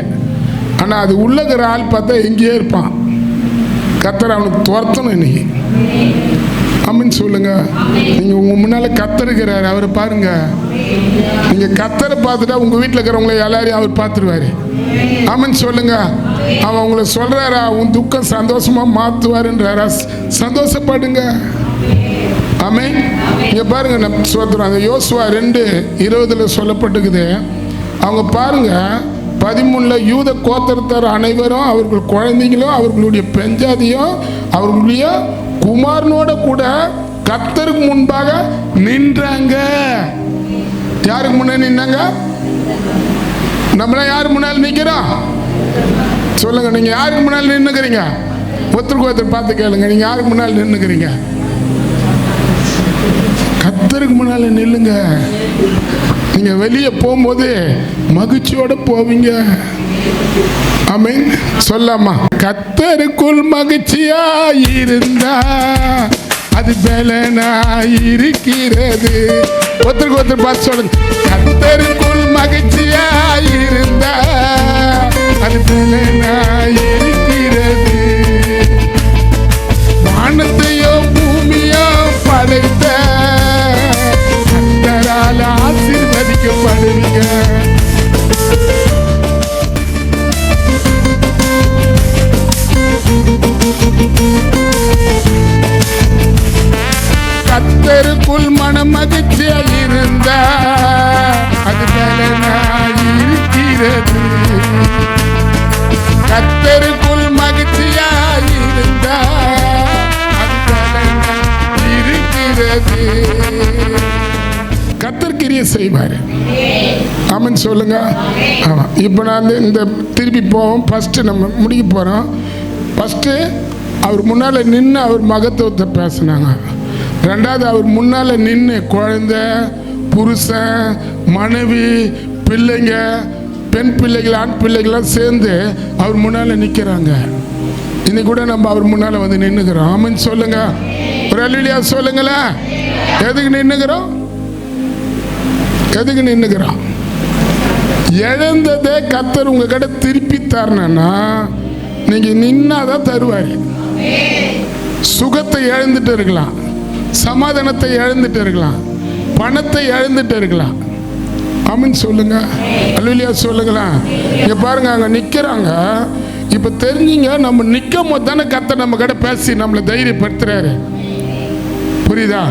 ஆனால் அது உள்ளகிற ஆள் பார்த்தா எங்கேயே இருப்பான். கர்த்தர் அவனுக்கு துரத்தணும் இன்னைக்கு. ஆமென் சொல்லுங்க. நீங்க உங்க முன்னால கத்தருக்கிறாரு, அவரை பாருங்க. நீங்க கத்தரை பார்த்துட்டா உங்க வீட்டில் இருக்கிறவங்களை எல்லாரையும் அவர் பார்த்துருவாரு. ஆமென் சொல்லுங்க. அவன் உங்களை சொல்றாரா, உன் துக்கம் சந்தோஷமா மாத்துவாருன்றாரா, சந்தோஷப்படுங்க. ஆமென். இங்க பாருங்க, நம்ம சொல்றோம் அந்த யோசுவா 2:20 சொல்லப்பட்டிருக்குது. அவங்க பாருங்க 13 யூத கோத்திரத்தார் அனைவரும் அவர்கள் குழந்தைங்களும் அவர்களுடைய பெஞ்சாதியும் அவர்களுடைய குமாரனோட கூட கர்த்தருக்கு முன்பாக நின்றாங்க. யாருக்கு முன்னாடி நின்னாங்க? நம்மள யாருக்கு முன்னால் நிக்கிறோம் சொல்லுங்க. நீங்க யாருக்கு முன்னால் நின்னுக்கிறீங்க? ஒருத்தருக்கு ஒருத்தர் பார்த்து கேளுங்க, நீங்க யாருக்கு முன்னால் நின்னுக்கிறீங்க? கர்த்தருக்கு முன்னால நில்லுங்க. நீங்க வெளியே போகும்போது மகிழ்ச்சியோட போவீங்க. ஆமென் சொல்லாமா? கர்த்தருக்குள் மகிழ்ச்சியா இருந்தா அது பலனா இருக்கிறது. ஒருத்தருக்கு ஒருத்தர் பார்த்து சொல்லுங்க, கர்த்தருக்குள் மகிழ்ச்சியா இருந்தா அது பலனா இருக்கிறது. வானத்தையோ பூமியோ படைத்த கர்த்தரால் ஆசீர்வதிக்கப்படுவீங்க. கர்த்தருக்குள் மனமகிழ்ச்சியா இருந்தா அது பலனாய் இருக்கிறது. கர்த்தருக்குள் மகிழ்ச்சியா இருந்தா அது பலனாய் இருக்கிறது. கர்த்தர் கிரியை செய்வாரு. ஆமென் சொல்லுங்க. ஆமா. இப்போ நான் இந்த திருப்பி போவோம். ஃபர்ஸ்ட் நம்ம முடிக்க போறோம். ஃபர்ஸ்ட் அவர் முன்னால நின்று அவர் மகத்துவத்தை பேசினாங்க. ரெண்டாவது அவர் முன்னால நின்று குழந்தை, புருஷன், மனைவி, பிள்ளைங்க, பெண் பிள்ளைகள், ஆண் பிள்ளைகள்லாம் சேர்ந்து அவர் முன்னால நிற்கிறாங்க. இன்னைக்கு கூட நம்ம அவர் முன்னால வந்து நின்றுக்கிறோம். ஆமென் சொல்லுங்க. ஒரு அல்லேலூயா சொல்லுங்களேன். எதுக்கு நின்றுக்கிறோம்? எதுக்கு நின்றுக்கிறோம்? இழந்ததை கர்த்தர் உங்ககிட்ட திருப்பி தரணும்னா நீங்க நின்னாதான் தருவாரு. சுகத்தை இழந்துட்டு இருக்கலாம், சமாதானத்தை இழந்துட்டு இருக்கலாம், பணத்தை இழந்துட்டு இருக்கலாம். ஆமென் சொல்லுங்க. அல்லேலூயா சொல்லுங்களா. இங்க பாருங்க, அங்க நிக்கிறாங்க. இப்ப தெரிஞ்சுங்க, நம்ம நிக்கும் போது தானே கர்த்தர் நம்ம கிட்ட பேசி நம்மளை தைரியப்படுத்துறாரு. புரியுதா?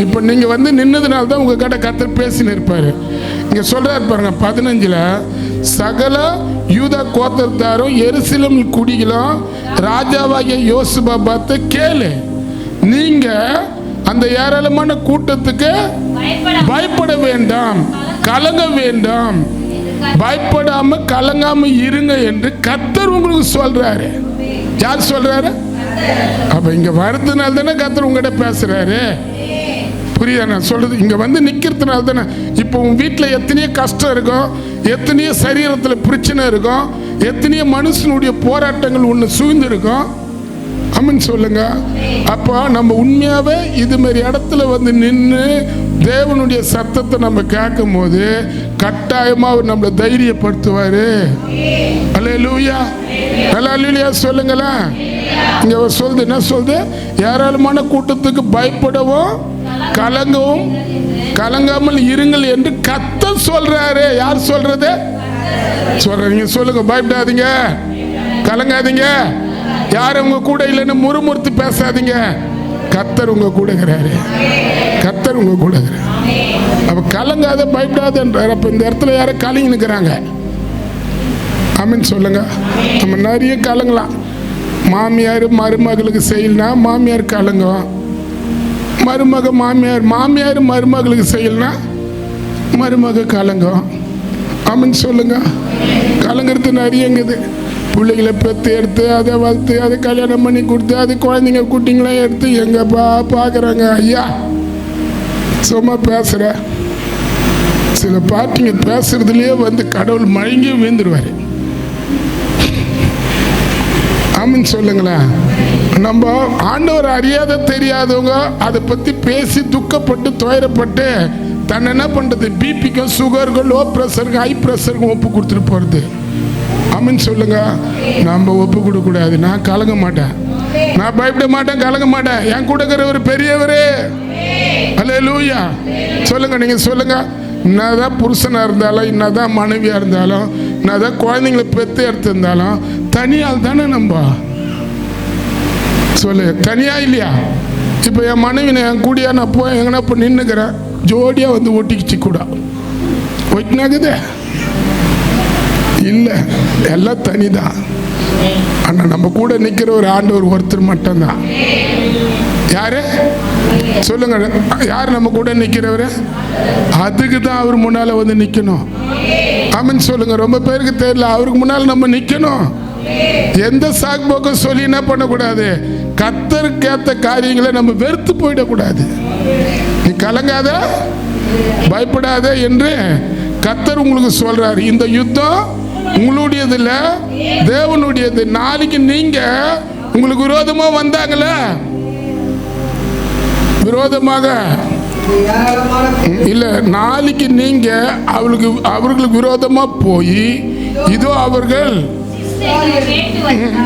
இப்ப நீங்க வந்து நின்னதுனால தான் உங்க கிட்ட கர்த்தர் பேசின்னு இருப்பாரு. இங்க சொல்றாரு பாருங்க 15ல, சகல யூதா கோத்திரத்தாரும் எருசலேம் குடிகளும் ராஜாவாகிய யோசுவா பார்த்து கேளு, நீங்க அந்த ஏராளமான கூட்டத்துக்கு பயப்பட வேண்டாம், கலங்க வேண்டாம், பயப்படாம கலங்காம இருங்க என்று கர்த்தர் உங்களுக்கு சொல்றாரு. யார் சொல்றாரு? அப்ப இங்க வரதுனால தானே கர்த்தர் உங்ககிட்ட பேசுறாரு. புரியுதா நான் சொல்றது? இங்க வந்து நிக்கிறதுனால தானே. இப்போ உன் வீட்டில் எத்தனையோ கஷ்டம் இருக்கும், எத்தனையோ சரீரத்தில் பிரச்சனை இருக்கும், எத்தனையோ மனுஷனுடைய போராட்டங்கள் ஒன்று சூழ்ந்து இருக்கும். ஆமென் சொல்லுங்க. அப்போ நம்ம உண்மையாவே இது மாதிரி இடத்துல வந்து நின்று தேவனுடைய சத்தத்தை நம்ம கேட்கும் போது கட்டாயமா அவர் நம்மளை தைரியப்படுத்துவாரு. அல்லேலூயா, அல்லேலூயா சொல்லுங்களேன். இங்க சொல்லுது, என்ன சொல்லுது? ஏராளமான கூட்டத்துக்கு பயப்படவும் கலங்கவும் கலங்காமல் இருங்கள் என்று கர்த்தர் சொல்றாரு. யார் சொல்றது? சொல்றீங்க சொல்லுங்க. பயப்படாதீங்க, கலங்காதீங்க, யாரும் உங்க கூட இல்லைன்னு முறுமுறுத்து பேசாதீங்க. கர்த்தர் உங்க கூட இருக்கிறாரு. கர்த்தர் உங்க கூட இருக்கிறாரு. அப்ப கலங்காத, பயப்படாதன்றார். அப்ப இந்த இடத்துல யாரும் கலங்கி நிற்கிறாங்க. ஆமென் சொல்லுங்க. நம்ம நிறைய கலங்கலாம். மாமியார் மருமகளுக்கு செய்யலனா மாமியார் கலங்கும், மருமக மாமியார் மருமகளுக்கு செய்யலனா மருமக கலங்கும். ஆமென் சொல்லுங்க. கலங்கிறது நிறையங்குது. பிள்ளைகளை பெற்று எடுத்து அதை வளர்த்து அதை கல்யாணம் பண்ணி கொடுத்து அது குழந்தைங்க குட்டிங்களாம் எடுத்து எங்கப்பா பார்க்குறாங்க. ஐயா சும்மா பேசுகிற சில பாட்டிங்க பேசுறதுலேயே வந்து கடவுள் மயங்கி வீழ்ந்துருவார். ஆமென் சொல்லுங்களேன். நம்ம ஆண்டவர் அறியாத தெரியாதவங்க அதை பற்றி பேசி துக்கப்பட்டு துயரப்பட்டு தன்னை என்ன பண்ணுறது, பிபிக்கும் சுகருக்கும் லோ ப்ரெஷருக்கும் ஹை ப்ரெஷருக்கும் ஒப்பு கொடுத்துட்டு போகிறது. ஆமென் சொல்லுங்க. நம்ம ஒப்பு கொடுக்கக்கூடாது. நான் கலங்க மாட்டேன். நான் பயப்பட மாட்டேன், கலங்க மாட்டேன். என் கூட இருக்கிறவர் பெரியவரே. அல்லேலூயா. சொல்லுங்க, நீங்க சொல்லுங்க. என்னதான் புருஷனா இருந்தாலும், என்னதான் மனைவியா இருந்தாலும், என்னதான் குழந்தைங்களை பெத்து எடுத்திருந்தாலும் தனியால் தானே நம்ம. சொல்லு, தனியா இல்லையா? இப்போ என் மனைவி என் கூடியா நான் போய் எங்கன்னா இப்போ நின்றுக்கிறேன், ஜோடியா வந்து ஒட்டிக்கிச்சு கூட ஒட்டினாக்குதே இல்லை, எல்லாம் தனிதான். ஆனால் நம்ம கூட நிற்கிற ஒரு ஆண்டவர் ஒருத்தர் மட்டும்தான். யாரு சொல்லுங்க, யார் நம்ம கூட நிற்கிறவர்? அதுக்கு தான் அவர் முன்னால வந்து நிற்கணும். ஆமென் சொல்லுங்க. ரொம்ப பேருக்கு தெரியல, அவருக்கு முன்னால் நம்ம நிற்கணும். எந்த சாக்கு போக்க சொல்லி என்ன பண்ணக்கூடாது, கர்த்தருக்கு ஏத்த காரியங்களை நம்ம வெறுத்து போயிடக்கூடாது. நீ கலங்காத, பயப்படாத என்று கர்த்தர் உங்களுக்கு சொல்றாரு. இந்த யுத்தம் உங்களுடையது இல்ல, தேவனுடையது. நாளைக்கு நீங்க உங்களுக்கு விரோதமா வந்தாங்கள, விரோதமாக இல்ல, நாளைக்கு நீங்க அவர்களுக்கு விரோதமா போய் இதோ அவர்கள்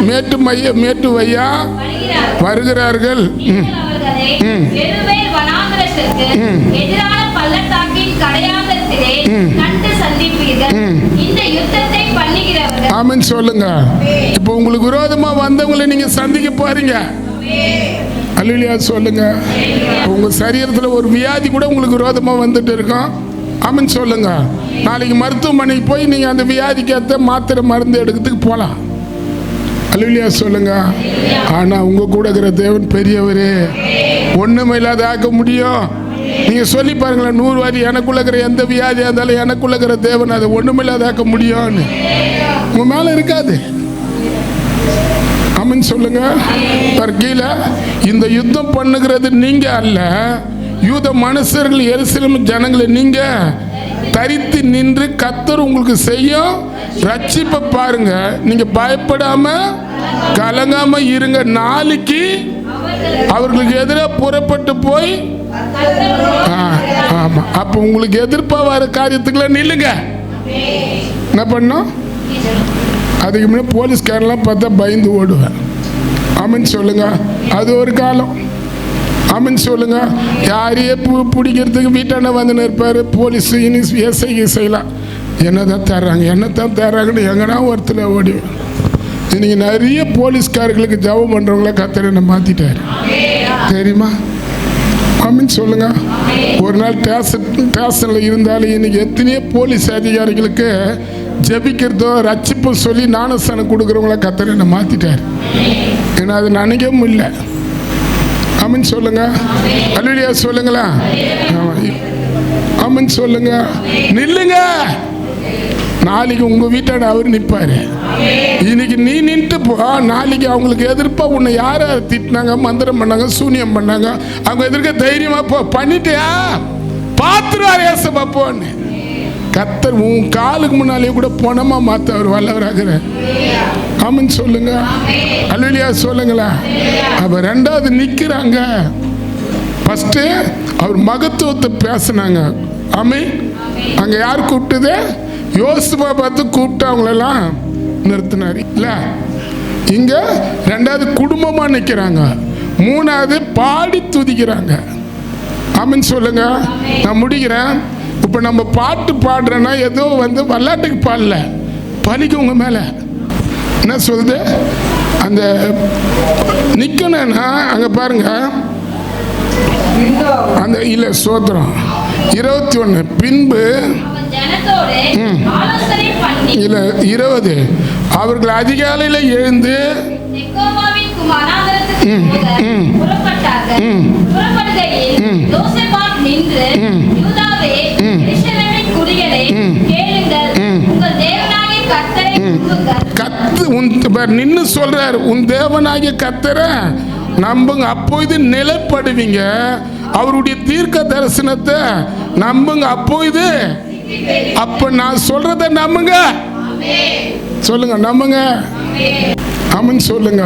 மேட்டு வையா வருகிறார்கள், ஆமென் சொல்லுங்க. இப்போ உங்களுக்கு விரோதமா வந்தவங்களை நீங்க சந்திக்க போறீங்க. அல்லேலூயா சொல்லுங்க. உங்க சரீரத்தில் ஒரு வியாதி கூட உங்களுக்கு விரோதமா வந்துட்டு இருக்கும். ஆமென் சொல்லுங்க. நாளைக்கு மருத்துவமனைக்கு போய் நீங்க அந்த வியாதிக்கு ஏற்ற மாத்திரை மருந்து எடுக்கிறதுக்கு போகலாம். அல்லேலூயா சொல்லுங்க. ஆனா உங்க கூட இருக்கிற தேவன் பெரியவரே, ஒண்ணுமே இல்லாத ஆக்க முடியும். நீங்க சொல்லி பாருங்களேன், 100 வாரி எனக்குள்ள இருக்கிற எந்த வியாதியா இருந்தாலும் எனக்குள்ள இருக்கிற தேவன் அதை ஒண்ணுமே இல்லாத ஆக்க முடியும்னு. உங்க மேல இருக்காது. ஆமென் சொல்லுங்க. கீழே இந்த யுத்தம் பண்ணுகிறது நீங்க அல்ல, யூத மனுஷர்கள் எருசலேம் ஜனங்களை நீங்க தரித்து நின்று கர்த்தர் உங்களுக்கு செய்யும் ரட்சிப்பை பாருங்க. நீங்க பயப்படாம கலங்காம இருங்க. நாளைக்கு அவர்களுக்கு எதிராக புறப்பட்டு போய், ஆமா, அப்ப உங்களுக்கு எதிர்ப்பா வர காரியத்துக்குள்ள நில்லுங்க. என்ன பண்ணும்? அதுக்கு முன்னாடி போலீஸ்காரெல்லாம் பார்த்தா பயந்து ஓடுவேன். ஆமென் சொல்லுங்க. அது ஒரு காலம். ஆமென் சொல்லுங்க. யாரையே பிடிக்கிறதுக்கு வீட்டாண்ட வந்து நிற்பாரு போலீஸ், இசைலாம் என்னதான் தர்றாங்க, என்னத்தான் தர்றாங்கன்னு எங்கன்னா ஒருத்தர் ஓடுவேன். இன்னைக்கு நிறைய போலீஸ்காரர்களுக்கு ஜபம் பண்றவங்கள கர்த்தர் என்ன மாத்திட்டாரு தெரியுமா? ஆமென் சொல்லுங்க. ஒரு நாள் ஸ்டேஷன்ல இருந்தாலும் இன்னைக்கு எத்தனையோ போலீஸ் அதிகாரிகளுக்கு ஜெபிக்கிறதோ ரட்சிப்பு சொல்லி ஞானஸ்தானம் கொடுக்குறவங்கள கர்த்தர் என்ன மாத்திட்டாரு. ஏன்னா அது நினைக்கவும் இல்லை. ஆமென் சொல்லுங்க. அல்லேலூயா சொல்லுங்களா. ஆமென் சொல்லுங்க. நில்லுங்க. நாளைக்கு உங்க வீட்டாட அவர் நிற்பாரு. இன்னைக்கு நீ நின்று போ. நாளைக்கு அவங்களுக்கு எதிர்ப்பா உன்னை யார திட்டினாங்க, மந்திரம் பண்ணாங்க, சூனியம் பண்ணாங்க, அவங்க எதிர்க்க தைரியமா போ. பண்ணிட்டியா பாத்துருவார் ஏசப்பா போன்னு. கர்த்தர் உன் காலுக்கு முன்னாலே கூட பணமா மாத்த அவர் வல்லவராகிற. ஆமென் சொல்லுங்க. அல்லேலூயா சொல்லுங்களா. அப்ப ரெண்டாவது நிக்கிறாங்க. ஃபர்ஸ்ட் அவர் மகத்துவத்தை பேசினாங்க. ஆமென். அங்க யார் கூப்பிட்டது? யோசுவா பார்த்து கூப்பிட்டு அவங்களெல்லாம் நிறுத்தினார் இல்ல. இங்க ரெண்டாவது குடும்பமா நிக்கிறாங்க. மூணாவது பாடி துதிக்கிறாங்க. ஆமென் சொல்லுங்க. நான் முடிக்கிறேன். இப்ப நம்ம பாட்டு பாடுறேன்னா ஏதோ வந்து விளையாட்டுக்கு பாடல, பலிக்கு உங்க மேல என்ன சொல்லுது அந்த நிக்கணும்னா அங்க பாருங்க. அந்த இல்ல சோத்திரம் 21 பின்பு இல்ல 20 அவர்கள் அதிகாலையில எழுந்து நின்னு சொல்றாரு, உன் தேவனாகிய கர்த்தரை நம்புங்க, அப்போது நிலைப்படுவீங்க. அவருடைய தீர்க்க தரிசனத்தை நம்புங்க, அப்போது அப்ப நான் சொல்றத நம்புங்க. சொல்லுங்க, நம்புங்க. ஆமென் சொல்லுங்க.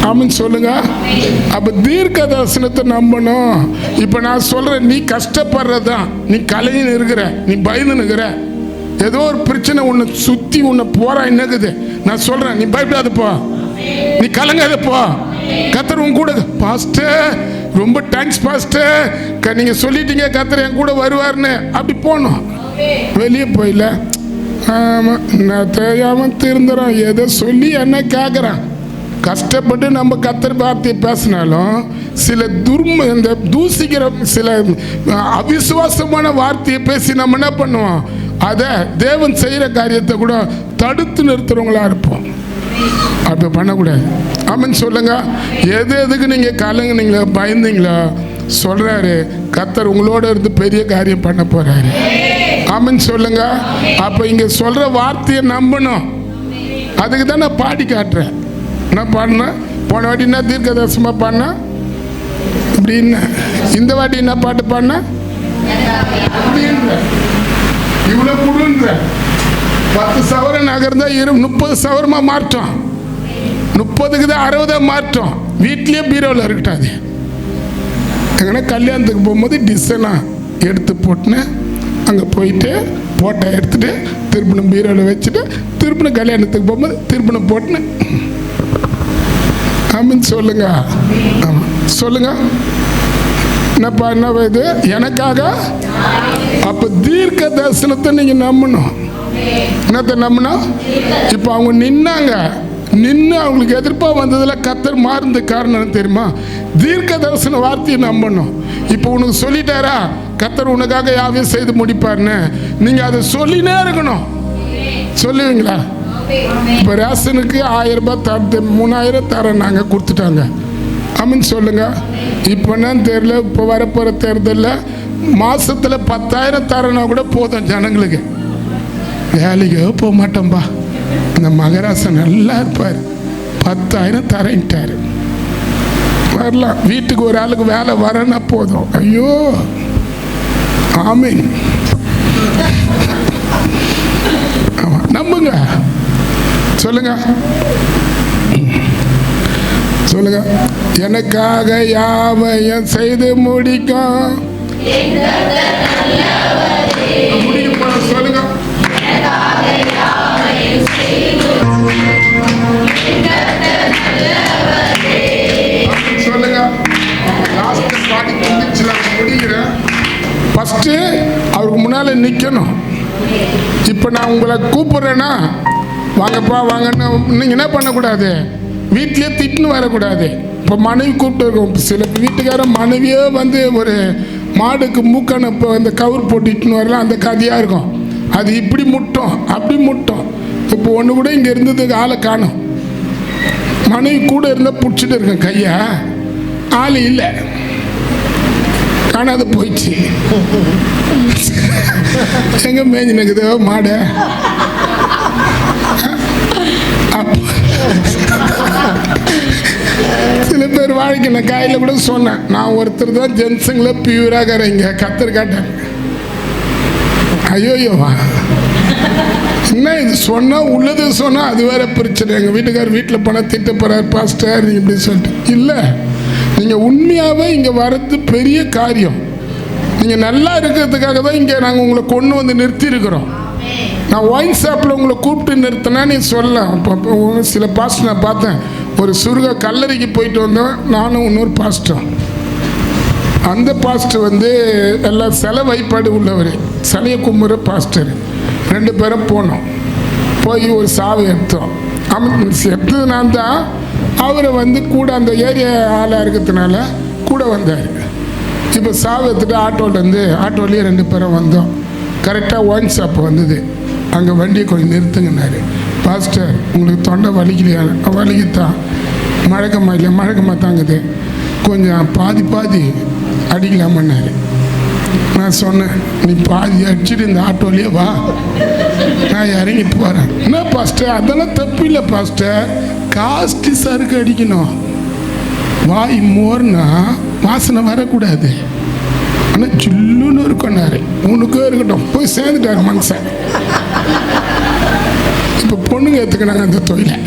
ஆமென் சொல்லுங்க. அப்ப தீர்க்க தரிசனத்தை நம்பணும். இப்ப நான் சொல்றேன், நீ கஷ்டப்படுறதான், நீ கலைஞன் இருக்கிற, நீ பயந்து நிற்கிற, ஏதோ ஒரு பிரச்சனை உன்னை சுத்தி உன்னை போறா என்னக்குது, நான் சொல்றேன், நீ பயப்படாதப்பா. நீ கலங்காத போ. கர்த்தர் உன் கூட. பாஸ்டர் ரொம்ப தேங்க்ஸ் பாஸ்டர், நீங்க சொல்லிட்டீங்க கர்த்தர் என் கூட வருவார்னு. அப்படி போனோம். வெளியே போயில ஆமாம் நான் தெரியாமல் திருந்துறோம். எதை சொல்லி என்ன கேட்குறான். கஷ்டப்பட்டு நம்ம கர்த்தர் வார்த்தையை பேசினாலும் சில இந்த தூசிக்கிற சில அவிசுவாசமான வார்த்தையை பேசி நம்ம என்ன பண்ணுவோம், அதை தேவன் செய்கிற காரியத்தை கூட தடுத்து நிறுத்துறவங்களா இருப்போம். அப்படி பண்ணக்கூடாது. ஆமான்னு சொல்லுங்க. எதுக்கு நீங்கள் கலங்குனீங்களோ பயந்தீங்களோ சொல்கிறாரு கர்த்தர் உங்களோட இருந்து பெரிய காரியம் பண்ண போகிறாரு. ஆமான்னு சொல்லுங்க. அப்போ இங்கே சொல்கிற வார்த்தையை நம்பணும். அதுக்கு தான் நான் பாடி காட்டுறேன். நான் பாடினேன் போன வாட்டி என்ன தீர்க்கதரிசனமாக பாடினேன் இப்படின்னு. இந்த வாட்டி என்ன பாட்டு பாடினேன் இவ்வளோ கொடுன்ற 10 சவரம் நகர்ந்தா 30 சவரமாக மாற்றோம். 30க்கு தான் 60 மாற்றோம். வீட்லேயே பீரோவில் இருக்கட்டாது. எங்கன்னா கல்யாணத்துக்கு போகும்போது டிசைனாக எடுத்து போட்டுனேன். அங்கே போயிட்டு போட்டோ எடுத்துகிட்டு திருப்பணும் பீரோவில் வச்சுட்டு திருப்பணும் கல்யாணத்துக்கு போகும்போது திருப்பணும் போட்டுனேன். ஆமாம் சொல்லுங்க. ஆமாம் சொல்லுங்க. என்னப்பா என்ன இது எனக்காக? அப்போ தீர்க்க தரிசனத்தை நீங்கள் நம்பணும். என்னத்தை நம்பணும்? இப்போ அவங்க நின்று அவங்களுக்கு எதிர்ப்பாக வந்ததில் கர்த்தர் மாறுந்த காரணம் தெரியுமா? தீர்க்க தரிசன வார்த்தையை நம்பணும். இப்போ உனக்கு சொல்லிட்டாரா கர்த்தர் உனக்காக யாவையும் செய்து முடிப்பார்னு, நீங்கள் அதை சொல்லினே இருக்கணும். சொல்லுவீங்களா? இப்போ ரேஷனுக்கு 1000 ரூபாய் தரது 3000 தரேன் நாங்கள் கொடுத்துட்டாங்க. ஆமான்னு சொல்லுங்க. இப்போ என்னன்னு தெரியல. இப்போ வரப்போகிற தேர்தலில் மாதத்தில் 10,000 தரேன்னா கூட போதும் ஜனங்களுக்கு. வேலைக்கு போக மாட்டோம்பா. இந்த மகராசன் நல்லா இருப்பார், 10,000 தரேன்ட்டார். வரலாம். வீட்டுக்கு ஒரு ஆளுக்கு வேலை வரேன்னா போதும். ஐயோ ஆமீன். ஆமாம் நம்புங்க. சொல்லுங்க சொல்லுங்க. எனக்காக யாவையும் செய்து முடிக்கும். சொல்லுங்க சொல்லுங்க. முடிக்கிறேன். ஃபஸ்ட்டு அவருக்கு முன்னால் நிற்கணும். இப்போ நான் உங்களை கூப்பிட்றேன்னா வாங்கப்பா வாங்கன்னு நீங்கள் என்ன பண்ணக்கூடாது, வீட்லேயே திட்டுன்னு வரக்கூடாது. இப்போ மனைவி கூப்பிட்டு இருக்கோம். சில வீட்டுக்காரன் மனைவியே வந்து ஒரு மாடுக்கு மூக்கான இப்போ இந்த கவர் போட்டுட்டுன்னு வரலாம். அந்த கதையாக இருக்கும். அது இப்படி முட்டும் அப்படி முட்டும். இப்போ ஒன்று கூட இங்கே இருந்ததுக்கு ஆளை காணும். மனைவி கூட இருந்தால் பிடிச்சிட்டு இருக்கேன் கையை, ஆள் இல்லை, காணாத போயிடுச்சு. எங்கே மேய்ஞ்சினுக்குதோ மாடு. சில பேர் வாழ்க்கை நான் காயில் கூட சொன்னேன். நான் ஒருத்தர் தான் ஜென்ஸுங்களை பியூராக இங்கே கத்தர் காட்டேன். ஐயோயோவா என்ன இது சொன்னால் உள்ளது சொன்னால் அது வேற பிரச்சனை. எங்கள் வீட்டுக்கார் வீட்டில் போனால் திட்ட போகிறார் பாஸ்டர் நீங்கள் இப்படி சொல்லிட்டு. இல்லை, நீங்கள் உண்மையாகவே இங்கே வர்றது பெரிய காரியம். நீங்கள் நல்லா இருக்கிறதுக்காக தான் இங்கே நாங்கள் உங்களை கொண்டு வந்து நிறுத்தியிருக்கிறோம். நான் ஒயின் ஷாப்பில் உங்களை கூப்பிட்டு நிறுத்தினா நீ சொல்லலாம். இப்போ சில பாஸ்டர் நான் பார்த்தேன். ஒரு சுருக கல்லறைக்கு போயிட்டு வந்தோம் நானும் இன்னொரு பாஸ்டரும். அந்த பாஸ்டர் வந்து எல்லாம் சிலை வைப்பாடு உள்ளவர், சிலையை கும்புற பாஸ்டர். 2 பேரும் போனோம். போய் ஒரு சாவை எடுத்தோம். எடுத்தது நான் தான். அவரை வந்து கூட அந்த ஏரியா ஆளாக இருக்கிறதுனால கூட வந்தார். இப்போ சாவை எடுத்துட்டு ஆட்டோலேயே 2 பேரும் வந்தோம். கரெக்டாக ஒயின் ஷாப் வந்தது. அங்கே வண்டியை கொஞ்சம் நிறுத்துங்கன்னாரு. பாஸ்டர் உங்களுக்கு தொண்டை வலிக்கலையா? வலிக்குத்தான். மழக்கமாக இல்லை, மழக்கமாக தாங்குது, கொஞ்சம் பாதி அடிக்கலாமன்னாரு. நான் சொன்னேன் நீ பாதி அடிச்சுட்டு இந்த ஆட்டோலேயே வா, நான் இறங்கி போகிறேன். என்ன பாஸ்டர் அதெல்லாம் தப்பு இல்லை பாஸ்டர், காஸ்ட்டு சருக்கு அடிக்கணும், வாய் மோர்னா வாசனை வரக்கூடாது, ஆனால் ஜில்லுன்னு இருக்கணாரு. உனக்கே இருக்கட்டும். போய் சேர்ந்துட்டாரு மனுஷன். இப்போ பொண்ணுங்க எடுத்துக்கினாங்க அந்த தொழிலை.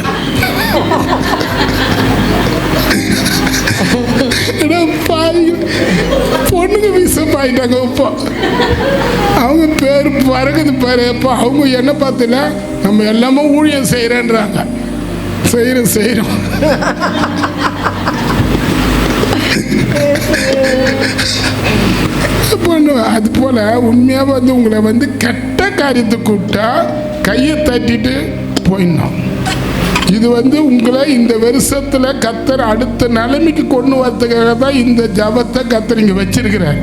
பொண்ணுங்க வீசப் ஆயிட்டாங்க. இப்போ அவங்க பேர் பறகுது பாரு. இப்போ அவங்க என்ன பார்த்துல நம்ம எல்லாமே ஊழியம் செய்கிறேன்றாங்க. செய்கிறோம். அது போல உண்மையாக வந்து உங்களை வந்து கெட்ட காரியத்தை கூப்பிட்டா கையை தட்டிட்டு போயிடணும். இது வந்து உங்களை இந்த வருஷத்துல கத்தர் அடுத்த நிலைமைக்கு கொண்டு வரதுக்காக தான் இந்த ஜபத்தை கத்தர் இங்க வச்சிருக்கிறார்.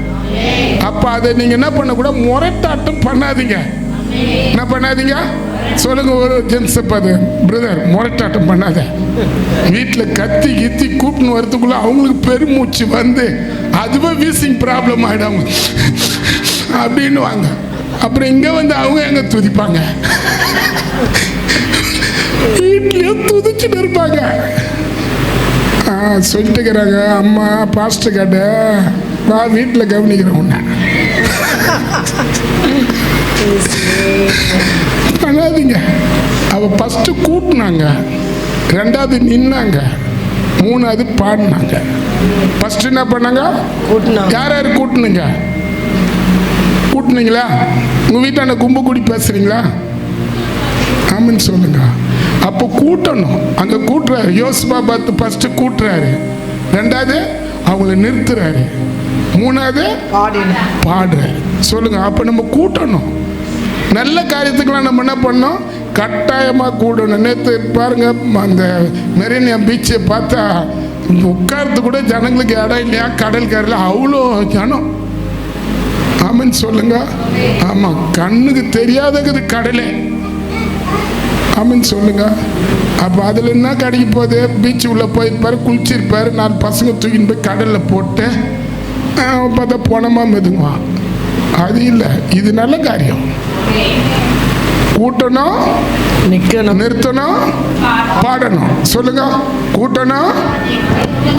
அப்ப அதை நீங்க என்ன பண்ணக்கூட முரட்டாட்டம் பண்ணாதீங்க. என்ன பண்ணாதீங்க சொல்லுங்க. ஒரு ஜென்ஸ் பிரதர், முரட்டாட்டம் பண்ணாத. வீட்டில் கத்தி கித்தி கூப்பிட்டு வரதுக்குள்ள அவங்களுக்கு பெருமூச்சு வந்து அதுவே வீசிங் ப்ராப்ளம் ஆயிடும் அப்படின்னு வாங்க. அப்புறம் இங்க வந்து அவங்க எங்க துதிப்பாங்க? வீட்லயும் துதிச்சுட்டு இருப்பாங்க. சொல்லிட்டுக்கிறாங்க, அம்மா பாஸ்டர் கிட்ட வா வீட்டில் கவனிக்கிறேன் உன்ன. பண்ணாதீங்க. அவ ஃபர்ஸ்ட் கூட்டினாங்க, ரெண்டாவது நின்னாங்க, மூணாவது பாடினாங்க. ஃபர்ஸ்ட் என்ன பண்ணாங்க? யார் யார் கூட்டினுங்க? கூட்டினீங்களா? உங்க வீட்டான கும்பு கூடி பேசுறீங்களா? ஆமான்னு சொல்லுங்க. அப்போ கூட்டணும். அங்க கூட்டுறாரு. யோசுவா பார்த்து ஃபர்ஸ்ட் கூட்டுறாரு, ரெண்டாவது அவங்கள நிறுத்துறாரு, மூணாவது பாடுறாரு. சொல்லுங்க. அப்ப நம்ம கூட்டணும். நல்ல காரியத்துக்கெல்லாம் நம்ம என்ன பண்ணோம்? கட்டாயமாக கூடணும். நேற்று பாருங்க, அந்த மெரினா பீச்சை பார்த்தா உட்கார்றது கூட ஜனங்களுக்கு இடம் இல்லையா? கடல் கரையில் அவ்வளோ ஜனம். ஆமான்னு சொல்லுங்க. ஆமாம், கண்ணுக்கு தெரியாதது கடலே. ஆமான்னு சொல்லுங்க. அப்போ அதில் என்ன கிடைக்க போகுது? பீச்சு உள்ளே போயிருப்பார், குளிச்சிருப்பார், 4 பசங்க தூக்கின்னு போய் கடலில் போட்டு பார்த்தா போனமா மெதுங்குவான். அது இல்லை. இது நல்ல காரியம். கூட்டணும், நிற்கணும், நிறுத்தணும், பாடணும். சொல்லுங்க. கூட்டணும்,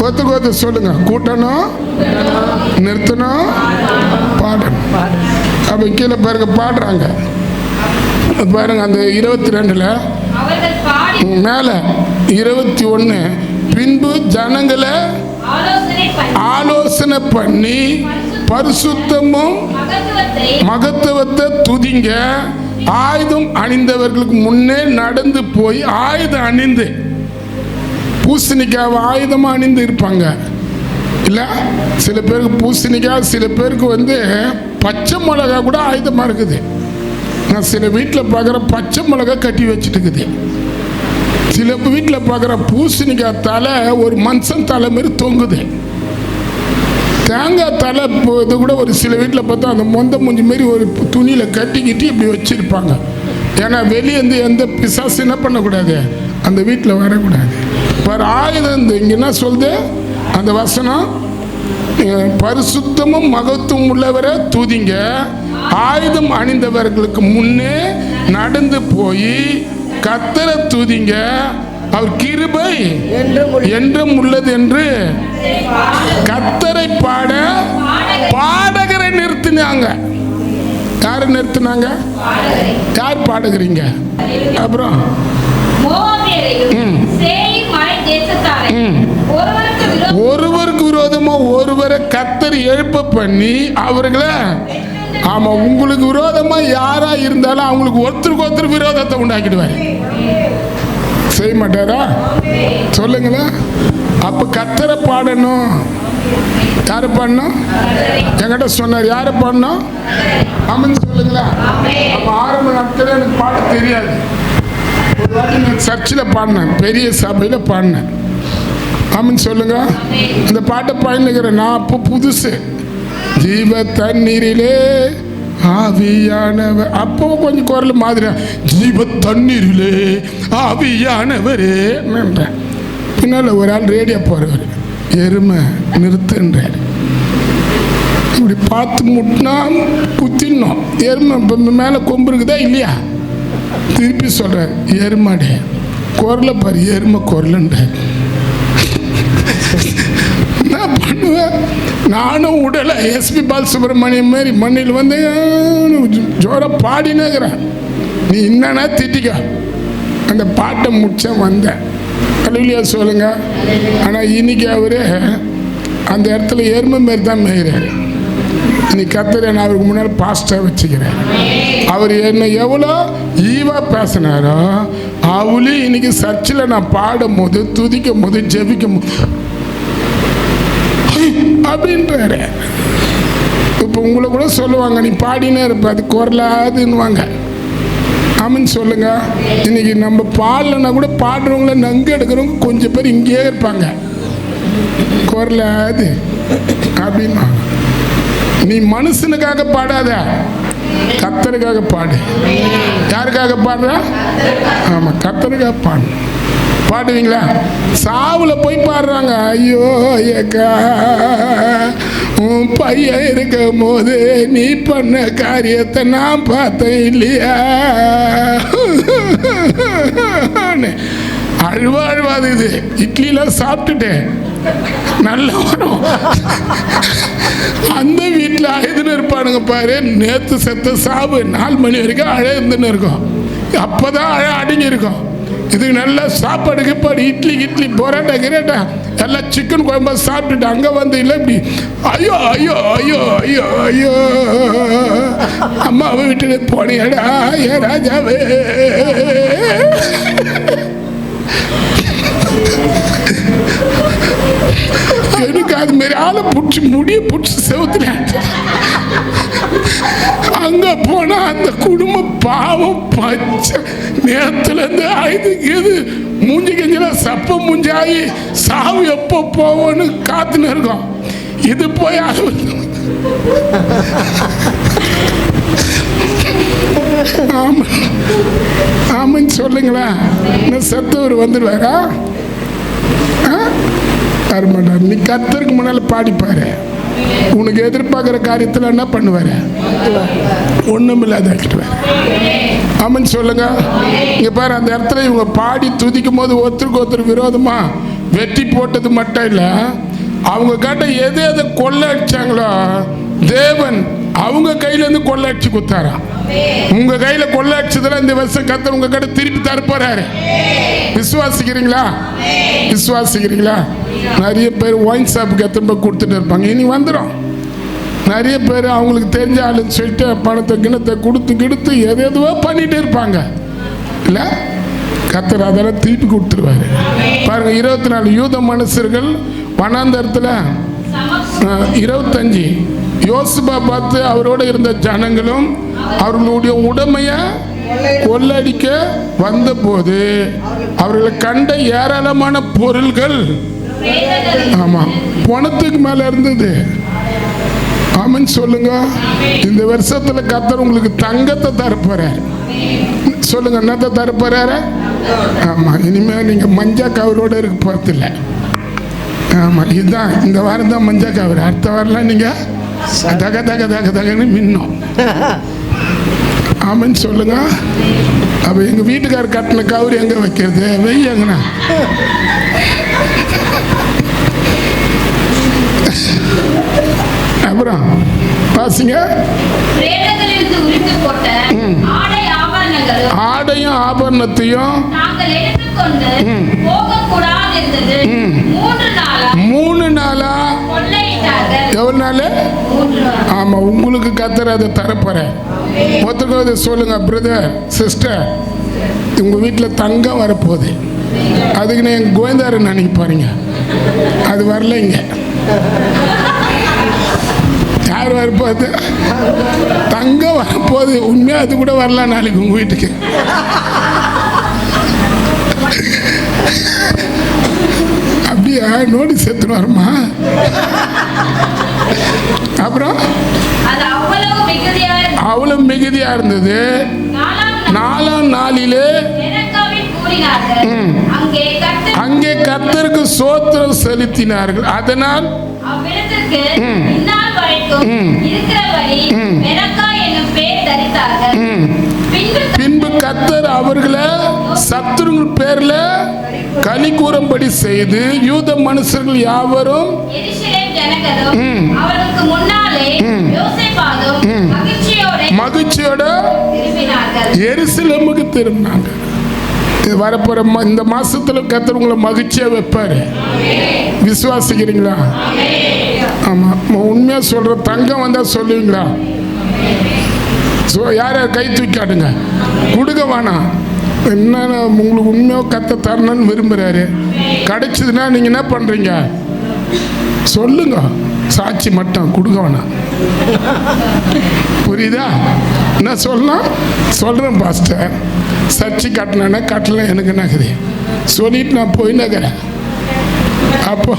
கொத்து சொல்லுங்க. கூட்டணும், நிறுத்தணும், பாடணும். அப்போ கீழே பாருங்க பாடுறாங்க பாருங்க. அந்த 22 மேல 21 பின்பு ஜனங்களை ஆலோசனை பண்ணி பரிசுத்தமும் மகத்துவத்தை துதிங்க. ஆயுதம் அணிந்தவர்களுக்கு முன்னே நடந்து போய் ஆயுதம் அணிந்து, பூசணிக்காய் ஆயுதமா அணிந்து இருப்பாங்க இல்ல? சில பேருக்கு பூசணிக்காய், சில பேருக்கு வந்து பச்சை மிளகா கூட ஆயுதமா இருக்குது. நான் சில வீட்டில் பார்க்குற பச்சை மிளகா கட்டி வச்சுட்டு இருக்குது. சில வீட்டில் பார்க்குற பூசணிக்காய் தலை ஒரு மனுஷன் தலை மாரி தொங்குது. தேங்காய் தலை இது கூட ஒரு சில வீட்டில் பார்த்தா அந்த மொந்த மூஞ்சி மாரி ஒரு துணியில் கட்டிக்கிட்டு இப்படி வச்சுருப்பாங்க. ஏன்னா வெளியேந்து எந்த பிசாசு என்ன பண்ணக்கூடாது, அந்த வீட்டில் வரக்கூடாது. பர் ஆயுதம் இங்கே என்ன சொல்லுது அந்த வசனம்? பரிசுத்தமும் மகத்துவம் உள்ளவரை துதிங்க, ஆயுதம் அணிந்தவர்களுக்கு முன்னே நடந்து போய் கர்த்தரை துதிங்க, அவர் கிருபை என்றும் உள்ளது என்று கர்த்தரை பாட பாடகரை நிறுத்தினாங்க. யாரை நிறுத்தினாங்க? யார் பாடுகிறீங்க? அப்புறம் ஒருவருக்கு விரோதமா ஒருவரை கர்த்தர் எழுப்ப பண்ணி அவர்களை, ஆமா, உங்களுக்கு விரோதமா யாரா இருந்தாலும் அவங்களுக்கு ஒருத்தருக்கு விரோதத்தை உண்டாக்கிடுவாரு. செய்ய மாட்டாரா? சொல்லுங்களேன். அப்ப கர்த்தரை பாடணும். யாரை பாடணும்? என்கிட்ட சொன்னார். யாரை பாடணும்? ஆமான்னு சொல்லுங்களா. அப்ப ஆரம்ப நாட்கள் எனக்கு பாட தெரியாது. ஒரு வாட்டி நான் சர்ச்சில் பாடினேன், பெரிய சபையில் பாடினேன். ஆமான்னு சொல்லுங்க. அந்த பாட்டை பாடினுக்கிறேன். நான் அப்போ புதுசு. ஜீவ தண்ணீரிலே ஆவியானவர். அப்போ கொஞ்சம் குரல் மாதிரி, ஜீவ தண்ணீரிலே ஆவியானவரே என்றேன். பின்னால் ஒரு ஆள் ரேடியோ போறவர், எருமை நிறுத்துன்றார். இப்படி பார்த்து முட்டினா குத்தினோம். எருமை மேலே கொம்பு இருக்குதா இல்லையா? திருப்பி சொல்றார், எருமாடே குரலை பாரு, எருமை குரலுன்றார். என்ன பண்ணுவேன்? நானும் உடலை எஸ்பி பாலசுப்ரமணியம் மாரி மண்ணில் வந்து ஜோர பாடினுக்கிறேன். நீ என்னன்னா திட்டிக்க. அந்த பாட்டை முடிச்ச வந்தேன். கல்வியா சொல்லுங்க. ஆனால் இன்னைக்கு அவரு அந்த இடத்துல எருமை மாரி தான் மேய்கிறாரு. இன்னைக்கு கர்த்தர் என்ன அவருக்கு முன்னாடி பாஸ்டர் வச்சுக்கிறேன். அவர் என்ன எவ்வளோ ஈவா பேசினாரோ அவளையும் இன்னைக்கு சர்ச்சில் நான் பாடும் போது, துதிக்கும் போது, ஜெபிக்கும் போது அப்படின்றாரு. இப்போ உங்களை கூட சொல்லுவாங்க, நீ பாடினே இருப்ப, அது குரலாதுன்னுவாங்க. ஆமான்னு சொல்லுங்க. இன்னைக்கு நம்ம பாடலைன்னா கூட பாடுறவங்கள நங்கு எடுக்கிறவங்க கொஞ்சம் பேர் இங்கேயே இருப்பாங்க, குரலாது அப்படின்னா. நீ மனுஷனுக்காக பாடாத, கர்த்தருக்காக பாடு. யாருக்காக பாடுற? ஆமா, கர்த்தருக்காக பாடு. பாடுவீங்களா? சாவுல போய் பாடுறாங்க, ஐயோ ஏக்கா உன் பையன் இருக்கும் போது நீ பண்ண காரியத்தை நான் பார்த்தேன் இல்லையா, அழுவாது. இது இட்லிலாம் சாப்பிட்டுட்டேன் நல்லா வரும். அந்த வீட்டில் அழுதுன்னு இருப்பானுங்க பாரு, நேற்று செத்த சாவு 4 மணி வரைக்கும் அழுதுன்னு இருக்கும், அப்போதான் அழ அடங்கி இருக்கும். இது நல்லா சாப்பாடு கிப்பாடு, இட்லி பொரோட்டா கிரேட்டா எல்லாம் சிக்கன் குழம்பா சாப்பிட்டுட்டு அங்கே வந்து இல்லை இப்படி ஐயோ ஐயோ ஐயோ ஐயோ ஐயோ அம்மாவை விட்டுட்டு போனியடா ஏ ராஜாவே. எனக்கு அது மாதிரி ஆளை பிடிச்சி முடிய பிடிச்சி செவுத்துல அங்க போனா அந்த குடும்பம் பாவம் பச்சை நேரத்துல இருந்து ஆயுது மூஞ்சி கஞ்செல்லாம் சப்ப மூஞ்சாயி சாவு எப்போ போவோன்னு காத்துன்னு இருக்கோம். இது போய் ஆமான்னு சொல்லுங்களா? செத்தவர் வந்துடுவாரா? வரமாட்டார். நீ கர்த்தருக்கு முன்னால பாடிப்பாரு, உனக்கு எதிர்பார்க்குற காரியத்தில் என்ன பண்ணுவாரு? ஒன்றுமில்லாத ஆக்கிடுவார். ஆமான்னு சொல்லுங்க. இங்கே பாரு, அந்த இடத்துல இவங்க பாடி துதிக்கும் போது ஒருத்தருக்கு ஒருத்தர் விரோதமா வெட்டி போட்டது மட்டும் இல்லை, அவங்க கிட்ட எது எதை கொள்ளை அடிச்சாங்களோ தேவன் அவங்க கையிலேருந்து கொள்ளை அடிச்சு கொடுத்தாரா. உங்க கையில கொள்ளை அடிச்சதுல இந்த வருஷம் கர்த்தர் உங்க கிட்ட திருப்பி தரப்போறாரு. விசுவாசிக்கிறீங்களா? விசுவாசிக்கிறீங்களா? நிறைய பேர் ஒயின் ஷாப்புக்கு எத்தனை கொடுத்துட்டு இருப்பாங்க, இனி வந்துடும். நிறைய பேர் அவங்களுக்கு தெரிஞ்ச ஆளுன்னு சொல்லிட்டு பணத்தை கிணத்தை கொடுத்து எதுவோ பண்ணிட்டு இருப்பாங்க. இல்லை, கர்த்தர் அதெல்லாம் திருப்பி கொடுத்துருவாரு. பாருங்க, 24 யூத மனுஷர்கள் வனாந்தரத்தில் 25 யோசுபா பார்த்து அவரோட இருந்த ஜனங்களும் அவர்களுடைய உடைமையை கொள்ளடிக்க வந்த போது அவர்களை கண்ட ஏராளமான பொருள்கள் ஆமா பணத்துக்கு மேல இருந்தது. ஆமான்னு சொல்லுங்க. இந்த வருஷத்துல கர்த்தர் உங்களுக்கு தங்கத்தை தரப்போறாரு. சொல்லுங்க, என்னத்தை தரப்போறாரு? ஆமா, இனிமே நீங்க மஞ்சா கவரோட இருக்க போறதில்ல. ஆமா, இதுதான் இந்த வாரம் தான் மஞ்சா கவர். அடுத்த வாரம்லாம் நீங்க தக தக தக தகன்னு மின்னும். ஆமான்னு சொல்லுங்க. அப்ப எங்க வீட்டுக்காரர் கட்டின கவர் எங்க வைக்கிறது? வெய்யங்கண்ணா. அப்புறம் பாசிங்க, ஆடையும் ஆபரணத்தையும் 3 நாளா எவ்வளவு நாள்? ஆமா, உங்களுக்கு கர்த்தர் அதை தரப்போறேன். ஒருத்தருக்கு சொல்லுங்க, பிரதர் சிஸ்டர் உங்க வீட்டில் தங்கம் வரப்போகுது. அதுக்கு நான் எங்க கோவிந்தாரு நினைக்க போறீங்க, அது வரலைங்க. யார் வரப்போகுது? தங்கம் வரப்போகுது. உண்மையா அது கூட வரலாம் நாளைக்கு உங்க வீட்டுக்கு. அப்படியா? நோட்டீஸ் எடுத்துன்னு வருமா? அப்புறம் அவ்வளவு மிகுதியா இருந்தது. 4ஆம் நாளிலே அங்கே கர்த்தருக்கு சோத்திரம் செலுத்தினார்கள். அதனால் பின்பு கர்த்தர் அவர்களை சத்துருங்கள் பேர்ல களி கூறும்படி செய்து யூத மனுஷர்கள் யாவரும் மகிழ்ச்சியோட எருசலேமுக்கு திரும்பினாங்க. இது வரப்போற இந்த மாசத்துல கர்த்தர் உங்களை மகிழ்ச்சியா வைப்பாரு. விசுவாசிக்கிறீங்களா? ஆமா, உண்மையா சொல்ற. தங்கம் வந்தா சொல்லுவீங்களா? யார் யார் கை தூக்காடுங்க. கொடுக்க வேணாம். என்ன உங்களுக்கு உண்மையாக கத்த தரணும்னு விரும்புகிறாரு. கிடைச்சதுன்னா நீங்கள் என்ன பண்ணுறீங்க சொல்லுங்க. சாட்சி மட்டும் கொடுக்க வேணாம். புரியுதா? என்ன சொல்லலாம்? சொல்கிறேன் பாஸ்டர். சர்ச்சை கட்டலன்னா கட்டலாம், எனக்கு என்னக்குது சொல்லிட்டு நான் போயின்னுக்கிறேன். அப்போ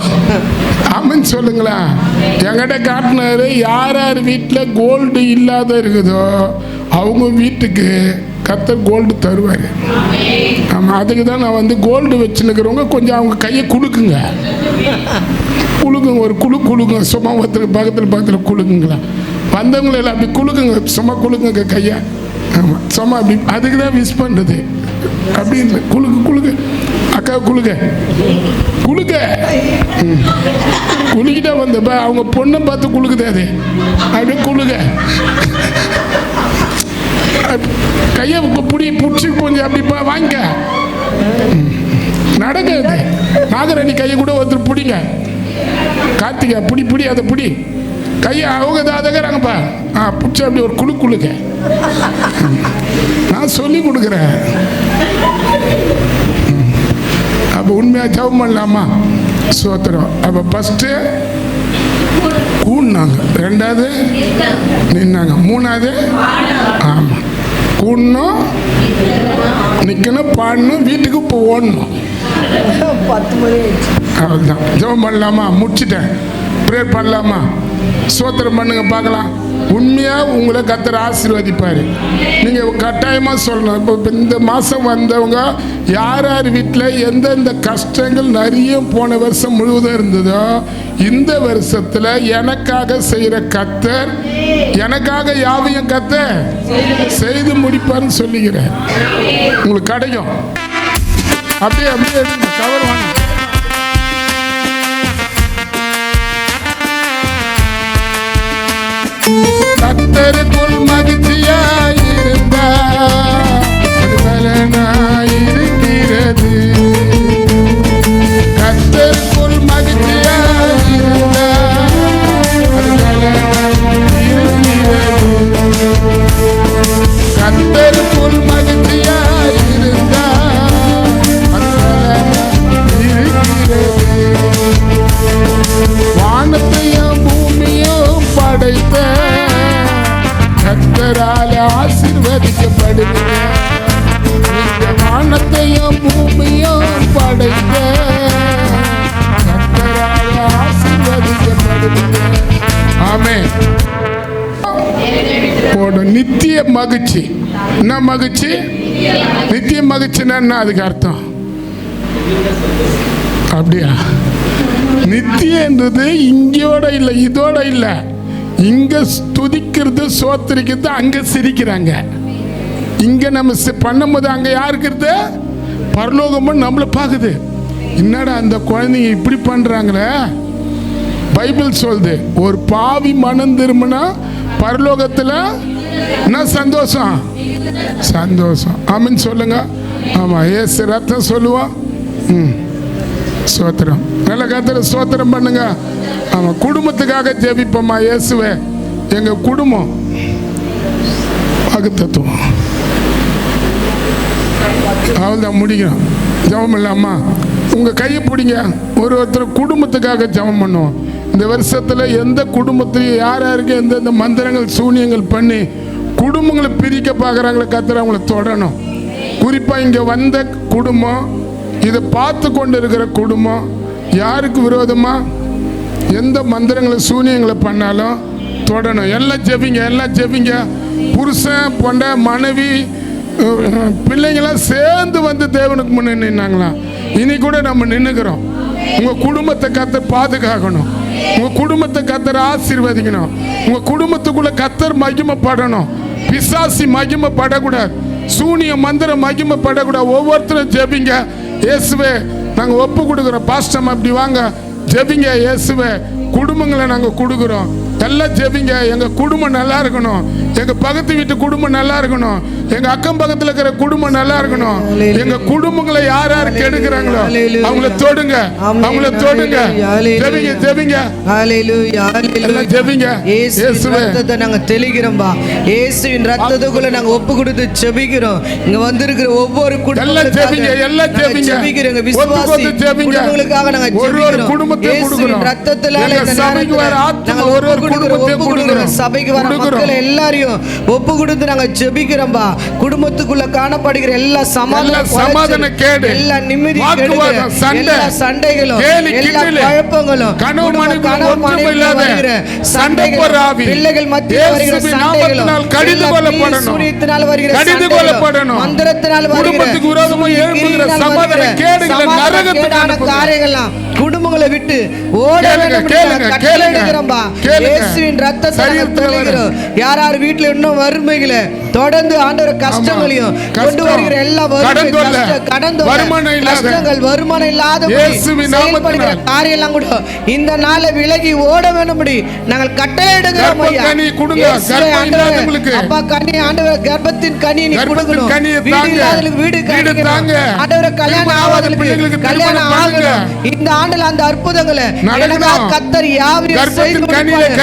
ஆமன் சொல்லுங்களா? என்கிட்ட காட்டினாரு, யார் யார் வீட்டில் கோல்டு இல்லாத இருக்குதோ அவங்க வீட்டுக்கு கர்த்தர் கோல்டு தருவார். ஆமாம், அதுக்கு தான் நான் வந்து கோல்டு வச்சுன்னுக்கிறவங்க கொஞ்சம் அவங்க கையை குலுக்குங்க. குலுக்குங்க, ஒரு குலுக்குங்க. சும்மா ஒருத்தருக்கு பக்கத்தில் குலுக்குங்களா? வந்தவங்கள அப்படி குலுக்குங்க, சும்மா குலுக்குங்க கையை. ஆமாம், சும்மா அப்படி. அதுக்கு தான் விஷ் பண்ணுறது. அப்படி இல்லை, குலுக்கு அக்கா குலுக்க குலுக்கிட்டா வந்தப்ப அவங்க பொண்ணை பார்த்து குலுக்குது. அது அப்படியே குலுக்க கையை பிடிச்சி கொஞ்சம் அப்படி வாங்க நடக்குது. நாகரணி கையை கூட ஒருத்தர் பிடிங்க. கார்த்திகா பிடி அதை பிடி கையை அவங்க தாதகிறாங்கப்பா. பிடிச்ச அப்படி ஒரு குலுக்க நான் சொல்லி கொடுக்குறேன். அப்போ உண்மையாக ஜெபம் பண்ணலாமா? சோத்திரம். அப்போ ஃபஸ்ட்டு கூடினாங்க, ரெண்டாவது நின்னாங்க, மூணாவது ஆமாம் கூடணும், நிற்கணும், பாடணும், வீட்டுக்கு இப்போ ஓடணும். 10 மணி அவ்வளோதான். ஜெபம் பண்ணலாமா? முடிச்சிட்டேன். ப்ரேயர் பண்ணலாமா? சோத்திரம் பண்ணுங்க பார்க்கலாம். உண்மையாக உங்களை கர்த்தர் ஆசீர்வதிப்பார். நீங்கள் கட்டாயமாக சொல்லணும். இப்போ இந்த மாதம் வந்தவங்க யார் யார் வீட்டில் எந்தெந்த கஷ்டங்கள் நிறைய போன வருஷம் முழுவதும் இருந்ததோ, இந்த வருஷத்தில் எனக்காக செய்கிற கர்த்தர் எனக்காக யாவையும் கர்த்தர் செய்து முடிப்பார்னு சொல்லிக்கிறேன். உங்களுக்கு கிடைக்கும். அப்படியே கவர் வாங்க. கர்த்தருக்குள் மகிழ்ச்சியாயிருந்தா அது பலனாயிருக்கிறது. கர்த்தருக்குள் மகிழ்ச்சியாயிருந்தா அது பலனாயிருக்கிறது. கர்த்தருக்குள் மகிழ்ச்சியாயிருந்தா அது பலனாயிருக்கிறது. வானத்தையும் பூமியும் படைத்த கர்த்தரால் ஆசீர்வதிக்கப்படுவீங்க. வானத்தையும் பூமியும் படைத்த கர்த்தரால் ஆசீர்வதிக்கப்படுவீங்க. ஆமென். நித்திய மகிழ்ச்சி. என்ன மகிழ்ச்சி? நித்திய மகிழ்ச்சின்னா என்ன? அதுக்கு அர்த்தம் அப்படியா? நித்தியன்றது இங்கோட இல்லை, இதோட இல்லை. இங்க துதிக்கிறது, சோத்திரிக்கிறது, அங்க சிரிக்கிறாங்க. இங்க நம்ம பண்ணும்போது அங்க யாருக்கிறது? பரலோகமும் நம்மளை பார்க்குது. என்னடா அந்த குழந்தைங்க இப்படி பண்றாங்களே? பைபிள் சொல்லுது, ஒரு பாவி மனம் திரும்பினா பரலோகத்துல என்ன சந்தோஷம்? சந்தோஷம். ஆமென் சொல்லுங்க. ஆமா, ஏசு ரத்தம் சொல்லுவோம். சோத்திரம். நல்ல கர்த்தரை சோத்திரம் பண்ணுங்க. ஆமாம், குடும்பத்துக்காக ஜெபிப்போம்மா. இயேசுவே, எங்கள் குடும்பம் வாக்குத்தத்தம் அவ்வளோதான், முடிக்கணும். ஜெபம் இல்லாமா உங்கள் கையை பிடிங்க. ஒருத்தர் குடும்பத்துக்காக ஜெபம் பண்ணுவோம். இந்த வருஷத்தில் எந்த குடும்பத்திலையும் யார் யாருக்கு எந்தெந்த மந்திரங்கள் சூனியங்கள் பண்ணி குடும்பங்களை பிரிக்க பார்க்குறாங்களே, கர்த்தர் அவங்கள தொடரணும். குறிப்பாக இங்கே வந்த குடும்பம், இதை பார்த்து கொண்டு இருக்கிற குடும்பம், யாருக்கு விரோதமாக எந்த மந்திரங்களை சூனியங்களை பண்ணாலும் தொடணும். எல்லாம் ஜெபிங்க. புருஷன் பொண்ட மனைவி பிள்ளைங்களாம் சேர்ந்து வந்து தேவனுக்கு முன்னே நின்னாங்களாம். இனி கூட நம்ம நின்னுக்கிறோம். உங்கள் குடும்பத்தை கர்த்தர் பாதுகாக்கணும். உங்கள் குடும்பத்தை கர்த்தர் ஆசீர்வதிக்கணும். உங்கள் குடும்பத்துக்குள்ள கர்த்தர் மகிமைப்படணும். பிசாசி மகிமைப்படக்கூடாது. சூனிய மந்திரம் மகிமைப்படக்கூடாது. ஒவ்வொருத்தரும் ஜெபிங்க. இயேசுவே, நாங்கள் ஒப்பு கொடுக்குறோம். பாஸ்டம் அப்படி வாங்க, ஜெபிங்க. இயேசுவே, குடும்பங்களை நாங்கள் கொடுக்குறோம். எல்லாம் ஜெபிங்க. எங்க குடும்பம் நல்லா இருக்கணும், எங்க பக்கத்து வீட்டு குடும்பம் நல்லா இருக்கணும், எங்க அக்கம் பக்கத்துல இருக்கிற குடும்பம் நல்லா இருக்கணும். எங்க குடும்பங்களை யார் யார் கெடுக்கிறாங்களோ அவங்கள தொடுங்க, அவங்கள தொடுங்க. ஜெபிங்க ஜெபிங்க எல்லாம் ஜெபிங்க. இயேசுவின் ரத்தத்தை நாங்க தெளிக்கிறோம்பா. இயேசுவின் ரத்தத்துக்குள்ள நாங்க ஒப்பு கொடுத்து ஜெபிக்கிறோம். இங்க வந்திருக்கிற ஒவ்வொரு குடும்பங்களுக்காக எல்லாம் ஜெபிக்கிறோங்க. விசுவாசி குடும்பங்களுக்காக நாங்க ஜெபிக்கிறோம். இயேசுவின் ரத்தத்தினால இந்த நேரத்துல நாங்க ஒப்பு கொடுக்கிறோம். சபைக்கு வர மக்கள் எல்லாரையும் ஒப்பு கொடுத்து நாங்க ஜெபிக்கிறோம்பா. குடும்பத்துக்குள்ள காணப்படுகிற எல்லா சமாதான கேடு, எல்லா நிம்மதி கேடு, எல்லா சண்டைகளும், எல்லா குழப்பங்களும், கணவன் மனைவி சண்டைகள், பிள்ளைகள் மத்தியில் வருகிற சண்டைகளும், கடிந்து கொள்ளப்படணும். சூரியத்தினால் வருகிற சண்டைகளும், மந்திரத்தினால் வருகிற கேடான காரியங்கள்லாம் குடும்பங்களை விட்டு ஓட வேண்டும். இயேசுவின் ரத்தத்தை தெளிக்கிறோம். யார் யார் வீட்டுல இன்னும் வறுமைகளை தொடர்ந்து ஆண்டவர் கஷ்டங்களையும் கொண்டு வருகிற எல்லா கஷ்டங்கள், வருமானம் இல்லாத காரியெல்லாம் கூட இந்த நாள விலகி ஓட வேண்டும். நாங்கள் கட்டளை எடுக்கிறோம் ஐயா. அப்பா கனி, ஆண்டவர் கர்ப்பத்தின் கனி நீ கொடுக்கணும். வீடு இல்லாதவங்களுக்கு வீடு கட்டணும். ஆண்டவர் கல்யாணம் ஆகாதவங்களுக்கு கல்யாணம் ஆகணும். இந்த ஆண்டுல அந்த அற்புதங்களை கர்த்தர் யாவரையும் செய்து முடிப்பார்.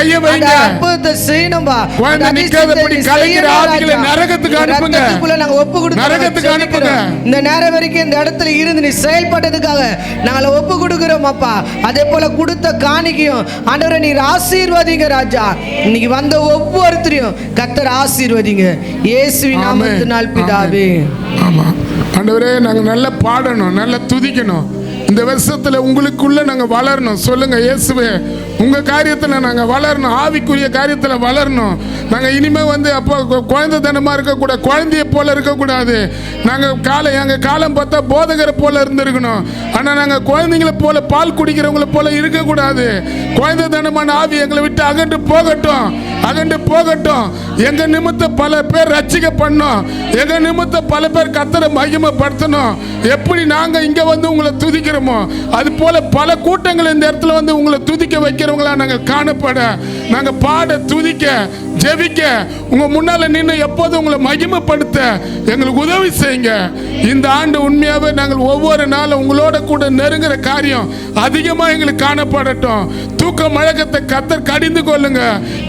அற்புதத்தை செய்யணும்பா. நாங்க ஒப்பு கொடுத்து இந்த நேரம் வரைக்கும் இந்த இடத்துல இருந்து நீ செயல்பட்டதுக்காக நாங்கள் ஒப்பு கொடுக்கிறோம் அப்பா. அதே போல கொடுத்த காணிக்கையும் ஆண்டவரை நீர் ஆசீர்வதிங்க ராஜா. இன்னைக்கு வந்த ஒவ்வொருத்தரையும் கர்த்தர் ஆசீர்வதிங்க. இயேசுவின் நாமத்தினால் பிதாவே. ஆமா ஆண்டவரே, நாங்க நல்லா பாடணும், நல்லா துதிக்கணும். இந்த வருஷத்துல உங்களுக்குள்ள நாங்க வளரணும். சொல்லுங்க இயேசுவே, உங்க காரியத்துல நாங்க வளரணும், ஆவிக்குரிய காரியத்துல வளரணும். நாங்க இனிமே அப்போ குழந்தைத்தனமா இருக்கக்கூடாது, குழந்தைய போல இருக்கக்கூடாது. நாங்க எங்க காலம் பார்த்தா போதகரை போல இருந்திருக்கணும். ஆனா நாங்க குழந்தைங்களை போல, பால் குடிக்கிறவங்களை போல இருக்கக்கூடாது. குழந்தைத்தனமான ஆவி எங்களை விட்டு அகன்று போகட்டும், அகன்று போகட்டும். எங்க நிமித்த பல பேர் ரட்சிக்க பண்ணோம், எங்க நிமித்த பல பேர் கர்த்தரை மகிமைப்படுத்தணும். எப்படி நாங்க இங்க உங்களை துதிக்கிறோமோ அது போல பல கூட்டங்கள் இந்த இடத்துல உங்களை துதிக்க வைக்கிறவங்களா நாங்கள் காணப்பட, நாங்க பாட, துதிக்க, ஜெபிக்க, உங்க முன்னால நின்று எப்போதும் உங்களை மகிமைப்படுத்த எங்களுக்கு உதவி செய்யுங்க. இந்த ஆண்டு உண்மையாவே நாங்கள் ஒவ்வொரு நாளும் உங்களோட கூட நெருங்குற காரியம் அதிகமா எங்களுக்கு காணப்படட்டும். தூக்க மழக்கத்தை கர்த்தர் கடிந்து கொள்ளுங்க.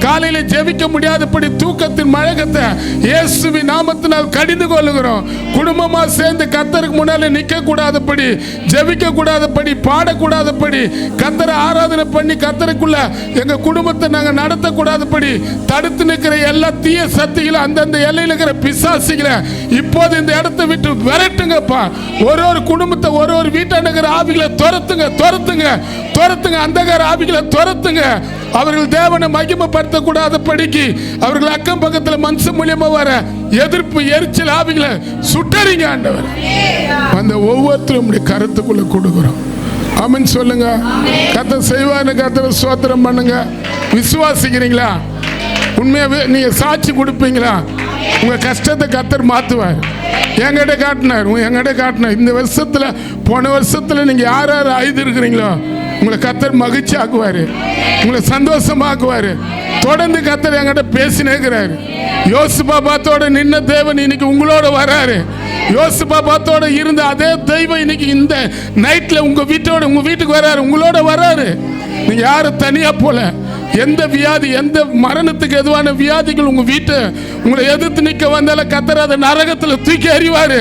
காலையில ஜெபிக்க முடியாதபடி தூக்கத்தின் மழக்கத்தை இயேசுவின் நாமத்தினால் கடிந்து கொள்ளுகிறோம். குடும்பமா சேர்ந்து கர்த்தருக்கு முன்னால நிக்க கூடாதபடி, ஜெபிக்க கூடாதபடி, பாடக்கூடாதபடி, கர்த்தரை ஆராதனை பண்ணி கர்த்தருக்குள்ள எங்க குடும்பத்தை நாங்க நடத்த கூடாதபடி தடுத்து நிற்கிற எல்லா தீய சக்திகளை, அந்தந்த எல்லையில் இருக்கிற பிசாசிகளை இப்போது இந்த இடத்தை விட்டு விரட்டுங்கப்பா. ஒரு குடும்பத்தை, ஒரு வீட்டாண்டுகிற ஆவிகளை துரத்துங்க, துரத்துங்க, துரத்துங்க. அந்தகார ஆவிகளை துரத்துங்க. அவர்கள் தேவனை மகிமைப்படுத்த கூடாத படிக்கு அவர்கள் அக்கம் பக்கத்தில் மனுஷன் மூலியமா வர எதிர்ப்பு, எரிச்சல் ஆவிகளை சுட்டறிங்க ஆண்டவர். அந்த ஒவ்வொருத்தரும் கருத்துக்குள்ள கொடுக்கிறோம். ஆமென் சொல்லுங்க. கர்த்தர் செய்வார்னு கர்த்தரை ஸ்தோத்திரம் பண்ணுங்க. விசுவாசிக்கிறீங்களா? உண்மையாவே நீங்க சாட்சி கொடுப்பீங்களா? உங்க கஷ்டத்தை கர்த்தர் மாத்துவார். என்கிட்ட காட்டினார். இந்த வருஷத்துல, போன வருஷத்துல நீங்க யார் யார் ஆயுது இருக்கிறீங்களோ உங்களை கர்த்தர் மகிழ்ச்சி ஆக்குவாரு, உங்களை சந்தோஷமாக்குவாரு. தொடர்ந்து கர்த்தர் என்கிட்ட பேசினேங்கிறாரு. யோசுபாபாத்தோட நின்ன தேவன் இன்னைக்கு உங்களோட வராரு. யோசுபாபாத்தோட இருந்த அதே தெய்வம் இன்னைக்கு இந்த நைட்ல உங்க வீட்டுக்கு வராரு, உங்களோட வராரு. நீங்க யாரும் தனியா போல. எந்த வியாதி, எந்த மரணத்துக்கு எதுவான வியாதிகள் உங்க வீட்டை உங்களை எதிர்த்து நிக்க வந்தால கர்த்தர் அதை நரகத்துல தூக்கி எறிவாரு,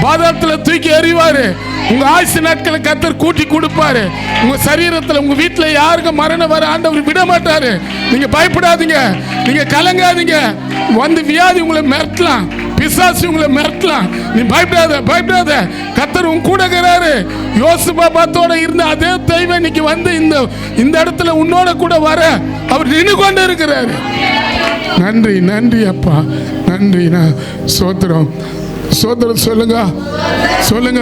பாதாளத்துல தூக்கி எறிவாரு. உங்க ஆயுசு நாட்களை கர்த்தர் கூட்டி கொடுப்பாரு. உங்க சரீரத்துல, உங்க வீட்டுல யாருக்கு மரணம் வர ஆண்டவர் விட மாட்டாரு. நீங்க பயப்படாதீங்க, நீங்க கலங்காதீங்க. வியாதி உங்களை மிரட்டலாம், பிசாசு உங்களை மிரட்டலாம். நீ பயப்படாத. கர்த்தர் உன் கூட இருக்கிறாரு. யோசுபாபாத்தோட இருந்த அதே தெய்வம் இன்னைக்கு இந்த இடத்துல உன்னோட கூட வர அவர் நின்று கொண்டு இருக்கிறாரு. நன்றி அப்பா, நன்றி. சோத்திரம் சொல்லுங்க.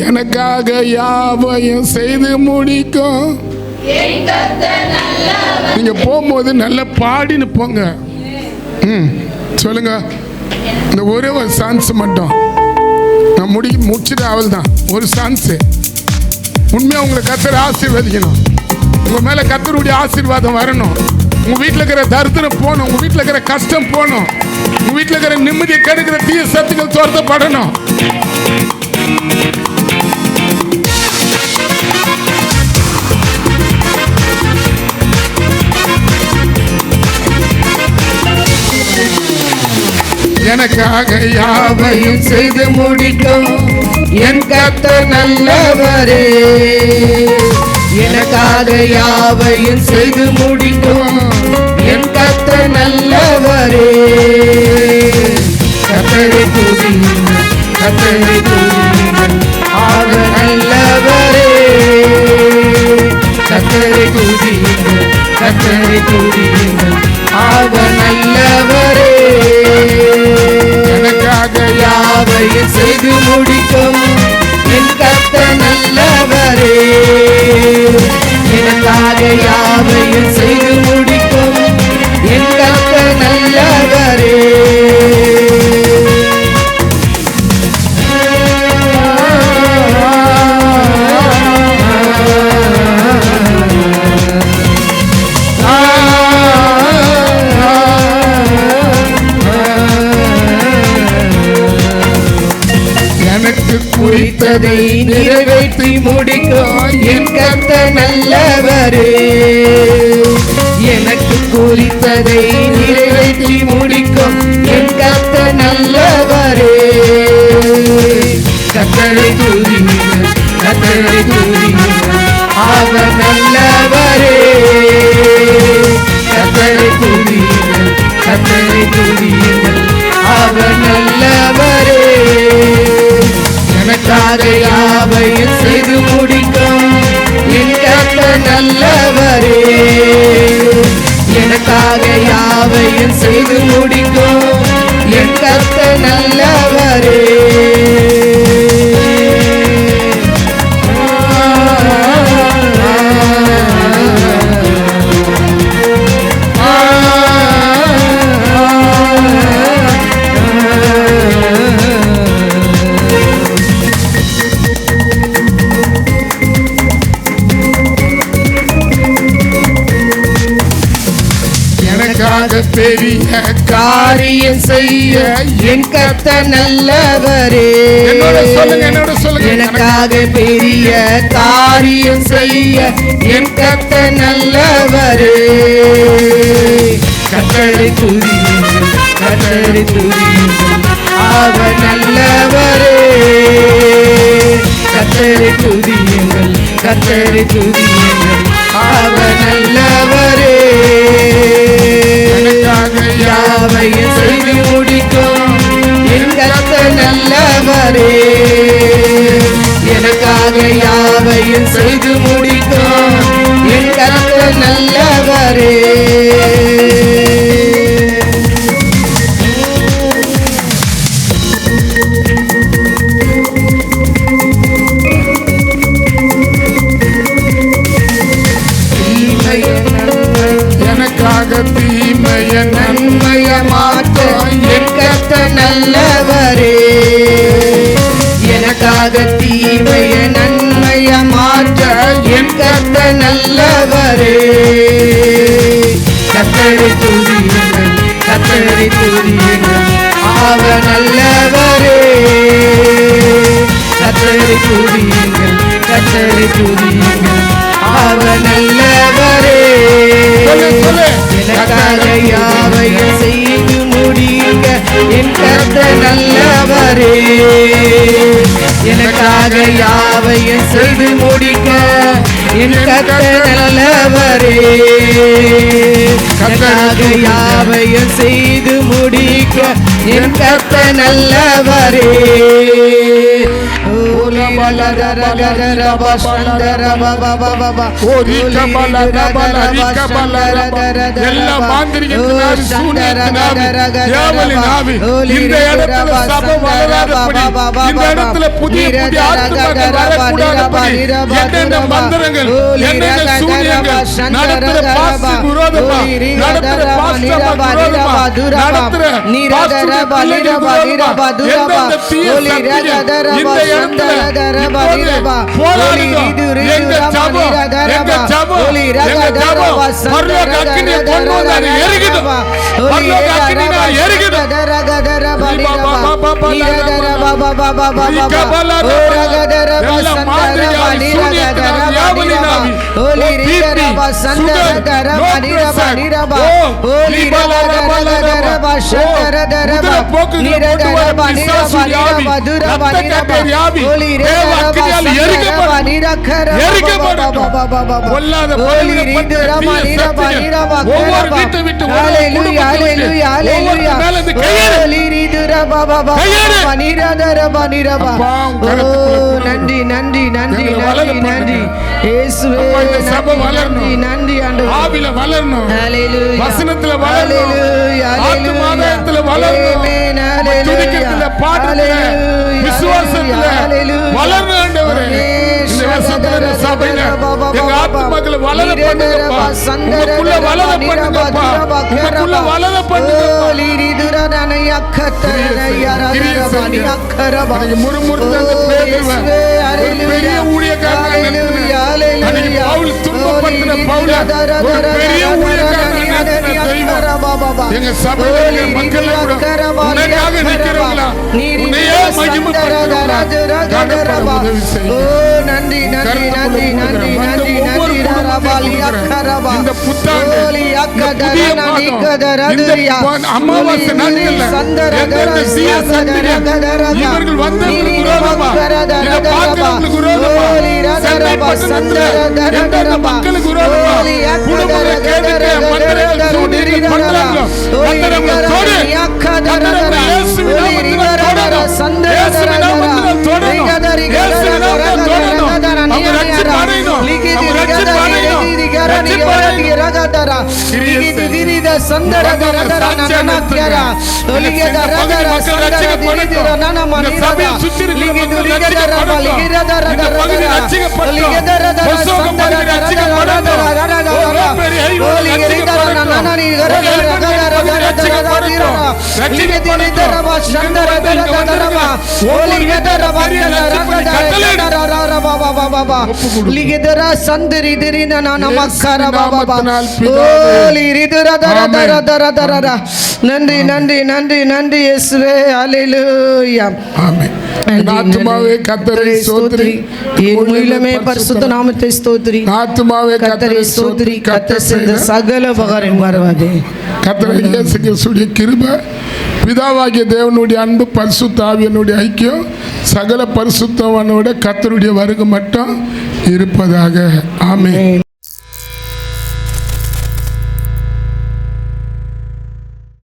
எனக்காக யாவையும் செய்து முடிக்கும். நீங்க போகும்போது நல்ல பாடின்னு போங்க. சொல்லுங்க. இந்த ஒரே ஒரு சான்ஸ் மட்டும் நான் முடிச்சுட்டு அவள் தான் ஒரு சான்ஸ். உண்மையா உங்களை கர்த்தர் ஆசீர்வதிக்கணும். உங்க மேல கர்த்தருடைய ஆசீர்வாதம் வரணும். உங்க வீட்டுல இருக்கிற தரித்திரம் போகணும். உங்க வீட்டுல இருக்கிற கஷ்டம் போகணும். உங்க வீட்டுல இருக்கிற நிம்மதியை கெடுக்கிற தீய சத்துக்கள் துரத்தப்படணும். எனக்காக யாவையும் செய்து முடிக்கும் என் கர்த்தர் நல்லவரே. எனக்காக யாவையும் செய்து முடிக்கும் என் கர்த்தர் நல்லவரே. கர்த்தரை துதியுங்கள், கர்த்தரை துதியுங்கள், அவர் நல்லவரே. கர்த்தரை துதியுங்கள், கர்த்தரை துதியுங்கள், அவர் நல்லவரே. எனக்காக யாவையும் செய்து முடிக்கும் என் கர்த்தர் நல்லவரே. எனக்காக யாவையும் செய்து முடிக்கும் என் கர்த்தர் நல்லவரே. குறித்ததை நிறைவேற்றி முடிக்கும் என் கர்த்தர் நல்லவரே. எனக்கு குறித்ததை நிறைவேற்றி முடிக்கும் என் கர்த்தர் நல்லவரே. கர்த்தரை துதியுங்கள், கர்த்தரை துதியுங்கள், அவர் நல்லவரே. கர்த்தரை துதியுங்கள், கர்த்தரை துதியுங்கள், அவர் நல்லவரே. எனக்காக யாவையும் செய்து முடிக்கும் என் கர்த்தர் நல்லவரே. எனக்காக யாவையும் செய்து முடிக்கும் என் கர்த்தர் நல்லவரே. பெரிய காரியம் செய்ய என் கர்த்தர் நல்லவரே. என்னோட சொல்லுங்க. எனக்காக பெரிய காரியம் செய்ய என் கர்த்தர் நல்லவரே. கர்த்தரை துதியுங்கள், கர்த்தரை துதியுங்கள், அவர் நல்லவரே. கர்த்தரை துதியுங்கள், கர்த்தரை துதியுங்கள், அவர் நல்லவரே. யாவையும் செய்து முடிக்கும் என் கர்த்தர் நல்லவரே. எனக்காக யாவையும் செய்து முடிக்கும் என் கர்த்தர் நல்லவரே. தீமைய நன்மைய மாற்ற என் கர்த்தர் நல்லவரே. எனக்காக தீமைய நன்மைய மாற்ற என் கர்த்தர் நல்லவரே. கர்த்தரை துதியுங்கள், கர்த்தரை துதியுங்கள், அவர் நல்லவரே. கர்த்தரை துதியுங்கள், கர்த்தரை துதியுங்கள், அவர் நல்லவரே. எனக்காக யாவையும் செய்து முடிக்க என் கர்த்தர் நல்லவரே. எனக்காக யாவையும் செய்து முடிக்க என் கர்த்தர் நல்லவரே. எனக்காக யாவையும் செய்து முடிக்க என் கர்த்தர் நல்லவரே. எல்லா மாந்திரிகத்தினாலும் சூனியத்தினாலும் ஏவலின் ஆவி இந்த இடத்துல சபை வளராதபடி, இந்த இடத்துல புதிய புதிய ஆத்துமாக்கள் வரக்கூடாதபடி என்னென்ன மந்திரங்கள், என்னென்ன சூனியங்கள் நடத்துற பாஸ்டர் விரோதமா, நடத்துற பாஸ்டர் விரோதமா, நடத்துற பாஸ்டர் விரோதமா, எந்தெந்த தீய சக்திகள் இந்த இடத்துல போராடுங்க. எங்க ஜெபம், எங்க ஜெபம், எங்க ஜெபம் பரலோக அக்கினியை கொண்டு வந்து அதை எரிக்குது. பரலோக அக்கினியை எரிக்குது. நன்றி நன்றி நன்றி நன்றி நன்றி இயேசுவே நன்றி நன்றி ஆவில வளரணும், வசனத்துல வளரணும், ஆத்துமாதயத்துல வளரணும், துதிக்கிறதுல, பாடுறதுல, விசுவாசத்துல வளரணும். ஆண்டவரே இந்த வருஷத்துல சபையில எங்க ஆத்துமாக்களை வளர பண்ணுங்கப்பா. உங்களுக்குள்ள வளர பண்ணுங்கப்பா. உங்களுக்குள்ள வளர பண்ணுங்கப்பா. முறுமுறுத்து அந்த பேதுருவன் ஒரு பெரிய ஊழியக்காரன் பவுல் துன்பப்படுத்தின பவுல ஒரு பெரிய ஊழியக்காரன் எங்க சபையில மக்கள் உனக்காக நிக்கிறவங்களா, உன்னையே மகிமைப்படுத்துறவங்களா, உதவி செய்யும். நன்றி நன்றி நன்றி நன்றி நன்றி நன்றி இந்த புத்தாண்டு, புதிய மாதம், இந்த அமாவாசை நாட்கள்ல எந்தெந்த தீய சக்திகள் இவர்கள் வந்தவங்களுக்கு விரோதமா, இதை பார்க்கிறவங்களுக்கு விரோதமா, சென்னை பட்டணத்துல எந்தெந்த மக்களுக்கு விரோதமா குடும்பங்களை கேட்டுட்டு மந்திரங்கள் சூழ்நிலை பண்றாங்களோ மந்திரங்களை தொடு. மந்திரங்களை இயேசுவின் நாமத்தில் தொடரும். இயேசுவின் நாமத்தில் தொடரும். அவங்க ரட்சிப்பு அடையணும். அவங்க ரட்சிப்பு அடையணும். ரட்சிப்பு அடையணும். நன்றி நன்றி நன்றி நன்றி இயேசுவே. அல்லேலூயா. ஆமென். ஆத்துமாவே கர்த்தரை ஸ்தோத்திரி, என் முழுமே பரிசுத்த நாமத்தை ஸ்தோத்திரி. ஆத்துமாவே கர்த்தரை ஸ்தோத்திரி. கர்த்தர் செய்த சகல உபகாரம் மறவாதே. கர்த்தர் இயேசு கிறிஸ்துவின் கிருபை, பிதாவாகிய தேவனுடைய அன்பு, பரிசுத்த ஆவியினுடைய ஐக்கியம், சகல பரிசுத்தவானோட கர்த்தருடைய வருகை மட்டும் இருப்பதாக. ஆமென்.